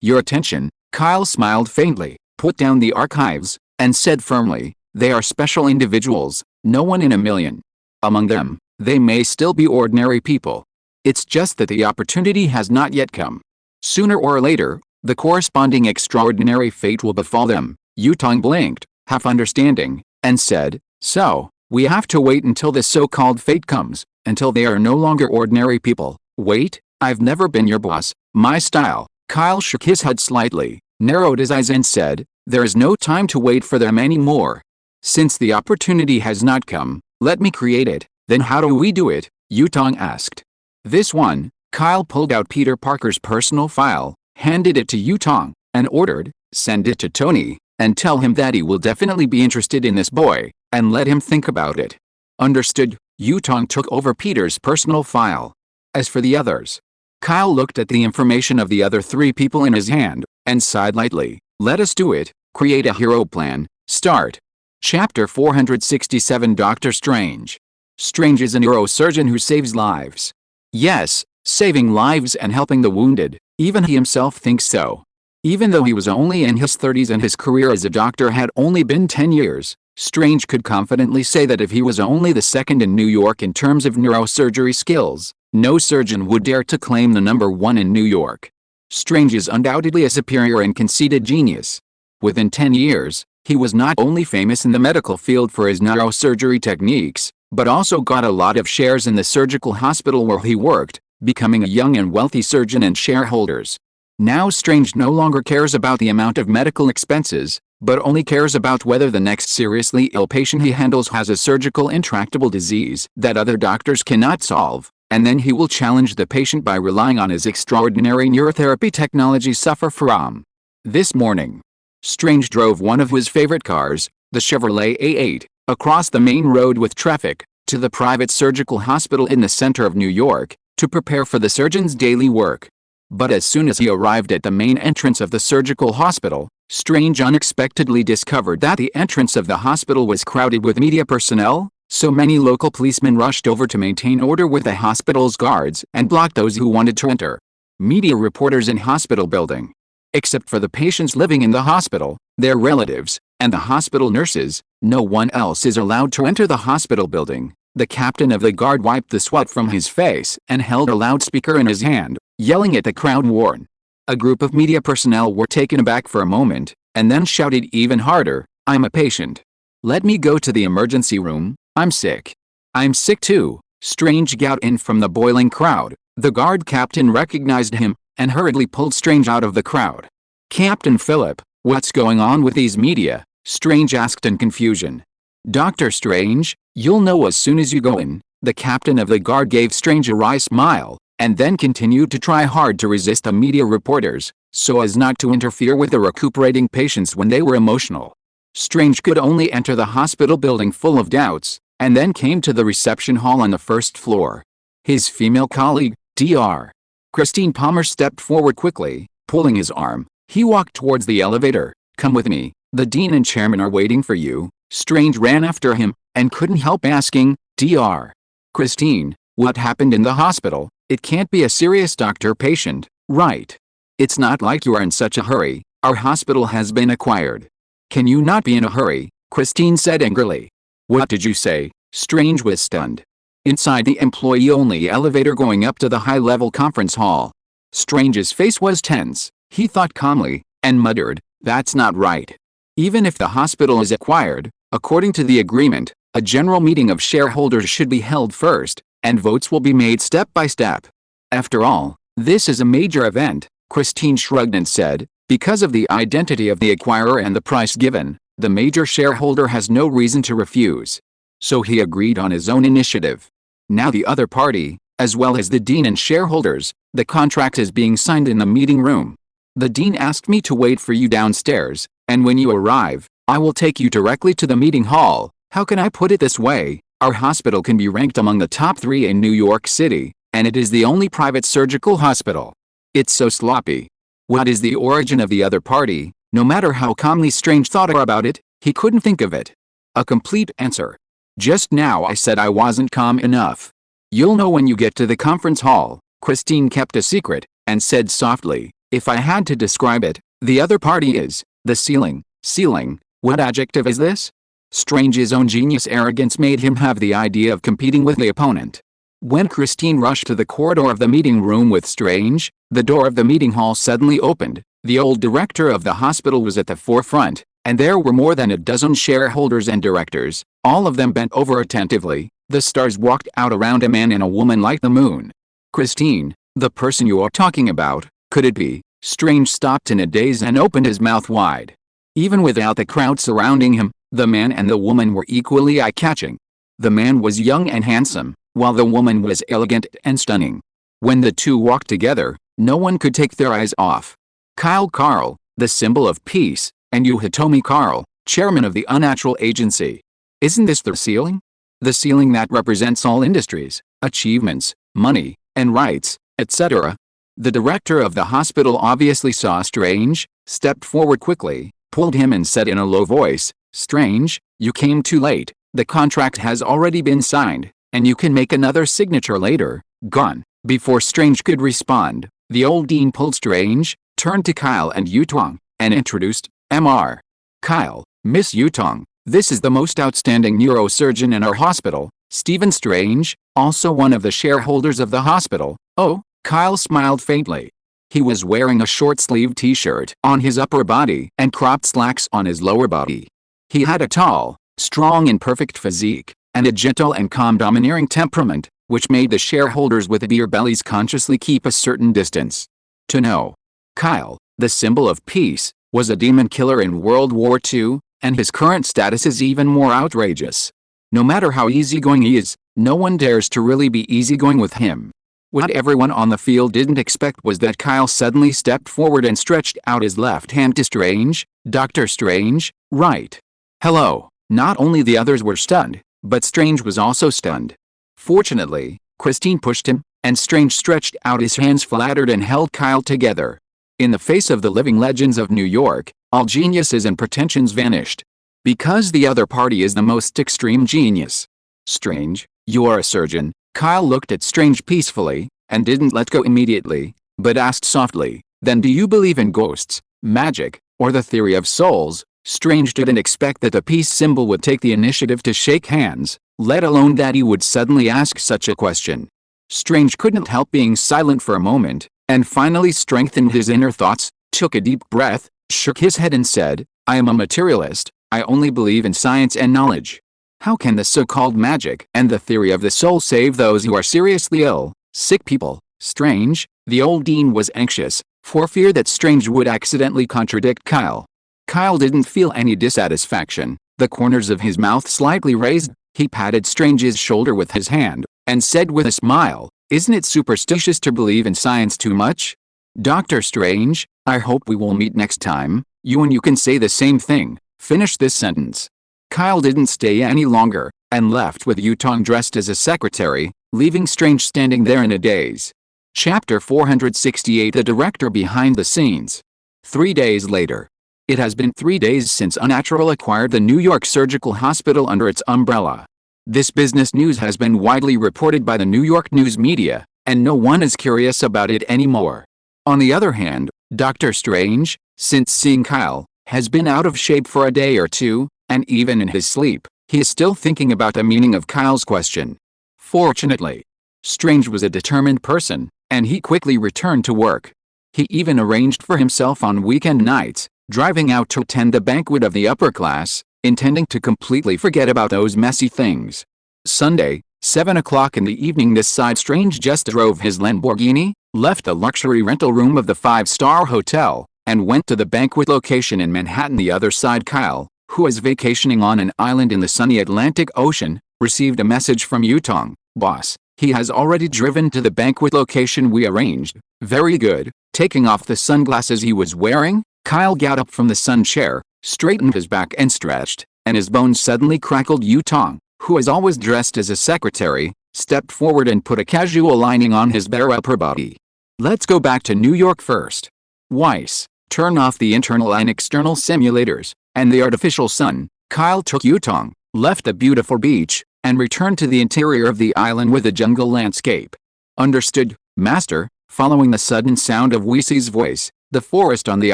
your attention? Kyle smiled faintly, put down the archives, and said firmly, they are special individuals, no one in a million. Among them, they may still be ordinary people. It's just that the opportunity has not yet come. Sooner or later, the corresponding extraordinary fate will befall them. Yutong blinked, half understanding, and said, so, we have to wait until the so-called fate comes, until they are no longer ordinary people. Wait, I've never been your boss, my style. Kyle shook his head slightly, narrowed his eyes and said, there is no time to wait for them anymore. Since the opportunity has not come, let me create it. Then how do we do it? Yutong asked. This one. Kyle pulled out Peter Parker's personal file, handed it to Yutong, and ordered, send it to Tony, and tell him that he will definitely be interested in this boy, and let him think about it. Understood. Yutong took over Peter's personal file. As for the others, Kyle looked at the information of the other 3 people in his hand, and sighed lightly. Let us do it. Create a hero plan. Start. Chapter 467. Doctor Strange. Strange is a neurosurgeon who saves lives. Yes, saving lives and helping the wounded, even he himself thinks so. Even though he was only in his 30s and his career as a doctor had only been 10 years, Strange could confidently say that if he was only the second in New York in terms of neurosurgery skills, no surgeon would dare to claim the number 1 in New York. Strange is undoubtedly a superior and conceited genius. Within 10 years, he was not only famous in the medical field for his neurosurgery techniques, but also got a lot of shares in the surgical hospital where he worked, becoming a young and wealthy surgeon and shareholders. Now Strange no longer cares about the amount of medical expenses, but only cares about whether the next seriously ill patient he handles has a surgical intractable disease that other doctors cannot solve, and then he will challenge the patient by relying on his extraordinary neurotherapy technology suffer from. This morning, Strange drove one of his favorite cars, the Chevrolet A8, across the main road with traffic, to the private surgical hospital in the center of New York, to prepare for the surgeon's daily work. But as soon as he arrived at the main entrance of the surgical hospital, Strange unexpectedly discovered that the entrance of the hospital was crowded with media personnel, so many local policemen rushed over to maintain order with the hospital's guards and block those who wanted to enter. Media reporters in hospital building. Except for the patients living in the hospital, their relatives, and the hospital nurses, no one else is allowed to enter the hospital building. The captain of the guard wiped the sweat from his face and held a loudspeaker in his hand, yelling at the crowd warn. A group of media personnel were taken aback for a moment, and then shouted even harder, "I'm a patient. Let me go to the emergency room, I'm sick." "I'm sick too," Strange got in from the boiling crowd. The guard captain recognized him, and hurriedly pulled Strange out of the crowd. "Captain Phillip, what's going on with these media?" Strange asked in confusion. "Dr. Strange, you'll know as soon as you go in." The captain of the guard gave Strange a wry smile, and then continued to try hard to resist the media reporters, so as not to interfere with the recuperating patients when they were emotional. Strange could only enter the hospital building full of doubts, and then came to the reception hall on the first floor. His female colleague, Dr. Christine Palmer, stepped forward quickly, pulling his arm. He walked towards the elevator. "Come with me, the dean and chairman are waiting for you." Strange ran after him, and couldn't help asking, "Dr. Christine, what happened in the hospital? It can't be a serious doctor-patient, right? It's not like you are in such a hurry. Our hospital has been acquired." "Can you not be in a hurry?" Christine said angrily. "What did you say?" Strange was stunned. Inside the employee-only elevator going up to the high-level conference hall. Strange's face was tense. He thought calmly, and muttered, "That's not right. Even if the hospital is acquired, according to the agreement, a general meeting of shareholders should be held first, and votes will be made step by step. After all, this is a major event." Christine shrugged and said, "Because of the identity of the acquirer and the price given, the major shareholder has no reason to refuse." So he agreed on his own initiative. Now the other party, as well as the dean and shareholders, the contract is being signed in the meeting room. "The dean asked me to wait for you downstairs, and when you arrive, I will take you directly to the meeting hall." How can I put it this way? Our hospital can be ranked among the top 3 in New York City, and it is the only private surgical hospital. It's so sloppy. What is the origin of the other party? No matter how calmly Strange thought about it, he couldn't think of it. A complete answer. "Just now I said I wasn't calm enough. You'll know when you get to the conference hall." Christine kept a secret, and said softly, "If I had to describe it, the other party is the ceiling." Ceiling? What adjective is this? Strange's own genius arrogance made him have the idea of competing with the opponent. When Christine rushed to the corridor of the meeting room with Strange, the door of the meeting hall suddenly opened. The old director of the hospital was at the forefront, and there were more than a dozen shareholders and directors, all of them bent over attentively. The stars walked out around a man and a woman like the moon. "Christine, the person you are talking about, could it be?" Strange stopped in a daze and opened his mouth wide. Even without the crowd surrounding him, the man and the woman were equally eye-catching. The man was young and handsome, while the woman was elegant and stunning. When the two walked together, no one could take their eyes off. Kyle Carl, the symbol of peace, and Hitomi Carl, chairman of the Unnatural Agency. Isn't this the ceiling? The ceiling that represents all industries, achievements, money, and rights, etc. The director of the hospital obviously saw Strange, stepped forward quickly, pulled him and said in a low voice, "Strange, you came too late. The contract has already been signed, and you can make another signature later." Gone. Before Strange could respond, the old dean pulled Strange, turned to Kyle and Yutong, and introduced, "Mr. Kyle, Miss Yutong, this is the most outstanding neurosurgeon in our hospital, Stephen Strange, also one of the shareholders of the hospital." "Oh," Kyle smiled faintly. He was wearing a short-sleeved t-shirt on his upper body and cropped slacks on his lower body. He had a tall, strong and perfect physique, and a gentle and calm domineering temperament, which made the shareholders with beer bellies consciously keep a certain distance. To know Kyle, the symbol of peace, was a demon killer in World War II, and his current status is even more outrageous. No matter how easygoing he is, no one dares to really be easygoing with him. What everyone on the field didn't expect was that Kyle suddenly stepped forward and stretched out his left hand to Strange. Dr. Strange, right. Hello. Not only the others were stunned, but Strange was also stunned. Fortunately, Christine pushed him, and Strange stretched out his hands flattered and held Kyle together. In the face of the living legends of New York, all geniuses and pretensions vanished. Because the other party is the most extreme genius. Strange, you are a surgeon. Kyle looked at Strange peacefully, and didn't let go immediately, but asked softly, then do you believe in ghosts, magic, or the theory of souls? Strange didn't expect that the peace symbol would take the initiative to shake hands, let alone that he would suddenly ask such a question. Strange couldn't help being silent for a moment, and finally strengthened his inner thoughts, took a deep breath, shook his head and said, I am a materialist, I only believe in science and knowledge. How can the so-called magic and the theory of the soul save those who are seriously ill, sick people? Strange, the old dean was anxious, for fear that Strange would accidentally contradict Kyle. Kyle didn't feel any dissatisfaction, the corners of his mouth slightly raised, he patted Strange's shoulder with his hand, and said with a smile, isn't it superstitious to believe in science too much? Dr. Strange, I hope we will meet next time, you and you can say the same thing, finish this sentence. Kyle didn't stay any longer, and left with Yutong dressed as a secretary, leaving Strange standing there in a daze. Chapter 468 The Director Behind the Scenes. 3 days later. It has been 3 days since Unnatural acquired the New York Surgical Hospital under its umbrella. This business news has been widely reported by the New York news media, and no one is curious about it anymore. On the other hand, Dr. Strange, since seeing Kyle, has been out of shape for a day or two, and even in his sleep, he is still thinking about the meaning of Kyle's question. Fortunately, Strange was a determined person, and he quickly returned to work. He even arranged for himself on weekend nights, driving out to attend the banquet of the upper class, intending to completely forget about those messy things. Sunday, 7 o'clock in the evening this side Strange just drove his Lamborghini, left the luxury rental room of the 5-star hotel, and went to the banquet location in Manhattan. The other side Kyle, who was vacationing on an island in the sunny Atlantic Ocean, received a message from Yutong. Boss, he has already driven to the banquet location we arranged. Very good. Taking off the sunglasses he was wearing, Kyle got up from the sun chair, straightened his back and stretched, and his bones suddenly crackled. Yutong, who was always dressed as a secretary, stepped forward and put a casual lining on his bare upper body. Let's go back to New York first. Weiss, turn off the internal and external simulators, and the artificial sun. Kyle took Yutong, left the beautiful beach, and returned to the interior of the island with a jungle landscape. Understood, master. Following the sudden sound of Weiss's voice, the forest on the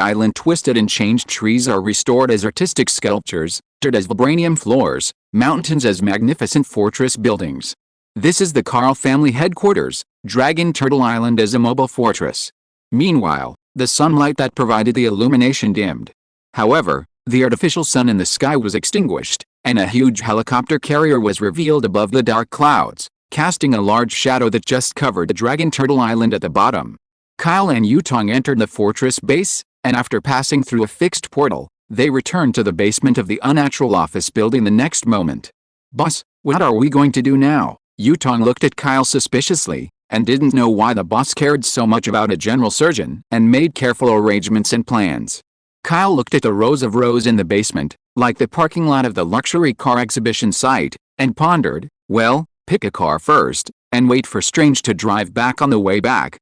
island twisted and changed. Trees are restored as artistic sculptures, dirt as vibranium floors, mountains as magnificent fortress buildings. This is the Carl family headquarters, Dragon Turtle Island as a mobile fortress. Meanwhile, the sunlight that provided the illumination dimmed. However, the artificial sun in the sky was extinguished, and a huge helicopter carrier was revealed above the dark clouds, casting a large shadow that just covered the Dragon Turtle Island at the bottom. Kyle and Yutong entered the fortress base, and after passing through a fixed portal, they returned to the basement of the Unnatural office building the next moment. Boss, what are we going to do now? Yutong looked at Kyle suspiciously, and didn't know why the boss cared so much about a general surgeon, and made careful arrangements and plans. Kyle looked at the rows of rows in the basement, like the parking lot of the luxury car exhibition site, and pondered, well, pick a car first, and wait for Strange to drive back on the way back.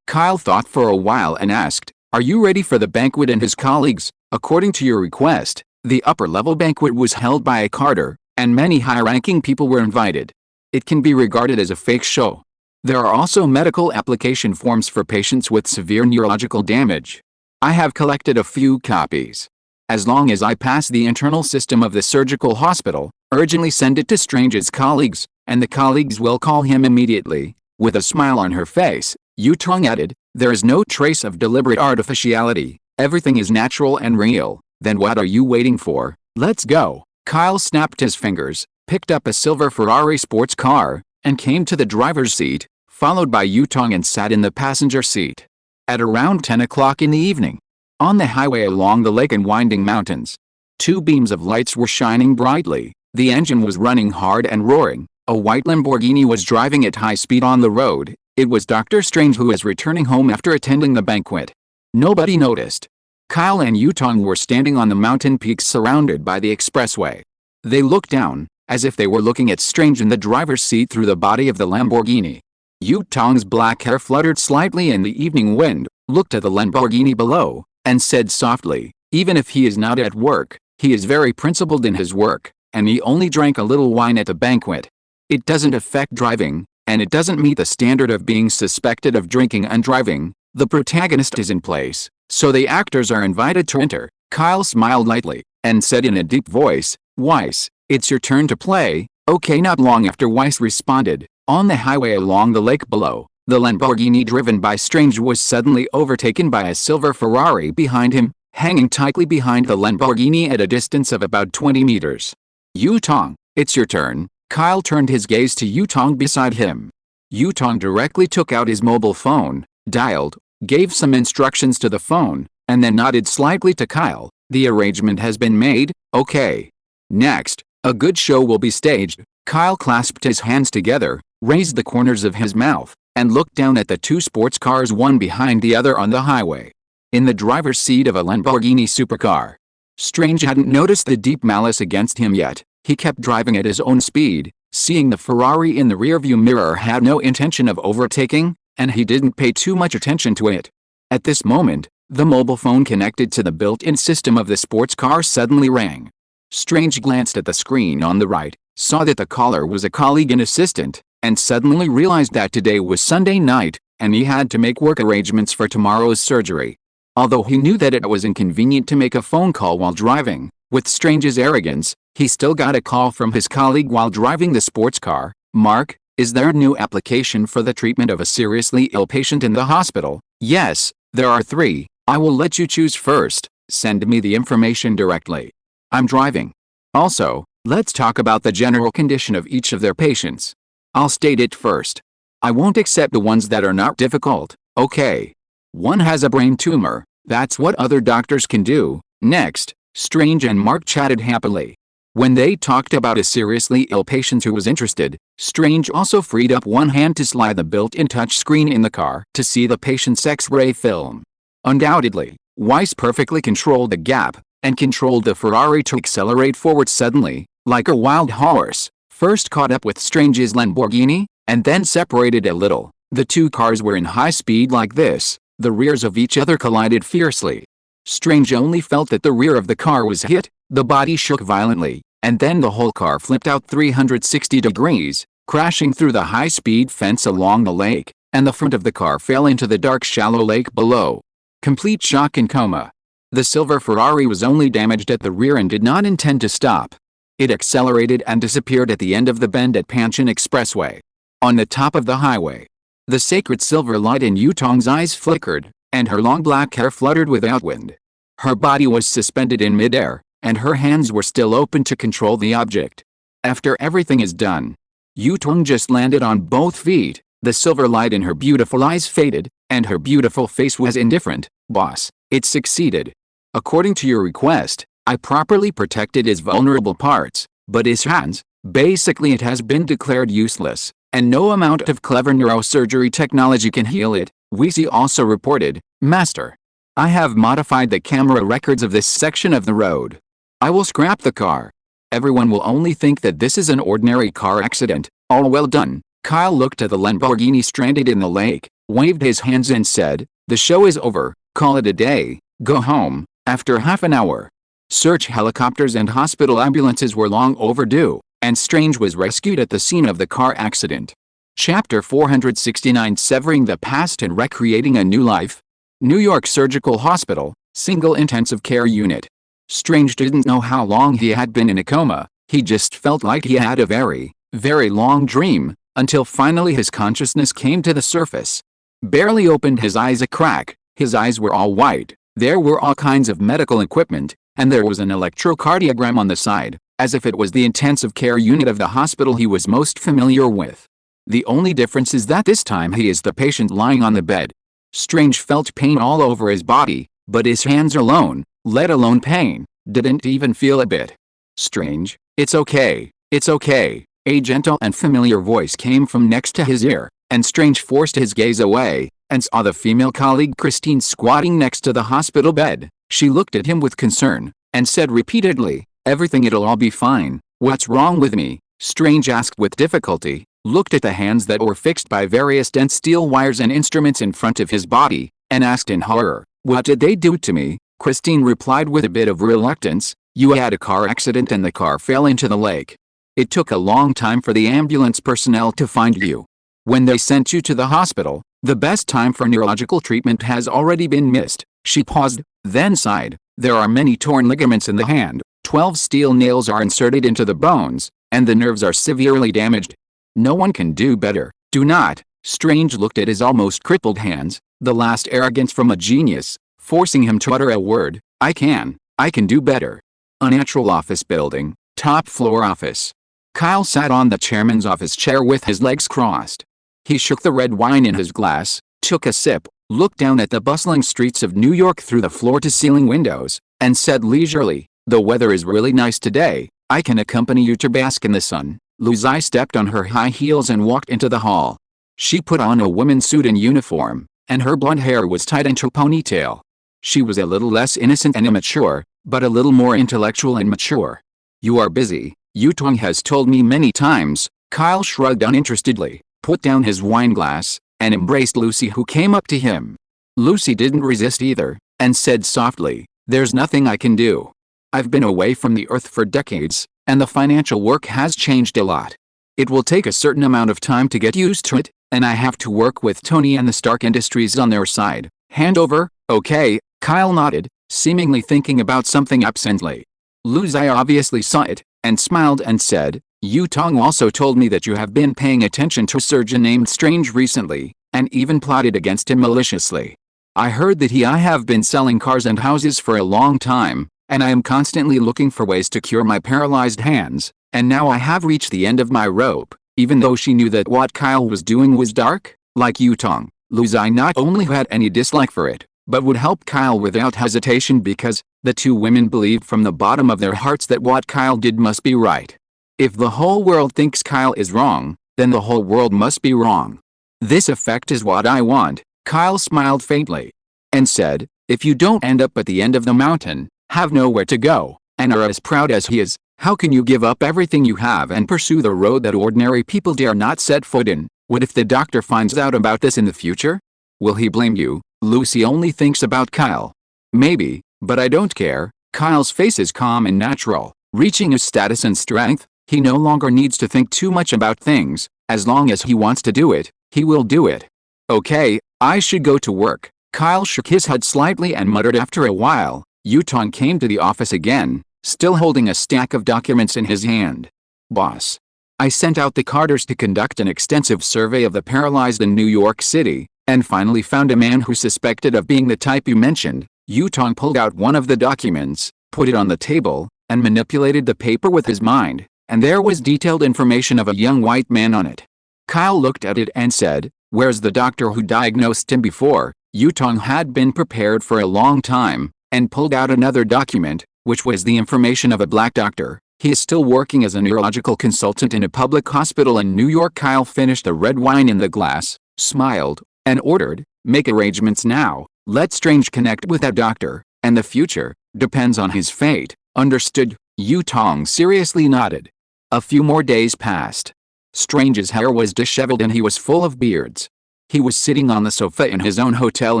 Kyle thought for a while and asked, are you ready for the banquet and his colleagues? According to your request, the upper-level banquet was held by a Carter, and many high-ranking people were invited. It can be regarded as a fake show. There are also medical application forms for patients with severe neurological damage. I have collected a few copies. As long as I pass the internal system of the surgical hospital, urgently send it to Strange's colleagues, and the colleagues will call him immediately. With a smile on her face, Yutong added, There is no trace of deliberate artificiality. Everything is natural and real. Then what are you waiting for? Let's go. Kyle snapped his fingers, picked up a silver Ferrari sports car, and came to the driver's seat, followed by Yutong, and sat in the passenger seat. At around 10 o'clock in the evening, on the highway along the lake and winding mountains, two beams of lights were shining brightly. The engine was running hard and roaring. A white Lamborghini was driving at high speed on the road. It was Dr. Strange, who was returning home after attending the banquet. Nobody noticed. Kyle and Yutong were standing on the mountain peaks surrounded by the expressway. They looked down, as if they were looking at Strange in the driver's seat through the body of the Lamborghini. Yutong's black hair fluttered slightly in the evening wind, looked at the Lamborghini below, and said softly, "Even if he is not at work, he is very principled in his work, and he only drank a little wine at the banquet. It doesn't affect driving, and it doesn't meet the standard of being suspected of drinking and driving. The protagonist is in place, so the actors are invited to enter." Kyle smiled lightly, and said in a deep voice, "Weiss, it's your turn to play." Okay. Not long after Weiss responded, on the highway along the lake below, the Lamborghini driven by Strange was suddenly overtaken by a silver Ferrari behind him, hanging tightly behind the Lamborghini at a distance of about 20 meters. "Yutong, it's your turn." Kyle turned his gaze to Yutong beside him. Yutong directly took out his mobile phone, dialed, gave some instructions to the phone, and then nodded slightly to Kyle. "The arrangement has been made, okay. Next, a good show will be staged." Kyle clasped his hands together, raised the corners of his mouth, and looked down at the two sports cars, one behind the other on the highway. In the driver's seat of a Lamborghini supercar, Strange hadn't noticed the deep malice against him yet. He kept driving at his own speed, seeing the Ferrari in the rearview mirror had no intention of overtaking, and he didn't pay too much attention to it. At this moment, the mobile phone connected to the built-in system of the sports car suddenly rang. Strange glanced at the screen on the right, saw that the caller was a colleague and assistant, and suddenly realized that today was Sunday night, and he had to make work arrangements for tomorrow's surgery. Although he knew that it was inconvenient to make a phone call while driving, with Strange's arrogance, he still got a call from his colleague while driving the sports car. "Mark, is there a new application for the treatment of a seriously ill patient in the hospital?" "Yes, there are 3. I will let you choose first. Send me the information directly. I'm driving. Also, let's talk about the general condition of each of their patients. I'll state it first. I won't accept the ones that are not difficult, okay? One has a brain tumor. That's what other doctors can do." Next, Strange and Mark chatted happily. When they talked about a seriously ill patient who was interested, Strange also freed up one hand to slide the built-in touchscreen in the car to see the patient's X-ray film. Undoubtedly, Weiss perfectly controlled the gap, and controlled the Ferrari to accelerate forward suddenly, like a wild horse, first caught up with Strange's Lamborghini, and then separated a little. The two cars were in high speed like this, the rears of each other collided fiercely. Strange only felt that the rear of the car was hit, the body shook violently, and then the whole car flipped out 360 degrees, crashing through the high-speed fence along the lake, and the front of the car fell into the dark shallow lake below. Complete shock and coma. The silver Ferrari was only damaged at the rear and did not intend to stop. It accelerated and disappeared at the end of the bend at Pancheon Expressway. On the top of the highway, the sacred silver light in Yutong's eyes flickered, and her long black hair fluttered without wind. Her body was suspended in midair, and her hands were still open to control the object. After everything is done, Yutong just landed on both feet, the silver light in her beautiful eyes faded, and her beautiful face was indifferent. "Boss, it succeeded. According to your request, I properly protected his vulnerable parts, but his hands, basically it has been declared useless, and no amount of clever neurosurgery technology can heal it," Weiss also reported. "Master, I have modified the camera records of this section of the road. I will scrap the car. Everyone will only think that this is an ordinary car accident. All well done." Kyle looked at the Lamborghini stranded in the lake, waved his hands and said, "The show is over. Call it a day. Go home." After half an hour, search helicopters and hospital ambulances were long overdue, and Strange was rescued at the scene of the car accident. Chapter 469: Severing the Past and Recreating a New Life. New York Surgical Hospital, Single Intensive Care Unit. Strange didn't know how long he had been in a coma. He just felt like he had a very, very long dream, until finally his consciousness came to the surface. barely opened his eyes a crack. His eyes were all white. There were all kinds of medical equipment, and there was an electrocardiogram on the side, as if it was the intensive care unit of the hospital he was most familiar with. The only difference is that this time he is the patient lying on the bed. Strange felt pain all over his body, but his hands alone, let alone pain, didn't even feel a bit. Strange, it's okay, it's okay. A gentle and familiar voice came from next to his ear, and Strange forced his gaze away, and saw the female colleague Christine squatting next to the hospital bed. She looked at him with concern, and said repeatedly, "It'll all be fine. What's wrong with me?" Strange asked with difficulty, looked at the hands that were fixed by various dense steel wires and instruments in front of his body, and asked in horror, "What did they do to me?" Christine replied with a bit of reluctance, "You had a car accident and the car fell into the lake. It took a long time for the ambulance personnel to find you. When they sent you to the hospital, the best time for neurological treatment has already been missed." She paused, then sighed. "There are many torn ligaments in the hand, 12 steel nails are inserted into the bones, and the nerves are severely damaged. No one can do better. Do not." Strange looked at his almost crippled hands, the last arrogance from a genius, forcing him to utter a word. I can do better." A natural office building, top floor office. Kyle sat on the chairman's office chair with his legs crossed. He shook the red wine in his glass, took a sip, looked down at the bustling streets of New York through the floor-to-ceiling windows, and said leisurely, "The weather is really nice today. I can accompany you to bask in the sun." Lucy stepped on her high heels and walked into the hall. She put on a woman's suit and uniform, and her blonde hair was tied into a ponytail. She was a little less innocent and immature, but a little more intellectual and mature. "You are busy, Yutong has told me many times." Kyle shrugged uninterestedly, put down his wineglass, and embraced Lucy, who came up to him. Lucy didn't resist either, and said softly, "There's nothing I can do. I've been away from the earth for decades, and the financial work has changed a lot. It will take a certain amount of time to get used to it, and I have to work with Tony and the Stark Industries on their side. Hand over, okay?" Kyle nodded, seemingly thinking about something absently. Lucy obviously saw it, and smiled and said, "Yutong also told me that you have been paying attention to a surgeon named Strange recently, and even plotted against him maliciously. I heard that I have been selling cars and houses for a long time, and I am constantly looking for ways to cure my paralyzed hands, and now I have reached the end of my rope." Even though she knew that what Kyle was doing was dark, like Yutong, Lucy not only had any dislike for it, but would help Kyle without hesitation because the two women believed from the bottom of their hearts that what Kyle did must be right. If the whole world thinks Kyle is wrong, then the whole world must be wrong. "This effect is what I want," Kyle smiled faintly, and said, "If you don't end up at the end of the mountain, have nowhere to go, and are as proud as he is, how can you give up everything you have and pursue the road that ordinary people dare not set foot in? What if the doctor finds out about this in the future? Will he blame you?" Lucy only thinks about Kyle. "Maybe, but I don't care." Kyle's face is calm and natural. Reaching his status and strength, he no longer needs to think too much about things. As long as he wants to do it, he will do it. "Okay, I should go to work." Kyle shook his head slightly and muttered after a while. Yutong came to the office again, still holding a stack of documents in his hand. "Boss, I sent out the Carters to conduct an extensive survey of the paralyzed in New York City, and finally found a man who suspected of being the type you mentioned." Yutong pulled out one of the documents, put it on the table, and manipulated the paper with his mind, and there was detailed information of a young white man on it. Kyle looked at it and said, "Where's the doctor who diagnosed him before?" Yutong had been prepared for a long time, and pulled out another document, which was the information of a black doctor. "He is still working as a neurological consultant in a public hospital in New York." Kyle finished the red wine in the glass, smiled, and ordered, "Make arrangements now. Let Strange connect with that doctor, and the future depends on his fate." "Understood." Yutong seriously nodded. A few more days passed. Strange's hair was disheveled and he was full of beards. He was sitting on the sofa in his own hotel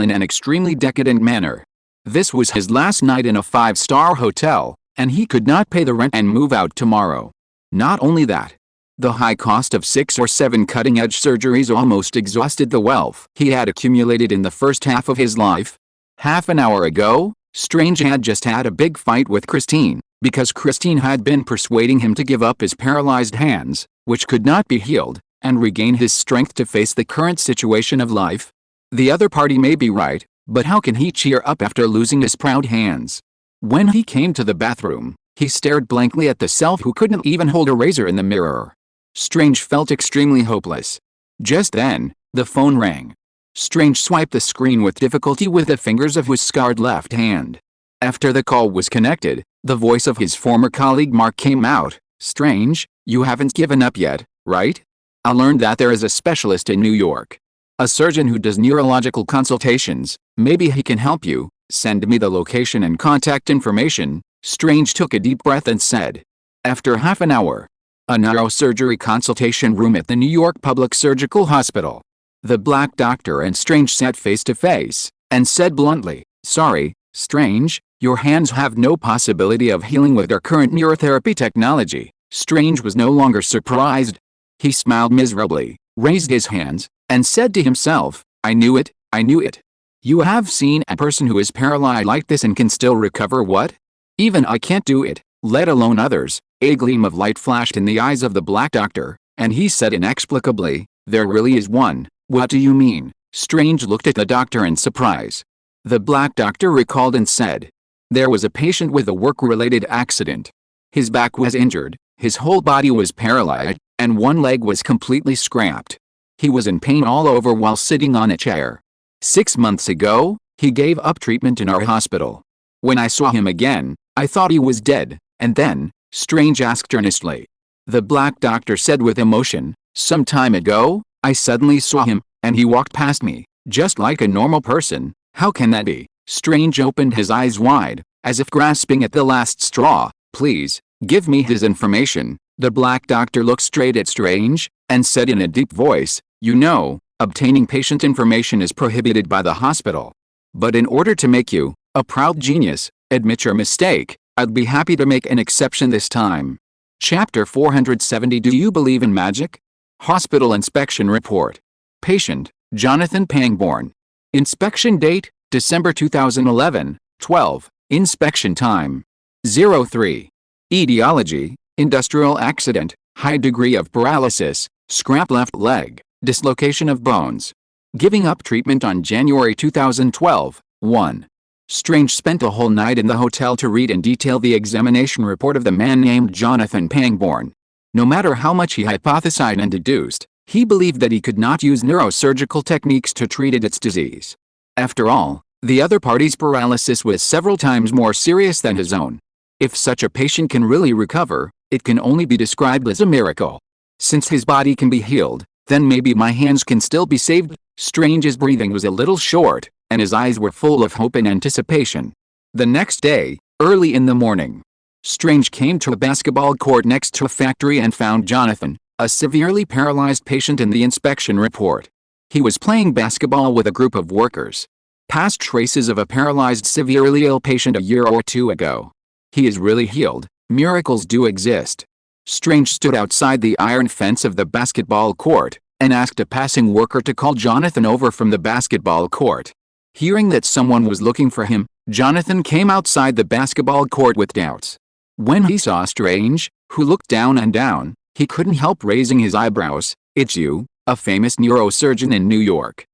in an extremely decadent manner. This was his last night in a 5-star hotel, and he could not pay the rent and move out tomorrow. Not only that, the high cost of 6 or 7 cutting-edge surgeries almost exhausted the wealth he had accumulated in the first half of his life. Half an hour ago, Strange had just had a big fight with Christine, because Christine had been persuading him to give up his paralyzed hands, which could not be healed, and regain his strength to face the current situation of life. The other party may be right, but how can he cheer up after losing his proud hands? When he came to the bathroom, he stared blankly at the self who couldn't even hold a razor in the mirror. Strange felt extremely hopeless. Just then, the phone rang. Strange swiped the screen with difficulty with the fingers of his scarred left hand. After the call was connected, the voice of his former colleague Mark came out. Strange, you haven't given up yet, right? I learned that there is a specialist in New York. A surgeon who does neurological consultations. Maybe he can help you. Send me the location and contact information. Strange took a deep breath and said. After half an hour. A neurosurgery consultation room at the New York Public Surgical Hospital. The Black Doctor and Strange sat face to face, and said bluntly, sorry, Strange, your hands have no possibility of healing with our current neurotherapy technology. Strange was no longer surprised. He smiled miserably, raised his hands, and said to himself, I knew it, I knew it. You have seen a person who is paralyzed like this and can still recover what? Even I can't do it, let alone others. A gleam of light flashed in the eyes of the Black Doctor, and he said inexplicably, there really is one. What do you mean? Strange looked at the doctor in surprise. The Black Doctor recalled and said, there was a patient with a work-related accident. His back was injured, his whole body was paralyzed, and one leg was completely scrapped. He was in pain all over while sitting on a chair. 6 months ago, he gave up treatment in our hospital. When I saw him again, I thought he was dead, and then, Strange asked earnestly. The Black Doctor said with emotion, some time ago, I suddenly saw him, and he walked past me, just like a normal person. How can that be? Strange opened his eyes wide, as if grasping at the last straw. Please, give me his information. The Black Doctor looked straight at Strange, and said in a deep voice, you know, obtaining patient information is prohibited by the hospital. But in order to make you, a proud genius, admit your mistake, I'd be happy to make an exception this time. Chapter 470 Do you believe in magic? Hospital Inspection Report. Patient, Jonathan Pangborn. Inspection date, December 2011, 12. Inspection time. 03. Etiology, industrial accident, high degree of paralysis, scrap left leg, dislocation of bones. Giving up treatment on January 2012, 1. Strange spent a whole night in the hotel to read in detail the examination report of the man named Jonathan Pangborn. No matter how much he hypothesized and deduced, he believed that he could not use neurosurgical techniques to treat its disease. After all, the other party's paralysis was several times more serious than his own. If such a patient can really recover, it can only be described as a miracle. Since his body can be healed, then maybe my hands can still be saved. Strange's breathing was a little short, and his eyes were full of hope and anticipation. The next day, early in the morning, Strange came to a basketball court next to a factory and found Jonathan, a severely paralyzed patient in the inspection report. He was playing basketball with a group of workers. Past traces of a paralyzed severely ill patient a year or two ago. He is really healed. Miracles do exist. Strange stood outside the iron fence of the basketball court, and asked a passing worker to call Jonathan over from the basketball court. Hearing that someone was looking for him, Jonathan came outside the basketball court with doubts. When he saw Strange, who looked down and down, he couldn't help raising his eyebrows. It's you, a famous neurosurgeon in New York.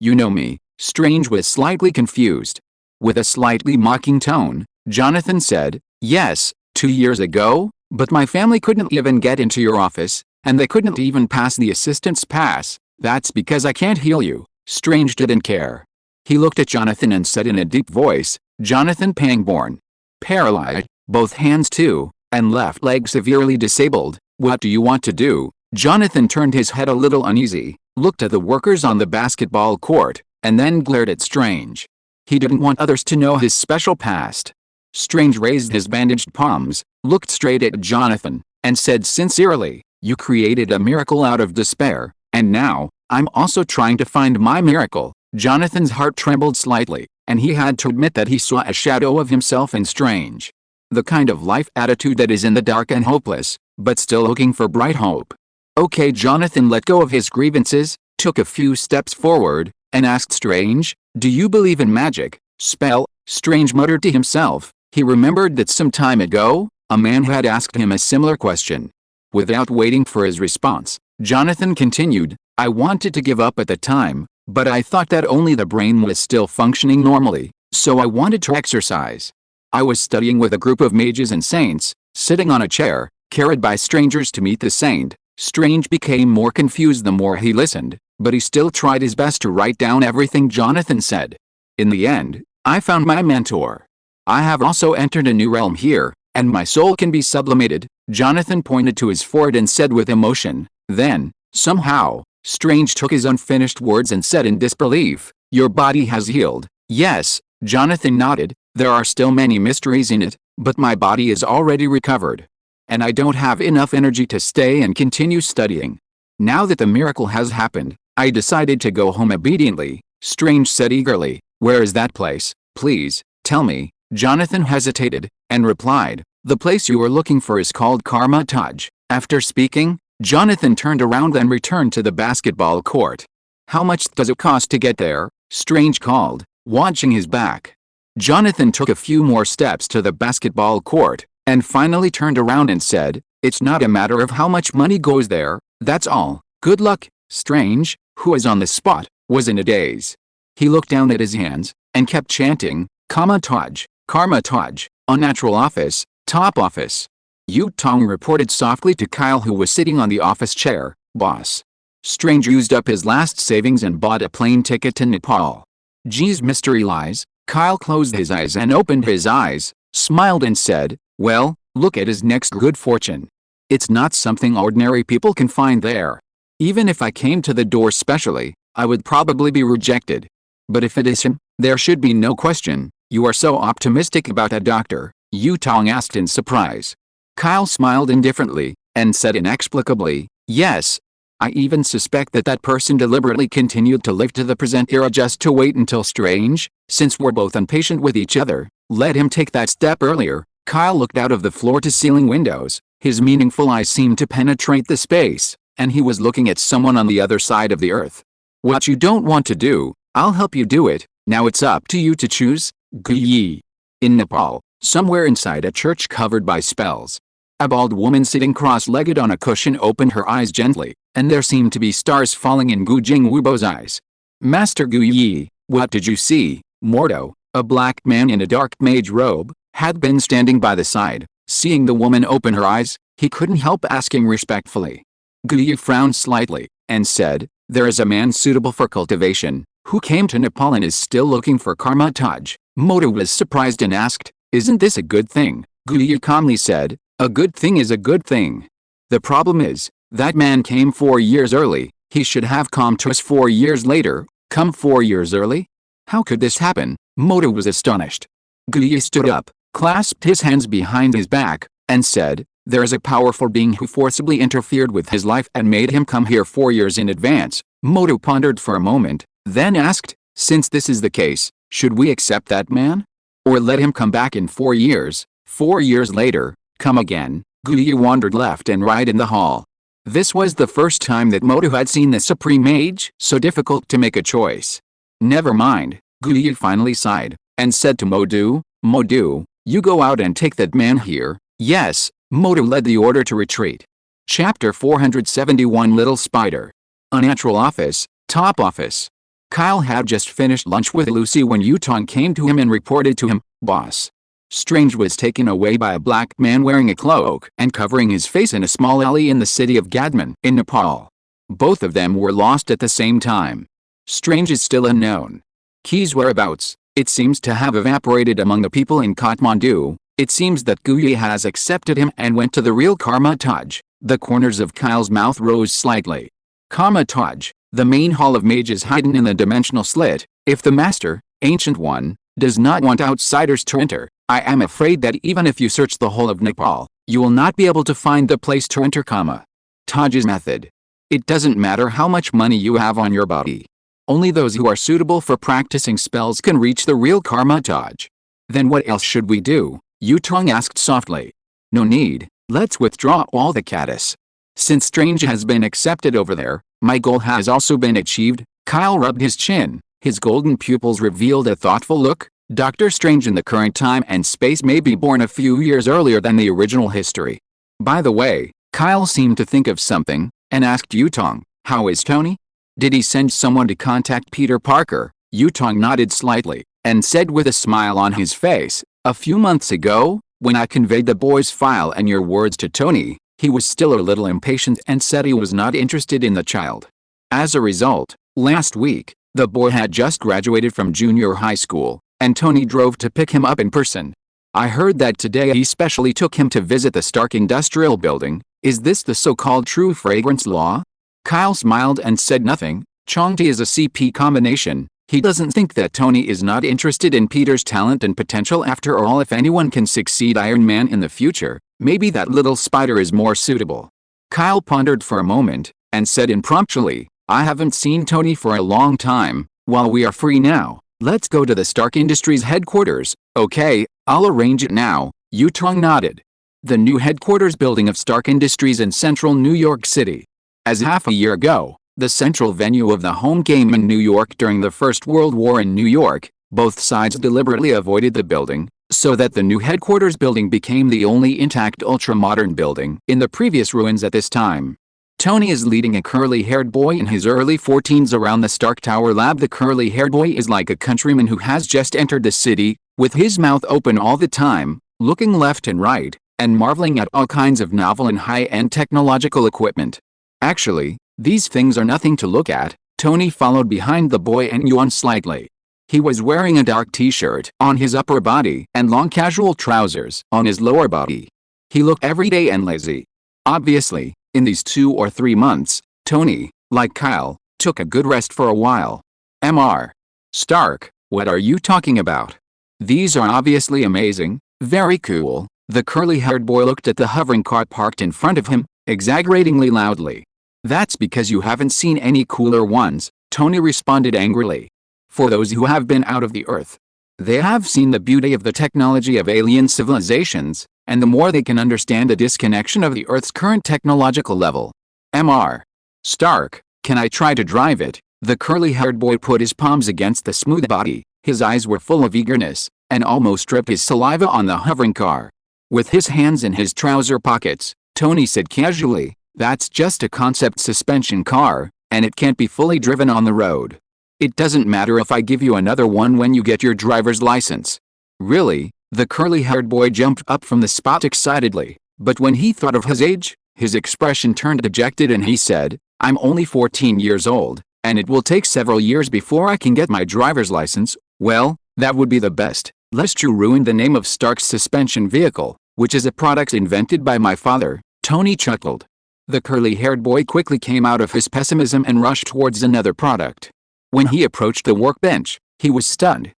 You know me. Strange was slightly confused. With a slightly mocking tone, Jonathan said, yes, 2 years ago, but my family couldn't even get into your office, and they couldn't even pass the assistant's pass. That's because I can't heal you. Strange didn't care. He looked at Jonathan and said in a deep voice, Jonathan Pangborn. Paralyzed, both hands too, and left leg severely disabled. What do you want to do? Jonathan turned his head a little uneasy, looked at the workers on the basketball court, and then glared at Strange. He didn't want others to know his special past. Strange raised his bandaged palms, looked straight at Jonathan, and said sincerely, you created a miracle out of despair, and now, I'm also trying to find my miracle. Jonathan's heart trembled slightly, and he had to admit that he saw a shadow of himself in Strange. The kind of life attitude that is in the dark and hopeless, but still looking for bright hope. Okay, Jonathan let go of his grievances, took a few steps forward, and asked Strange, do you believe in magic? Spell? Strange muttered to himself. He remembered that some time ago, a man had asked him a similar question. Without waiting for his response, Jonathan continued, I wanted to give up at the time, But I thought that only the brain was still functioning normally, so I wanted to exercise. I was studying with a group of mages and saints, sitting on a chair, carried by strangers to meet the saint. Strange became more confused the more he listened, but he still tried his best to write down everything Jonathan said. In the end, I found my mentor. I have also entered a new realm here, and my soul can be sublimated. Jonathan pointed to his forehead and said with emotion. Then, somehow, Strange took his unfinished words and said in disbelief, "Your body has healed." "Yes," Jonathan nodded, "there are still many mysteries in it, but my body is already recovered. And I don't have enough energy to stay and continue studying." Now that the miracle has happened, I decided to go home obediently. Strange said eagerly, "Where is that place? Please, tell me." Jonathan hesitated, and replied, "The place you are looking for is called Karma Taj." After speaking, Jonathan turned around and returned to the basketball court. "How much does it cost to get there?" Strange called, watching his back. Jonathan took a few more steps to the basketball court, and finally turned around and said, "It's not a matter of how much money goes there, that's all. Good luck." Strange, who was on the spot, was in a daze. He looked down at his hands, and kept chanting, Karma Taj, unnatural office, top office. Yu Tong reported softly to Kyle, who was sitting on the office chair, "Boss. Strange used up his last savings and bought a plane ticket to Nepal." "Geez, mystery lies." Kyle closed his eyes and opened his eyes, smiled and said, "Well, look at his next good fortune. It's not something ordinary people can find there. Even if I came to the door specially, I would probably be rejected. But if it is him, there should be no question." "You are so optimistic about that doctor?" Yu Tong asked in surprise. Kyle smiled indifferently, and said inexplicably, "Yes. I even suspect that that person deliberately continued to live to the present era just to wait until Strange, since we're both impatient with each other, let him take that step earlier." Kyle looked out of the floor-to-ceiling windows. His meaningful eyes seemed to penetrate the space, and he was looking at someone on the other side of the earth. "What you don't want to do, I'll help you do it. Now it's up to you to choose." Guyi. In Nepal, somewhere inside a church covered by spells, a bald woman sitting cross-legged on a cushion opened her eyes gently, and there seemed to be stars falling in Gu Jingwubo's eyes. "Master Guyi, what did you see?" Mordo, a black man in a dark mage robe, had been standing by the side. Seeing the woman open her eyes, he couldn't help asking respectfully. Guyi frowned slightly, and said, "There is a man suitable for cultivation, who came to Nepal and is still looking for Karma Taj." Mordo was surprised and asked, "Isn't this a good thing?" Guyi calmly said, "A good thing is a good thing. The problem is, that man came 4 years early. He should have come to us 4 years later." "Come 4 years early? How could this happen?" Mordo was astonished. Guyi stood up, clasped his hands behind his back, and said, "There is a powerful being who forcibly interfered with his life and made him come here 4 years in advance." Mordo pondered for a moment, then asked, "Since this is the case, should we accept that man? Or let him come back in 4 years, 4 years later, come again?" Guyi wandered left and right in the hall. This was the first time that Mordo had seen the Supreme Mage so difficult to make a choice. "Never mind," Guyi finally sighed, and said to Modu, "Modu, you go out and take that man here." "Yes." Modu led the order to retreat. Chapter 471 Little Spider. Unnatural office, top office. Kyle had just finished lunch with Lucy when Yu Tong came to him and reported to him, "Boss. Strange was taken away by a black man wearing a cloak and covering his face in a small alley in the city of Gadman, in Nepal. Both of them were lost at the same time. Strange is still unknown. Key's whereabouts, it seems to have evaporated among the people in Kathmandu. It seems that Guyi has accepted him and went to the real Karma Taj." The corners of Kyle's mouth rose slightly. Karma Taj, the main hall of mages hidden in the dimensional slit. If the Master, Ancient One, does not want outsiders to enter, I am afraid that even if you search the whole of Nepal, you will not be able to find the place to enter Karma Taj's method. It doesn't matter how much money you have on your body. Only those who are suitable for practicing spells can reach the real Karma Taj. Then what else should we do? Yu Tong asked softly. "No need, let's withdraw all the caddis. Since Strange has been accepted over there, my goal has also been achieved." Kyle rubbed his chin, his golden pupils revealed a thoughtful look. Doctor Strange in the current time and space may be born a few years earlier than the original history. By the way, Kyle seemed to think of something, and asked Yu Tong, "How is Tony?" Did he send someone to contact Peter Parker? Yutong nodded slightly, and said with a smile on his face, a few months ago, when I conveyed the boy's file and your words to Tony, he was still a little impatient and said he was not interested in the child. As a result, last week, the boy had just graduated from junior high school, and Tony drove to pick him up in person. I heard that today he specially took him to visit the Stark Industrial Building. Is this the so-called true fragrance law? Kyle smiled and said nothing. Changti is a CP combination. He doesn't think that Tony is not interested in Peter's talent and potential. After all, if anyone can succeed Iron Man in the future, maybe that little spider is more suitable. Kyle pondered for a moment, and said impromptuly, I haven't seen Tony for a long time. While we are free now, let's go to the Stark Industries headquarters. Okay, I'll arrange it now. Yutong nodded. The new headquarters building of Stark Industries in central New York City. As half a year ago, the central venue of the home game in New York during the First World War in New York, both sides deliberately avoided the building, so that the new headquarters building became the only intact ultra-modern building in the previous ruins at this time. Tony is leading a curly-haired boy in his early 14s around the Stark Tower lab. The curly-haired boy is like a countryman who has just entered the city, with his mouth open all the time, looking left and right, and marveling at all kinds of novel and high-end technological equipment. Actually, these things are nothing to look at. Tony followed behind the boy and yawned slightly. He was wearing a dark t-shirt on his upper body and long casual trousers on his lower body. He looked everyday and lazy. Obviously, in these 2 or 3 months, Tony, like Kyle, took a good rest for a while. Mr. Stark, what are you talking about? These are obviously amazing, very cool. The curly-haired boy looked at the hovering car parked in front of him, exaggeratingly loudly. That's because you haven't seen any cooler ones, Tony responded angrily. For those who have been out of the Earth, they have seen the beauty of the technology of alien civilizations, and the more they can understand the disconnection of the Earth's current technological level. Mr. Stark, can I try to drive it? The curly-haired boy put his palms against the smooth body, his eyes were full of eagerness, and almost dripped his saliva on the hovering car. With his hands in his trouser pockets, Tony said casually, that's just a concept suspension car, and it can't be fully driven on the road. It doesn't matter if I give you another one when you get your driver's license. Really? The curly-haired boy jumped up from the spot excitedly, but when he thought of his age, his expression turned dejected and he said, I'm only 14 years old, and it will take several years before I can get my driver's license. Well, that would be the best, lest you ruin the name of Stark's suspension vehicle, which is a product invented by my father. Tony chuckled. The curly-haired boy quickly came out of his pessimism and rushed towards another product. When he approached the workbench, he was stunned.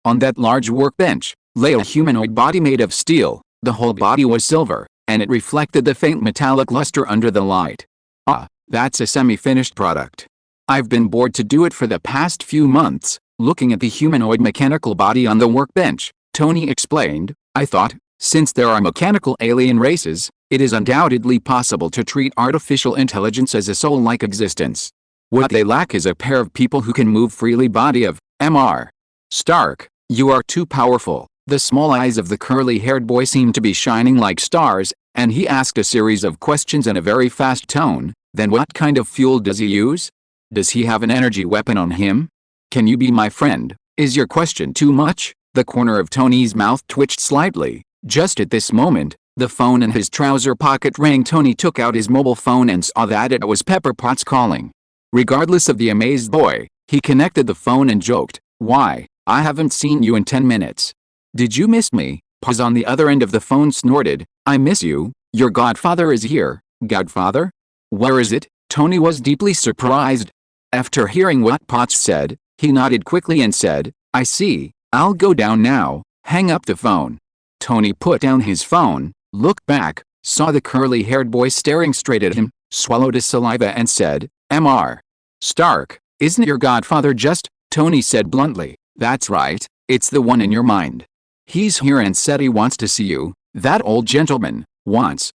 On that large workbench, lay a humanoid body made of steel. The whole body was silver, and it reflected the faint metallic luster under the light. Ah, that's a semi-finished product. I've been bored to do it for the past few months, looking at the humanoid mechanical body on the workbench, Tony explained. I thought, since there are mechanical alien races, it is undoubtedly possible to treat artificial intelligence as a soul-like existence. What they lack is a pair of people who can move freely. Body of Mr. Stark, you are too powerful. The small eyes of the curly-haired boy seemed to be shining like stars, and he asked a series of questions in a very fast tone. Then what kind of fuel does he use? Does he have an energy weapon on him? Can you be my friend? Is your question too much? The corner of Tony's mouth twitched slightly. Just at this moment, the phone in his trouser pocket rang. Tony took out his mobile phone and saw that it was Pepper Potts calling. Regardless of the amazed boy, he connected the phone and joked, Why, I haven't seen you in 10 minutes. Did you miss me? Paz on the other end of the phone snorted, I miss you. Your godfather is here. Godfather? Where is it? Tony was deeply surprised. After hearing what Potts said, he nodded quickly and said, I see, I'll go down now. Hang up the phone. Tony put down his phone, looked back, saw the curly-haired boy staring straight at him, swallowed his saliva and said, Mr. Stark, isn't your godfather just? Tony said bluntly, that's right, it's the one in your mind. He's here and said he wants to see you. That old gentleman wants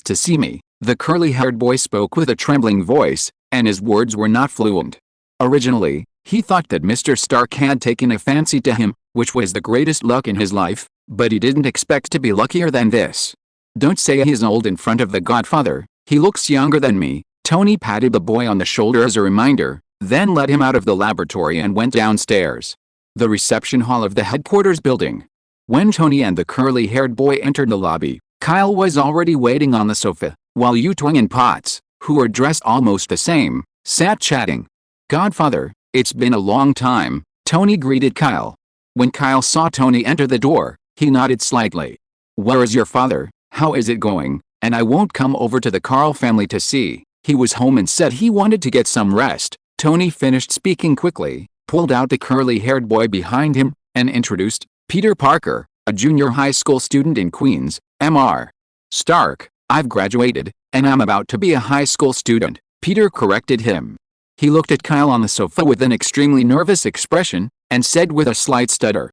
to see me. The curly-haired boy spoke with a trembling voice, and his words were not fluent. Originally, he thought that Mr. Stark had taken a fancy to him, which was the greatest luck in his life, but he didn't expect to be luckier than this. Don't say he's old in front of the godfather, he looks younger than me. Tony patted the boy on the shoulder as a reminder, then led him out of the laboratory and went downstairs. The reception hall of the headquarters building. When Tony and the curly-haired boy entered the lobby, Kyle was already waiting on the sofa, while Yutong and Potts, who were dressed almost the same, sat chatting. "Godfather, it's been a long time," Tony greeted Kyle. When Kyle saw Tony enter the door, he nodded slightly. "Where is your father? How is it going? And I won't come over to the Carl family to see. He was home and said he wanted to get some rest." Tony finished speaking quickly, pulled out the curly-haired boy behind him, and introduced Peter Parker, a junior high school student in Queens, Mr. Stark. "I've graduated, and I'm about to be a high school student," Peter corrected him. He looked at Kyle on the sofa with an extremely nervous expression, and said with a slight stutter,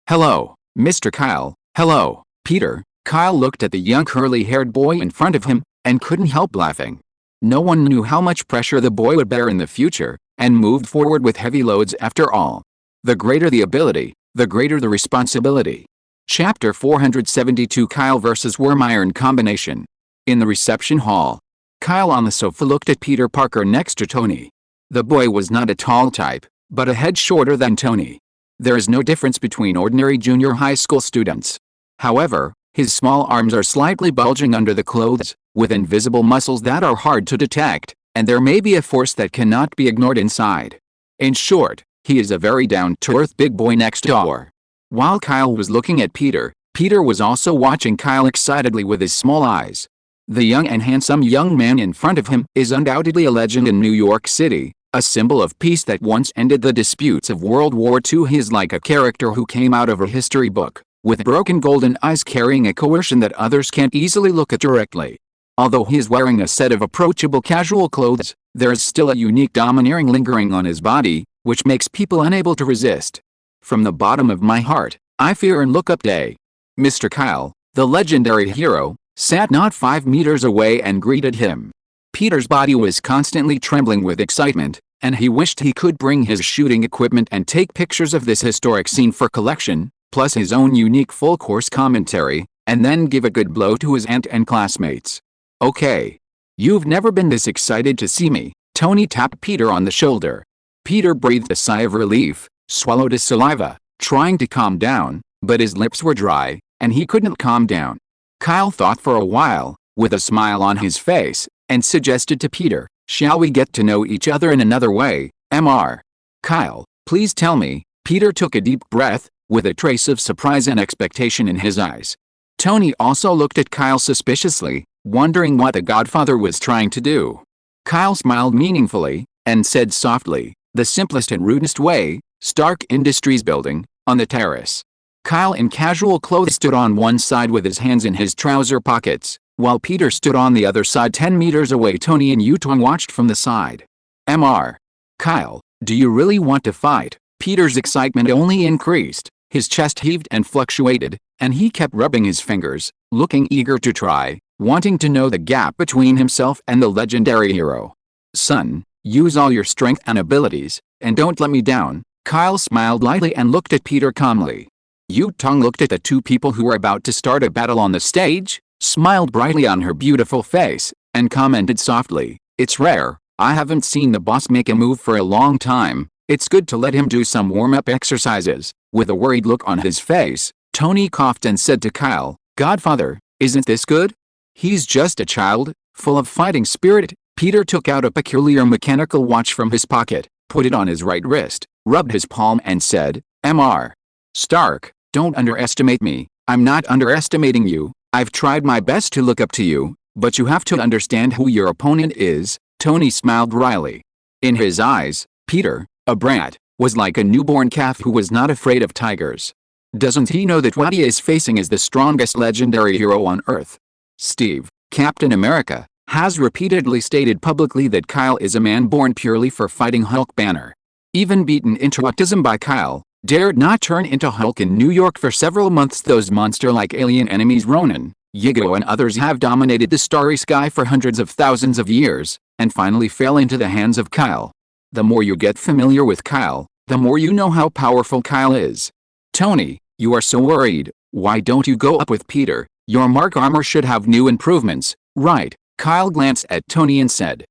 "Hello, Mr. Kyle." "Hello, Peter." Kyle looked at the young curly-haired boy in front of him, and couldn't help laughing. No one knew how much pressure the boy would bear in the future, and moved forward with heavy loads after all. The greater the ability, the greater the responsibility. Chapter 472 Kyle vs. Worm Iron Combination. In the reception hall, Kyle on the sofa looked at Peter Parker next to Tony. The boy was not a tall type, but a head shorter than Tony. There is no difference between ordinary junior high school students. However, his small arms are slightly bulging under the clothes, with invisible muscles that are hard to detect, and there may be a force that cannot be ignored inside. In short, he is a very down-to-earth big boy next door. While Kyle was looking at Peter, Peter was also watching Kyle excitedly with his small eyes. The young and handsome young man in front of him is undoubtedly a legend in New York City, a symbol of peace that once ended the disputes of World War II. He is like a character who came out of a history book, with broken golden eyes carrying a coercion that others can't easily look at directly. Although he is wearing a set of approachable casual clothes, there is still a unique domineering lingering on his body, which makes people unable to resist. From the bottom of my heart, I fear and look up to Mr. Kyle, the legendary hero, sat not 5 meters away and greeted him. Peter's body was constantly trembling with excitement, and he wished he could bring his shooting equipment and take pictures of this historic scene for collection, plus his own unique full-course commentary, and then give a good blow to his aunt and classmates. "Okay. You've never been this excited to see me," Tony tapped Peter on the shoulder. Peter breathed a sigh of relief, swallowed his saliva, trying to calm down, but his lips were dry, and he couldn't calm down. Kyle thought for a while, with a smile on his face, and suggested to Peter, "Shall we get to know each other in another way, Mr. Kyle, please tell me." Peter took a deep breath, with a trace of surprise and expectation in his eyes. Tony also looked at Kyle suspiciously, wondering what the Godfather was trying to do. Kyle smiled meaningfully, and said softly, "The simplest and rudest way, Stark Industries building, on the terrace." Kyle in casual clothes stood on one side with his hands in his trouser pockets, while Peter stood on the other side 10 meters away. Tony and Yutong watched from the side. "Mr. Kyle, do you really want to fight?" Peter's excitement only increased, his chest heaved and fluctuated, and he kept rubbing his fingers, looking eager to try, wanting to know the gap between himself and the legendary hero. "Son, use all your strength and abilities, and don't let me down." Kyle smiled lightly and looked at Peter calmly. Yutong looked at the two people who were about to start a battle on the stage, smiled brightly on her beautiful face, and commented softly, "It's rare. I haven't seen the boss make a move for a long time. It's good to let him do some warm-up exercises." With a worried look on his face, Tony coughed and said to Kyle, "Godfather, isn't this good? He's just a child, full of fighting spirit." Peter took out a peculiar mechanical watch from his pocket, put it on his right wrist, rubbed his palm and said, "Mr. Stark, don't underestimate me." "I'm not underestimating you. I've tried my best to look up to you, but you have to understand who your opponent is." Tony smiled wryly. In his eyes, Peter, a brat, was like a newborn calf who was not afraid of tigers. Doesn't he know that what he is facing is the strongest legendary hero on Earth? Steve, Captain America, has repeatedly stated publicly that Kyle is a man born purely for fighting Hulk. Banner, even beaten into autism by Kyle, dared not turn into Hulk in New York for several months. Those monster-like alien enemies Ronan, Yigo and others have dominated the starry sky for hundreds of thousands of years, and finally fell into the hands of Kyle. The more you get familiar with Kyle, the more you know how powerful Kyle is. "Tony, you are so worried. Why don't you go up with Peter? Your mark armor should have new improvements, right?" Kyle glanced at Tony and said.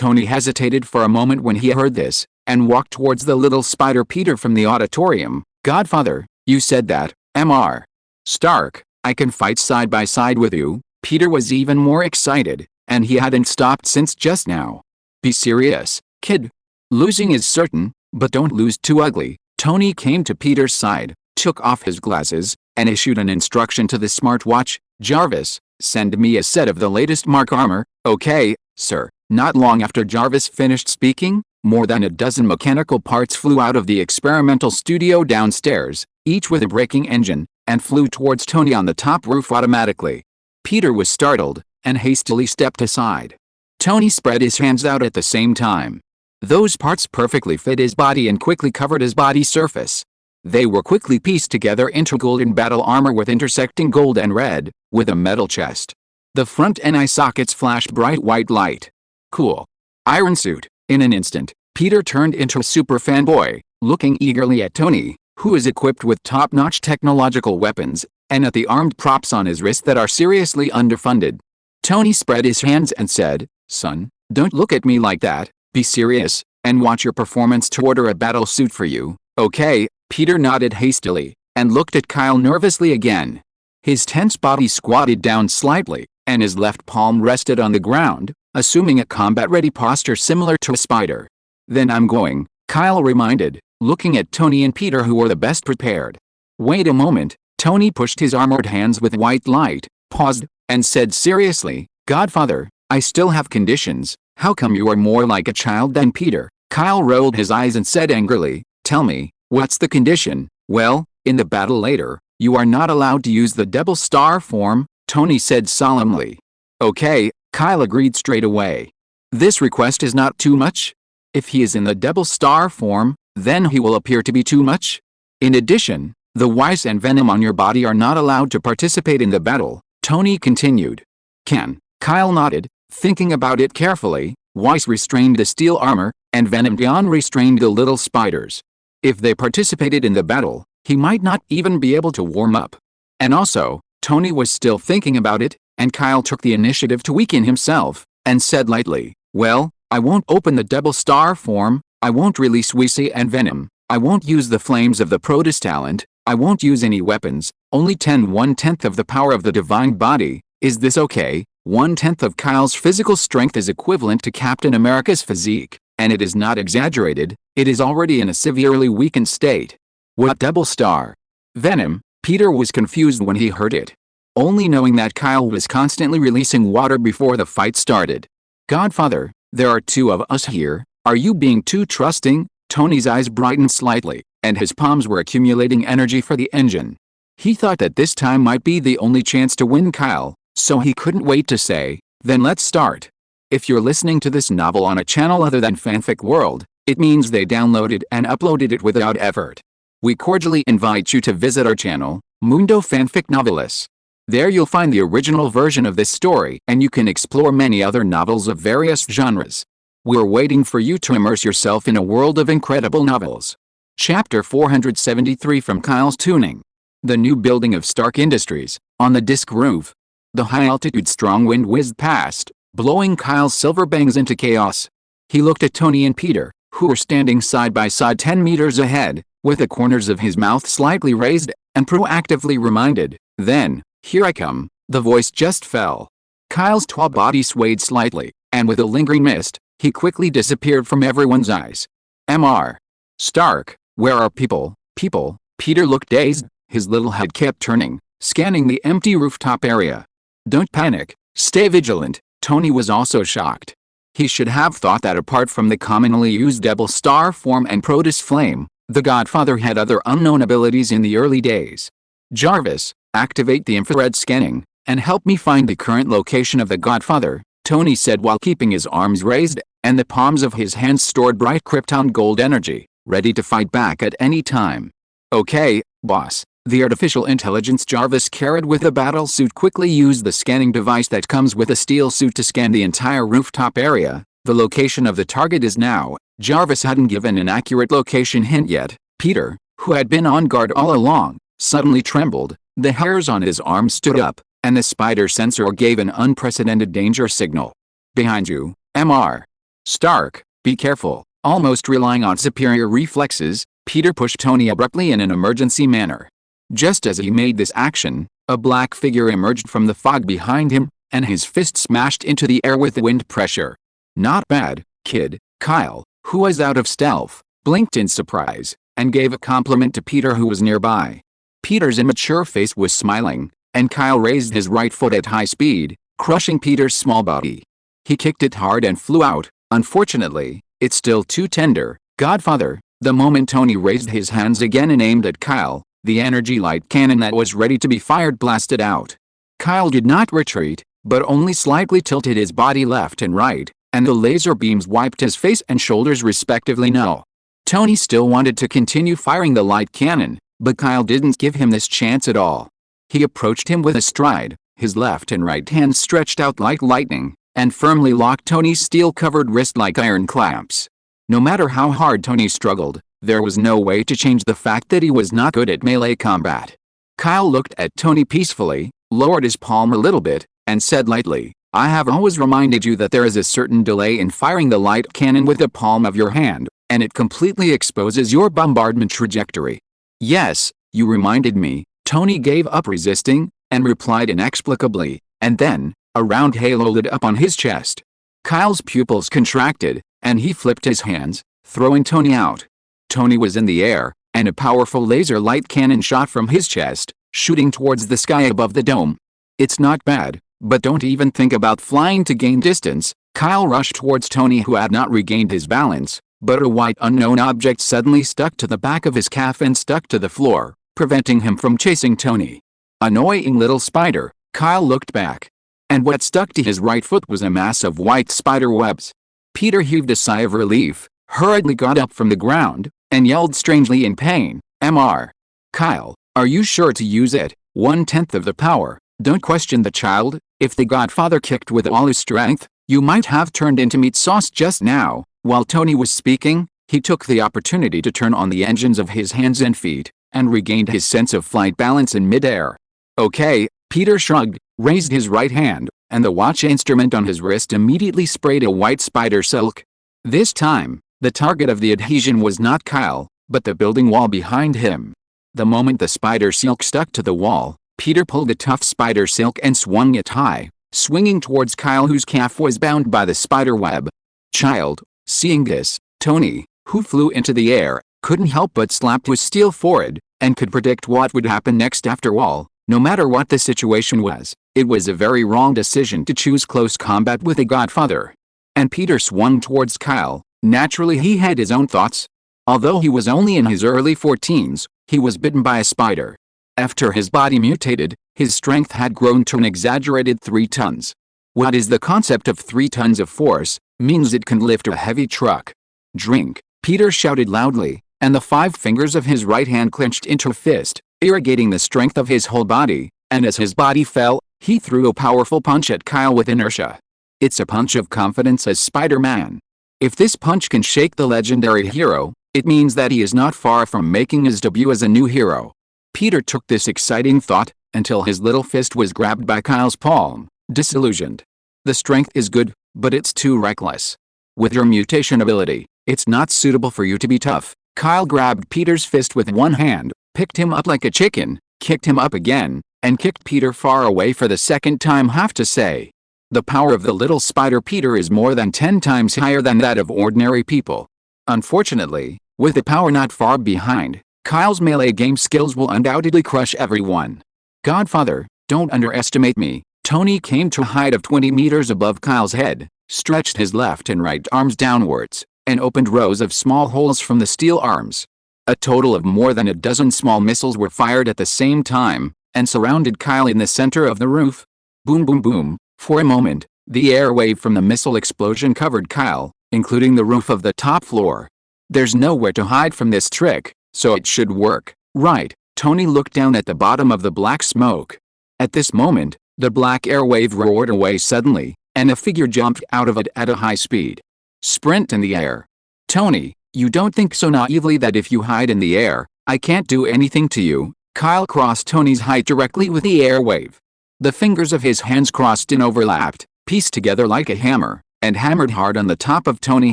Tony hesitated for a moment when he heard this, and walked towards the little spider Peter from the auditorium. Godfather, you said that, Mr. Stark, I can fight side by side with you. Peter was even more excited, and he hadn't stopped since just now. Be serious, kid. Losing is certain, but don't lose too ugly. Tony came to Peter's side, took off his glasses, and issued an instruction to the smartwatch. Jarvis, send me a set of the latest Mark armor. Okay, sir. Not long after Jarvis finished speaking, more than a dozen mechanical parts flew out of the experimental studio downstairs, each with a braking engine, and flew towards Tony on the top roof automatically. Peter was startled, and hastily stepped aside. Tony spread his hands out at the same time. Those parts perfectly fit his body and quickly covered his body surface. They were quickly pieced together into golden battle armor with intersecting gold and red, with a metal chest. The front and eye sockets flashed bright white light. Cool. Iron suit. In an instant, Peter turned into a super fanboy, looking eagerly at Tony, who is equipped with top-notch technological weapons, and at the armed props on his wrist that are seriously underfunded. Tony spread his hands and said, "Son, don't look at me like that, be serious, and watch your performance to order a battle suit for you." Okay, Peter nodded hastily, and looked at Kyle nervously again. His tense body squatted down slightly, and his left palm rested on the ground, assuming a combat-ready posture similar to a spider. Then I'm going, Kyle reminded, looking at Tony and Peter who were the best prepared. Wait a moment. Tony pushed his armored hands with white light, paused, and said seriously, Godfather, I still have conditions. How come you are more like a child than Peter? Kyle rolled his eyes and said angrily, tell me, what's the condition? Well, in the battle later, you are not allowed to use the Devil Star form, Tony said solemnly. Okay, Kyle agreed straight away. This request is not too much? If he is in the Devil Star form, then he will appear to be too much? In addition, the Weiss and Venom on your body are not allowed to participate in the battle, Tony continued. Kyle nodded, thinking about it carefully. Weiss restrained the steel armor, and Venom restrained the little spiders. If they participated in the battle, he might not even be able to warm up. And also, Tony was still thinking about it, and Kyle took the initiative to weaken himself, and said lightly, well, I won't open the Devil Star form, I won't release Weiss and Venom, I won't use the flames of the Protus talent, I won't use any weapons, only 1/10 of the power of the divine body. Is this okay? 1/10 of Kyle's physical strength is equivalent to Captain America's physique, and it is not exaggerated, it is already in a severely weakened state. What Devil Star? Venom? Peter was confused when he heard it, only knowing that Kyle was constantly releasing water before the fight started. Godfather, there are two of us here, are you being too trusting? Tony's eyes brightened slightly, and his palms were accumulating energy for the engine. He thought that this time might be the only chance to win Kyle, so he couldn't wait to say, then let's start. If you're listening to this novel on a channel other than Fanfic World, it means they downloaded and uploaded it without effort. We cordially invite you to visit our channel, Mundo Fanfic Novelis. There you'll find the original version of this story, and you can explore many other novels of various genres. We're waiting for you to immerse yourself in a world of incredible novels. Chapter 473 from Kyle's Tuning. The new building of Stark Industries, on the disc roof. The high-altitude strong wind whizzed past, blowing Kyle's silver bangs into chaos. He looked at Tony and Peter, who were standing side by side 10 meters ahead, with the corners of his mouth slightly raised, and proactively reminded, then, here I come, the voice just fell. Kyle's tall body swayed slightly, and with a lingering mist, he quickly disappeared from everyone's eyes. Mr. Stark, where are people? People? Peter looked dazed, his little head kept turning, scanning the empty rooftop area. Don't panic, stay vigilant. Tony was also shocked. He should have thought that apart from the commonly used Devil Star form and Protus Flame, the Godfather had other unknown abilities in the early days. Jarvis, activate the infrared scanning, and help me find the current location of the Godfather, Tony said while keeping his arms raised, and the palms of his hands stored bright Krypton gold energy, ready to fight back at any time. Okay, boss. The artificial intelligence Jarvis carried with the battle suit quickly used the scanning device that comes with a steel suit to scan the entire rooftop area. The location of the target is now. Jarvis hadn't given an accurate location hint yet. Peter, who had been on guard all along, suddenly trembled. The hairs on his arm stood up, and the spider sensor gave an unprecedented danger signal. Behind you, Mr. Stark, be careful. Almost relying on superior reflexes, Peter pushed Tony abruptly in an emergency manner. Just as he made this action, a black figure emerged from the fog behind him, and his fist smashed into the air with the wind pressure. Not bad, kid. Kyle, who was out of stealth, blinked in surprise, and gave a compliment to Peter, who was nearby. Peter's immature face was smiling, and Kyle raised his right foot at high speed, crushing Peter's small body. He kicked it hard and flew out. Unfortunately, it's still too tender. Godfather. The moment Tony raised his hands again and aimed at Kyle, the energy light cannon that was ready to be fired blasted out. Kyle did not retreat, but only slightly tilted his body left and right, and the laser beams wiped his face and shoulders respectively. No. Tony still wanted to continue firing the light cannon, but Kyle didn't give him this chance at all. He approached him with a stride, his left and right hands stretched out like lightning, and firmly locked Tony's steel-covered wrist like iron clamps. No matter how hard Tony struggled, there was no way to change the fact that he was not good at melee combat. Kyle looked at Tony peacefully, lowered his palm a little bit, and said lightly, I have always reminded you that there is a certain delay in firing the light cannon with the palm of your hand, and it completely exposes your bombardment trajectory. Yes, you reminded me. Tony gave up resisting, and replied inexplicably, and then, a round halo lit up on his chest. Kyle's pupils contracted, and he flipped his hands, throwing Tony out. Tony was in the air, and a powerful laser light cannon shot from his chest, shooting towards the sky above the dome. It's not bad, but don't even think about flying to gain distance. Kyle rushed towards Tony, who had not regained his balance, but a white unknown object suddenly stuck to the back of his calf and stuck to the floor, preventing him from chasing Tony. Annoying little spider. Kyle looked back, and what stuck to his right foot was a mass of white spider webs. Peter heaved a sigh of relief, hurriedly got up from the ground, and yelled strangely in pain, "Mr. Kyle, are you sure to use it? 1/10 of the power. Don't question the child. If the Godfather kicked with all his strength, you might have turned into meat sauce just now." While Tony was speaking, he took the opportunity to turn on the engines of his hands and feet, and regained his sense of flight balance in midair. Okay, Peter shrugged, raised his right hand, and the watch instrument on his wrist immediately sprayed a white spider silk. This time, the target of the adhesion was not Kyle, but the building wall behind him. The moment the spider silk stuck to the wall, Peter pulled the tough spider silk and swung it high, swinging towards Kyle, whose calf was bound by the spider web. Child. Seeing this, Tony, who flew into the air, couldn't help but slap his steel forehead, and could predict what would happen next. After all, no matter what the situation was, it was a very wrong decision to choose close combat with a Godfather. And Peter swung towards Kyle. Naturally, he had his own thoughts. Although he was only in his early 14s, he was bitten by a spider. After his body mutated, his strength had grown to an exaggerated 3 tons. What is the concept of 3 tons of force? Means it can lift a heavy truck. Drink, Peter shouted loudly, and the 5 fingers of his right hand clenched into a fist, irrigating the strength of his whole body, and as his body fell, he threw a powerful punch at Kyle with inertia. It's a punch of confidence as Spider-Man. If this punch can shake the legendary hero, it means that he is not far from making his debut as a new hero. Peter took this exciting thought, until his little fist was grabbed by Kyle's palm, disillusioned. The strength is good, but it's too reckless. With your mutation ability, it's not suitable for you to be tough. Kyle grabbed Peter's fist with one hand, picked him up like a chicken, kicked him up again, and kicked Peter far away for the second time. Have to say, the power of the little spider Peter is more than 10 times higher than that of ordinary people. Unfortunately, with the power not far behind, Kyle's melee game skills will undoubtedly crush everyone. Godfather, don't underestimate me. Tony came to a height of 20 meters above Kyle's head, stretched his left and right arms downwards, and opened rows of small holes from the steel arms. A total of more than a dozen small missiles were fired at the same time, and surrounded Kyle in the center of the roof. Boom boom boom. For a moment, the air wave from the missile explosion covered Kyle, including the roof of the top floor. There's nowhere to hide from this trick, so it should work, right? Tony looked down at the bottom of the black smoke. At this moment, the black air wave roared away suddenly, and a figure jumped out of it at a high speed. Sprint in the air. Tony, you don't think so naively that if you hide in the air, I can't do anything to you? Kyle crossed Tony's height directly with the air wave. The fingers of his hands crossed and overlapped, pieced together like a hammer, and hammered hard on the top of Tony,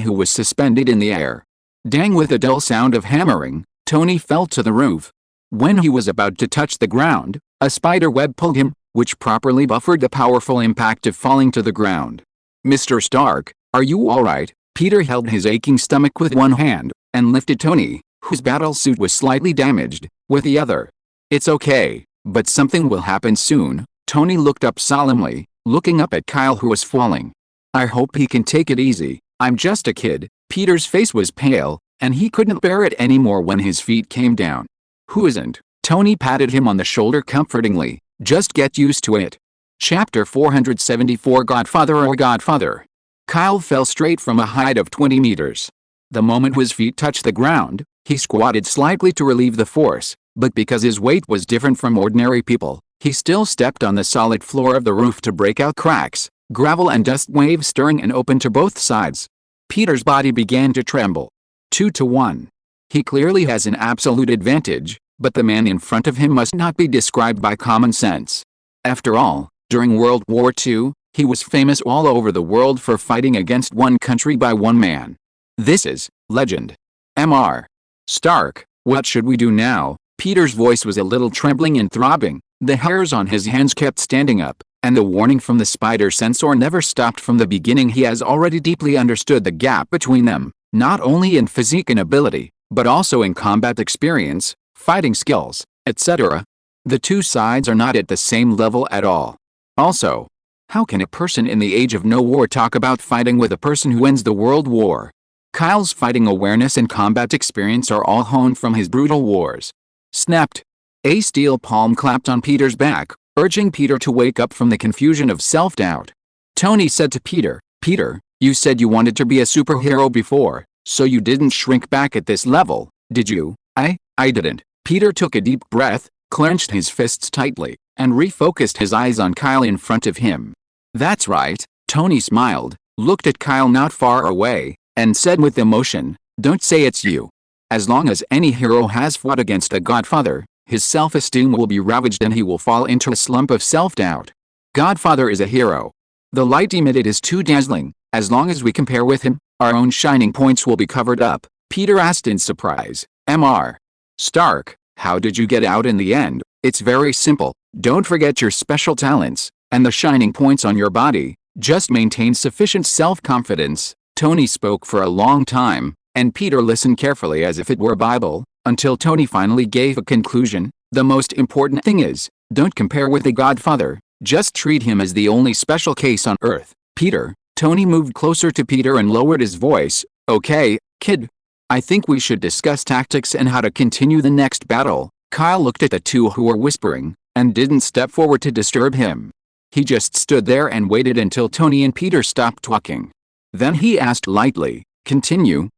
who was suspended in the air. Dang! With a dull sound of hammering, Tony fell to the roof. When he was about to touch the ground, a spider web pulled him, which properly buffered the powerful impact of falling to the ground. "Mr. Stark, are you alright?" Peter held his aching stomach with one hand, and lifted Tony, whose battlesuit was slightly damaged, with the other. "It's okay, but something will happen soon." Tony looked up solemnly, looking up at Kyle, who was falling. "I hope he can take it easy. I'm just a kid." Peter's face was pale, and he couldn't bear it anymore when his feet came down. "Who isn't?" Tony patted him on the shoulder comfortingly. "Just get used to it." Chapter 474 Godfather or Godfather. Kyle fell straight from a height of 20 meters. The moment his feet touched the ground, he squatted slightly to relieve the force, but because his weight was different from ordinary people, he still stepped on the solid floor of the roof to break out cracks, gravel and dust waves stirring and open to both sides. Peter's body began to tremble. 2-1. He clearly has an absolute advantage, but the man in front of him must not be described by common sense. After all, during World War II, he was famous all over the world for fighting against one country by one man. This is legend. Mr. Stark, what should we do now? Peter's voice was a little trembling and throbbing. The hairs on his hands kept standing up, and the warning from the spider sensor never stopped from the beginning. He has already deeply understood the gap between them, not only in physique and ability, but also in combat experience, fighting skills, etc. The two sides are not at the same level at all. Also, how can a person in the age of no war talk about fighting with a person who ends the world war? Kyle's fighting awareness and combat experience are all honed from his brutal wars. Snapped. A steel palm clapped on Peter's back, urging Peter to wake up from the confusion of self-doubt. Tony said to Peter, "Peter, you said you wanted to be a superhero before, so you didn't shrink back at this level, did you?" I didn't." Peter took a deep breath, clenched his fists tightly, and refocused his eyes on Kyle in front of him. "That's right." Tony smiled, looked at Kyle not far away, and said with emotion, "Don't say it's you. As long as any hero has fought against a godfather, his self-esteem will be ravaged and he will fall into a slump of self-doubt. Godfather is a hero. The light emitted is too dazzling. As long as we compare with him, our own shining points will be covered up." Peter asked in surprise. "Mr. Stark, how did you get out in the end?" "It's very simple. Don't forget your special talents, and the shining points on your body. Just maintain sufficient self-confidence." Tony spoke for a long time, and Peter listened carefully as if it were a Bible, until Tony finally gave a conclusion. "The most important thing is, don't compare with the Godfather, just treat him as the only special case on Earth." "Peter," Tony moved closer to Peter and lowered his voice, "Okay, kid. I think we should discuss tactics and how to continue the next battle." Kyle looked at the two who were whispering, and didn't step forward to disturb him. He just stood there and waited until Tony and Peter stopped talking. Then he asked lightly, "Continue."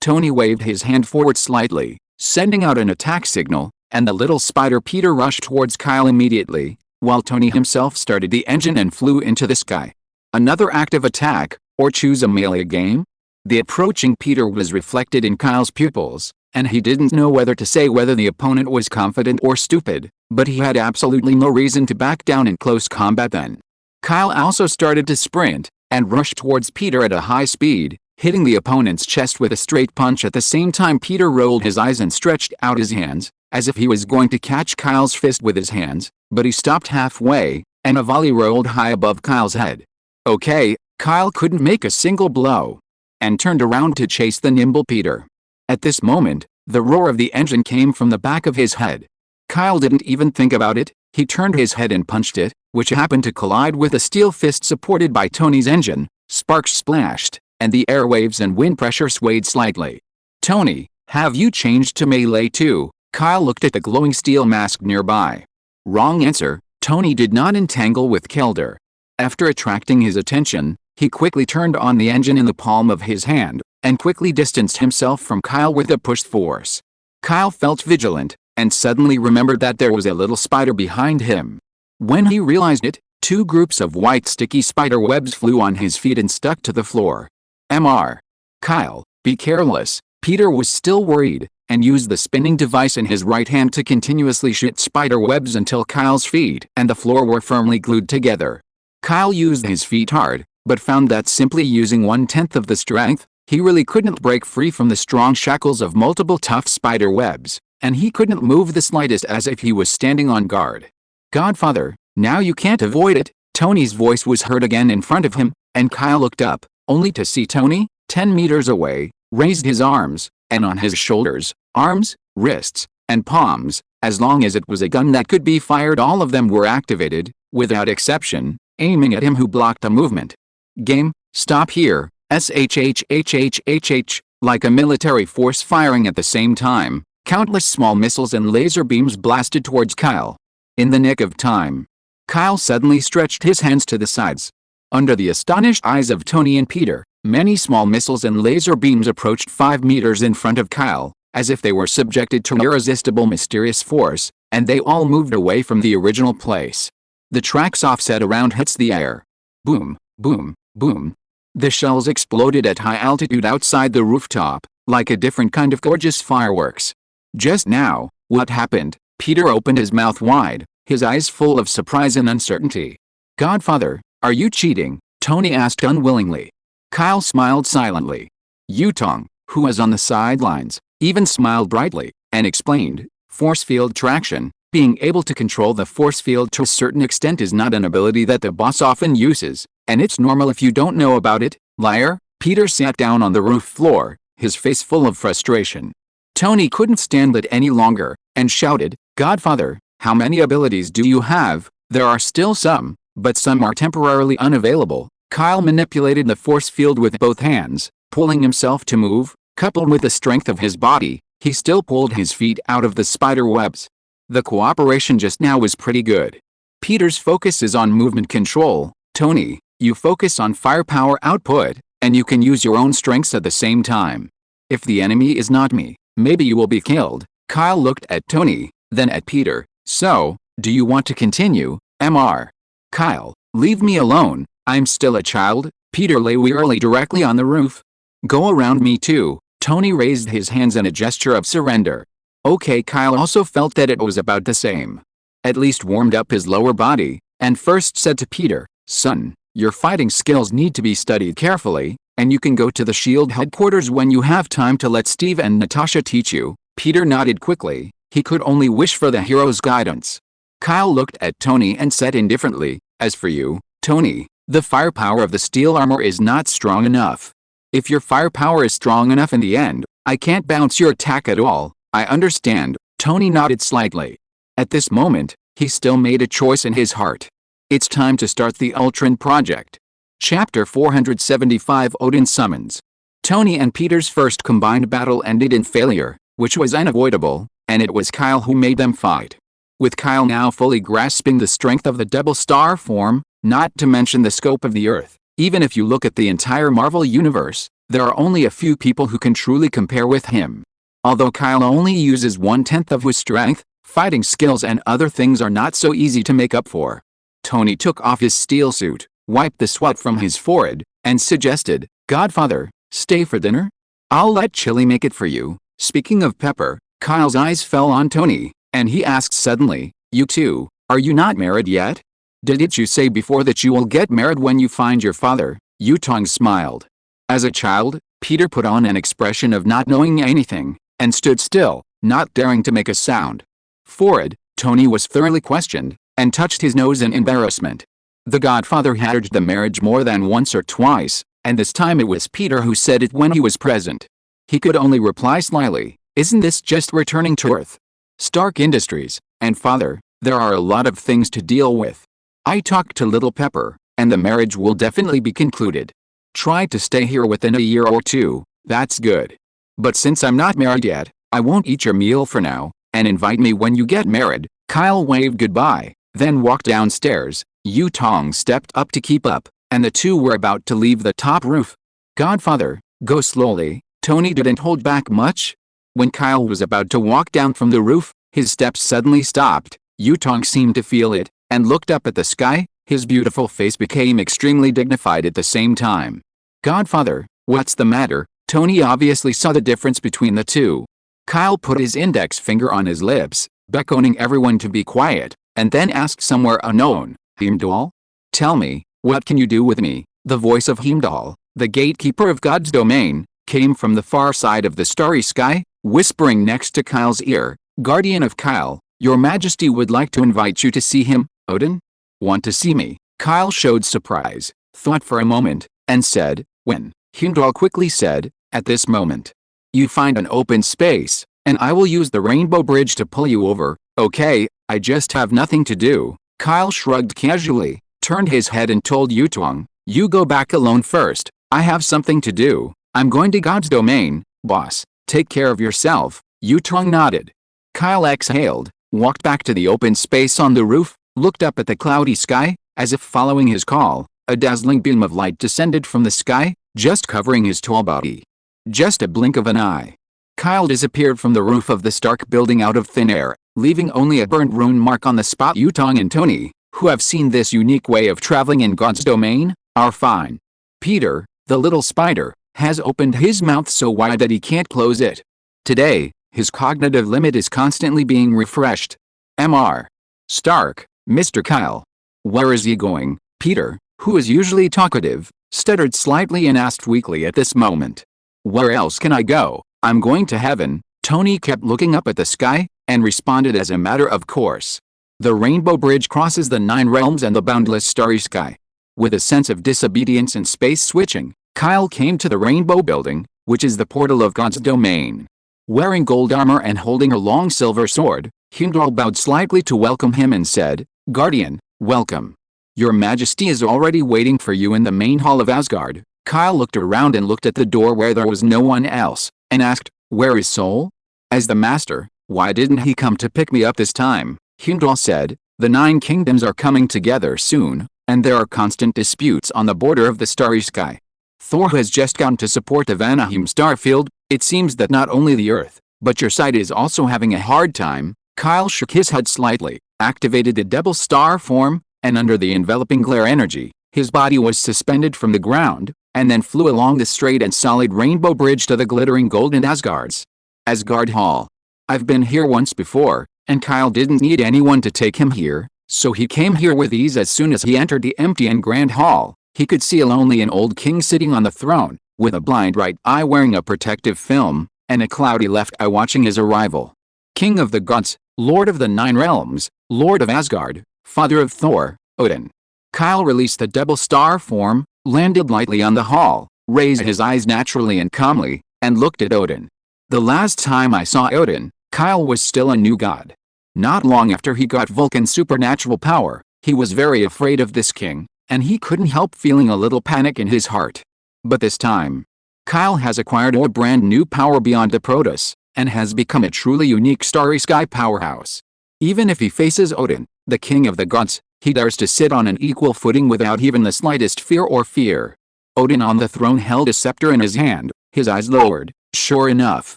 Tony waved his hand forward slightly, sending out an attack signal, and the little spider Peter rushed towards Kyle immediately, while Tony himself started the engine and flew into the sky. Another active attack, or choose a melee game? The approaching Peter was reflected in Kyle's pupils, and he didn't know whether to say whether the opponent was confident or stupid, but he had absolutely no reason to back down in close combat then. Kyle also started to sprint, and rushed towards Peter at a high speed, hitting the opponent's chest with a straight punch. At the same time, Peter rolled his eyes and stretched out his hands, as if he was going to catch Kyle's fist with his hands, but he stopped halfway, and a volley rolled high above Kyle's head. Okay, Kyle couldn't make a single blow, and turned around to chase the nimble Peter. At this moment, the roar of the engine came from the back of his head. Kyle didn't even think about it. He turned his head and punched it, which happened to collide with a steel fist supported by Tony's engine. Sparks splashed, and the airwaves and wind pressure swayed slightly. "Tony, have you changed to melee too?" Kyle looked at the glowing steel mask nearby. Wrong answer. Tony did not entangle with Kelder. After attracting his attention, he quickly turned on the engine in the palm of his hand, and quickly distanced himself from Kyle with a push force. Kyle felt vigilant, and suddenly remembered that there was a little spider behind him. When he realized it, two groups of white sticky spider webs flew on his feet and stuck to the floor. "Mr. Kyle, be careless." Peter was still worried, and used the spinning device in his right hand to continuously shoot spider webs until Kyle's feet and the floor were firmly glued together. Kyle used his feet hard, but found that simply using 1/10 of the strength, he really couldn't break free from the strong shackles of multiple tough spider webs, and he couldn't move the slightest as if he was standing on guard. "Godfather, now you can't avoid it," Tony's voice was heard again in front of him, and Kyle looked up, only to see Tony, 10 meters away, raised his arms, and on his shoulders, arms, wrists, and palms, as long as it was a gun that could be fired, all of them were activated, without exception, aiming at him who blocked the movement. "Game, stop here," SHHHHHH, like a military force firing at the same time, countless small missiles and laser beams blasted towards Kyle. In the nick of time, Kyle suddenly stretched his hands to the sides. Under the astonished eyes of Tony and Peter, many small missiles and laser beams approached 5 meters in front of Kyle, as if they were subjected to irresistible mysterious force, and they all moved away from the original place. The track's offset around hits the air. Boom, boom, boom. The shells exploded at high altitude outside the rooftop, like a different kind of gorgeous fireworks. Just now, what happened? Peter opened his mouth wide, his eyes full of surprise and uncertainty. "Godfather, are you cheating?" Tony asked unwillingly. Kyle smiled silently. Yutong, who was on the sidelines, even smiled brightly, and explained, "Force field traction, being able to control the force field to a certain extent is not an ability that the boss often uses, and it's normal if you don't know about it, liar." Peter sat down on the roof floor, his face full of frustration. Tony couldn't stand it any longer, and shouted, "Godfather, how many abilities do you have?" "There are still some, but some are temporarily unavailable." Kyle manipulated the force field with both hands, pulling himself to move. Coupled with the strength of his body, he still pulled his feet out of the spider webs. The cooperation just now was pretty good. Peter's focus is on movement control. Tony, you focus on firepower output, and you can use your own strengths at the same time. If the enemy is not me, maybe you will be killed. Kyle looked at Tony, then at Peter. "So, do you want to continue, Mr. Kyle, leave me alone, I'm still a child." Peter lay wearily directly on the roof. "Go around me too." Tony raised his hands in a gesture of surrender. Okay, Kyle also felt that it was about the same. At least warmed up his lower body, and first said to Peter, "Son, your fighting skills need to be studied carefully, and you can go to the SHIELD headquarters when you have time to let Steve and Natasha teach you." Peter nodded quickly. He could only wish for the hero's guidance. Kyle looked at Tony and said indifferently, "As for you, Tony, the firepower of the steel armor is not strong enough. If your firepower is strong enough in the end, I can't bounce your attack at all." "I understand." Tony nodded slightly. At this moment, he still made a choice in his heart. It's time to start the Ultron project. Chapter 475 Odin Summons. Tony and Peter's first combined battle ended in failure, which was unavoidable, and it was Kyle who made them fight. With Kyle now fully grasping the strength of the double star form, not to mention the scope of the Earth, even if you look at the entire Marvel Universe, there are only a few people who can truly compare with him. Although Kyle only uses 1/10 of his strength, fighting skills and other things are not so easy to make up for. Tony took off his steel suit, wiped the sweat from his forehead, and suggested, "Godfather, stay for dinner? I'll let Chili make it for you." Speaking of pepper, Kyle's eyes fell on Tony, and he asked suddenly, "You two, are you not married yet? Didn't you say before that you will get married when you find your father?" Yutong smiled. As a child, Peter put on an expression of not knowing anything, and stood still, not daring to make a sound. Forehead, Tony was thoroughly questioned, and touched his nose in embarrassment. The Godfather had urged the marriage more than once or twice, and this time it was Peter who said it when he was present. He could only reply slyly, "Isn't this just returning to Earth? Stark Industries, and father, there are a lot of things to deal with. I talked to Little Pepper, and the marriage will definitely be concluded. Try to stay here within a year or two, that's good. But since I'm not married yet, I won't eat your meal for now, and invite me when you get married." Kyle waved goodbye, then walked downstairs. Yutong stepped up to keep up, and the two were about to leave the top roof. "Godfather, go slowly." Tony didn't hold back much. When Kyle was about to walk down from the roof, his steps suddenly stopped. Yutong seemed to feel it, and looked up at the sky. His beautiful face became extremely dignified at the same time. "Godfather, what's the matter?" Tony obviously saw the difference between the two. Kyle put his index finger on his lips, beckoning everyone to be quiet, and then asked somewhere unknown, "Heimdall? Tell me, what can you do with me?" The voice of Heimdall, the gatekeeper of God's domain, came from the far side of the starry sky, whispering next to Kyle's ear, "Guardian of Kyle, your majesty would like to invite you to see him, Odin?" "Want to see me?" Kyle showed surprise, thought for a moment, and said, "When?" Heimdall quickly said, "At this moment. You find an open space, and I will use the rainbow bridge to pull you over." "Okay, I just have nothing to do." Kyle shrugged casually, turned his head and told Yutong, "You go back alone first. I have something to do. I'm going to God's domain, boss. Take care of yourself." Yutong nodded. Kyle exhaled, walked back to the open space on the roof, looked up at the cloudy sky, as if following his call. A dazzling beam of light descended from the sky, just covering his tall body. Just a blink of an eye. Kyle disappeared from the roof of the Stark building out of thin air, leaving only a burnt rune mark on the spot. Yutong and Tony, who have seen this unique way of traveling in God's domain, are fine. Peter, the little spider, has opened his mouth so wide that he can't close it. Today, his cognitive limit is constantly being refreshed. Mr. Stark, Mr. Kyle. Where is he going? Peter, who is usually talkative, stuttered slightly and asked weakly at this moment. "Where else can I go? I'm going to heaven." Tony kept looking up at the sky, and responded as a matter of course. The rainbow bridge crosses the 9 realms and the boundless starry sky. With a sense of disobedience and space switching, Kyle came to the rainbow building, which is the portal of God's domain. Wearing gold armor and holding a long silver sword, Heimdall bowed slightly to welcome him and said, "Guardian, welcome. Your majesty is already waiting for you in the main hall of Asgard." Kyle looked around and looked at the door where there was no one else, and asked, "Where is Sol?" "As the master, why didn't he come to pick me up this time?" Heimdall said, "The 9 kingdoms are coming together soon, and there are constant disputes on the border of the starry sky. Thor has just gone to support the Vanaheim starfield. It seems that not only the Earth, but your side is also having a hard time." Kyle shook his head slightly, activated the double star form, and under the enveloping glare energy, his body was suspended from the ground, and then flew along the straight and solid rainbow bridge to the glittering golden Asgard Hall. "I've been here once before, and Kyle didn't need anyone to take him here, so he came here with ease. As soon as he entered the empty and grand hall, he could see only an old king sitting on the throne, with a blind right eye wearing a protective film, and a cloudy left eye watching his arrival. King of the gods, Lord of the 9 realms, Lord of Asgard, Father of Thor, Odin." Kyle released the double star form, landed lightly on the hall, raised his eyes naturally and calmly, and looked at Odin. "The last time I saw Odin, Kyle was still a new god. Not long after he got Vulcan's supernatural power, he was very afraid of this king, and he couldn't help feeling a little panic in his heart. But this time, Kyle has acquired a brand new power beyond the Protoss, and has become a truly unique starry sky powerhouse. Even if he faces Odin, the king of the gods, he dares to sit on an equal footing without even the slightest fear. Odin on the throne held a scepter in his hand, his eyes lowered. "Sure enough.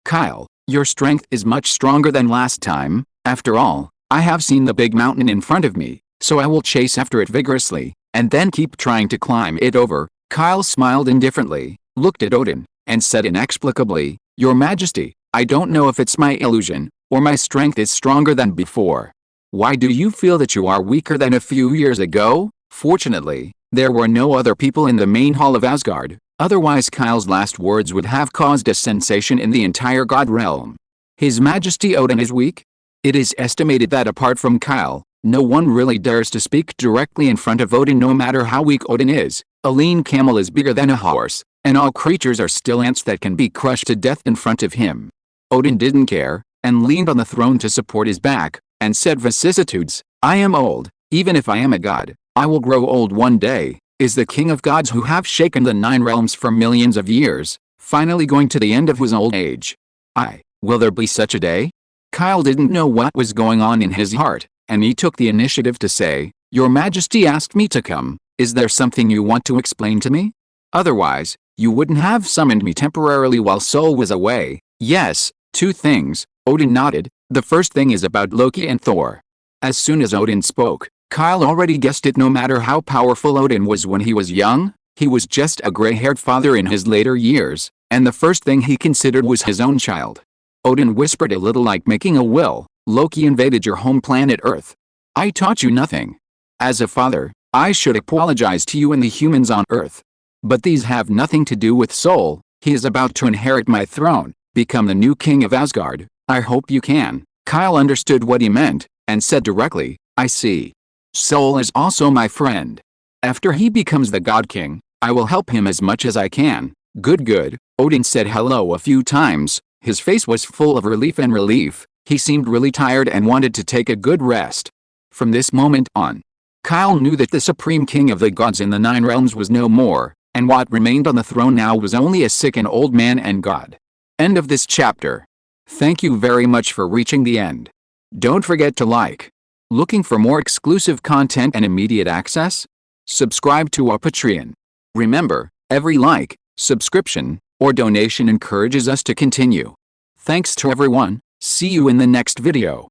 Kyle, your strength is much stronger than last time. After all, I have seen the big mountain in front of me, so I will chase after it vigorously, and then keep trying to climb it over." Kyle smiled indifferently, looked at Odin, and said inexplicably, "Your Majesty, I don't know if it's my illusion, or my strength is stronger than before. Why do you feel that you are weaker than a few years ago?" Fortunately, there were no other people in the main hall of Asgard, otherwise Kyle's last words would have caused a sensation in the entire god realm. "His Majesty Odin is weak?" It is estimated that apart from Kyle, no one really dares to speak directly in front of Odin no matter how weak Odin is. A lean camel is bigger than a horse, and all creatures are still ants that can be crushed to death in front of him. Odin didn't care, and leaned on the throne to support his back, and said vicissitudes, "I am old, even if I am a god, I will grow old one day." Is the king of gods who have shaken the 9 realms for millions of years, finally going to the end of his old age? Will there be such a day? Kyle didn't know what was going on in his heart, and he took the initiative to say, "Your Majesty asked me to come. Is there something you want to explain to me? Otherwise, you wouldn't have summoned me temporarily while Sol was away." "Yes, 2 things, Odin nodded. "The first thing is about Loki and Thor." As soon as Odin spoke, Kyle already guessed it. No matter how powerful Odin was when he was young, he was just a gray-haired father in his later years, and the first thing he considered was his own child. Odin whispered, a little like making a will, "Loki invaded your home planet Earth. I taught you nothing. As a father, I should apologize to you and the humans on Earth. But these have nothing to do with Soul. He is about to inherit my throne, become the new king of Asgard. I hope you can." Kyle understood what he meant, and said directly, "I see. Soul is also my friend. After he becomes the God King, I will help him as much as I can." Good. Odin said hello a few times. His face was full of relief. He seemed really tired and wanted to take a good rest. From this moment on, Kyle knew that the supreme king of the gods in the 9 realms was no more, and what remained on the throne now was only a sick and old man and God. End of this chapter. Thank you very much for reaching the end. Don't forget to like. Looking for more exclusive content and immediate access? Subscribe to our Patreon. Remember, every like, subscription, or donation encourages us to continue. Thanks to everyone. See you in the next video.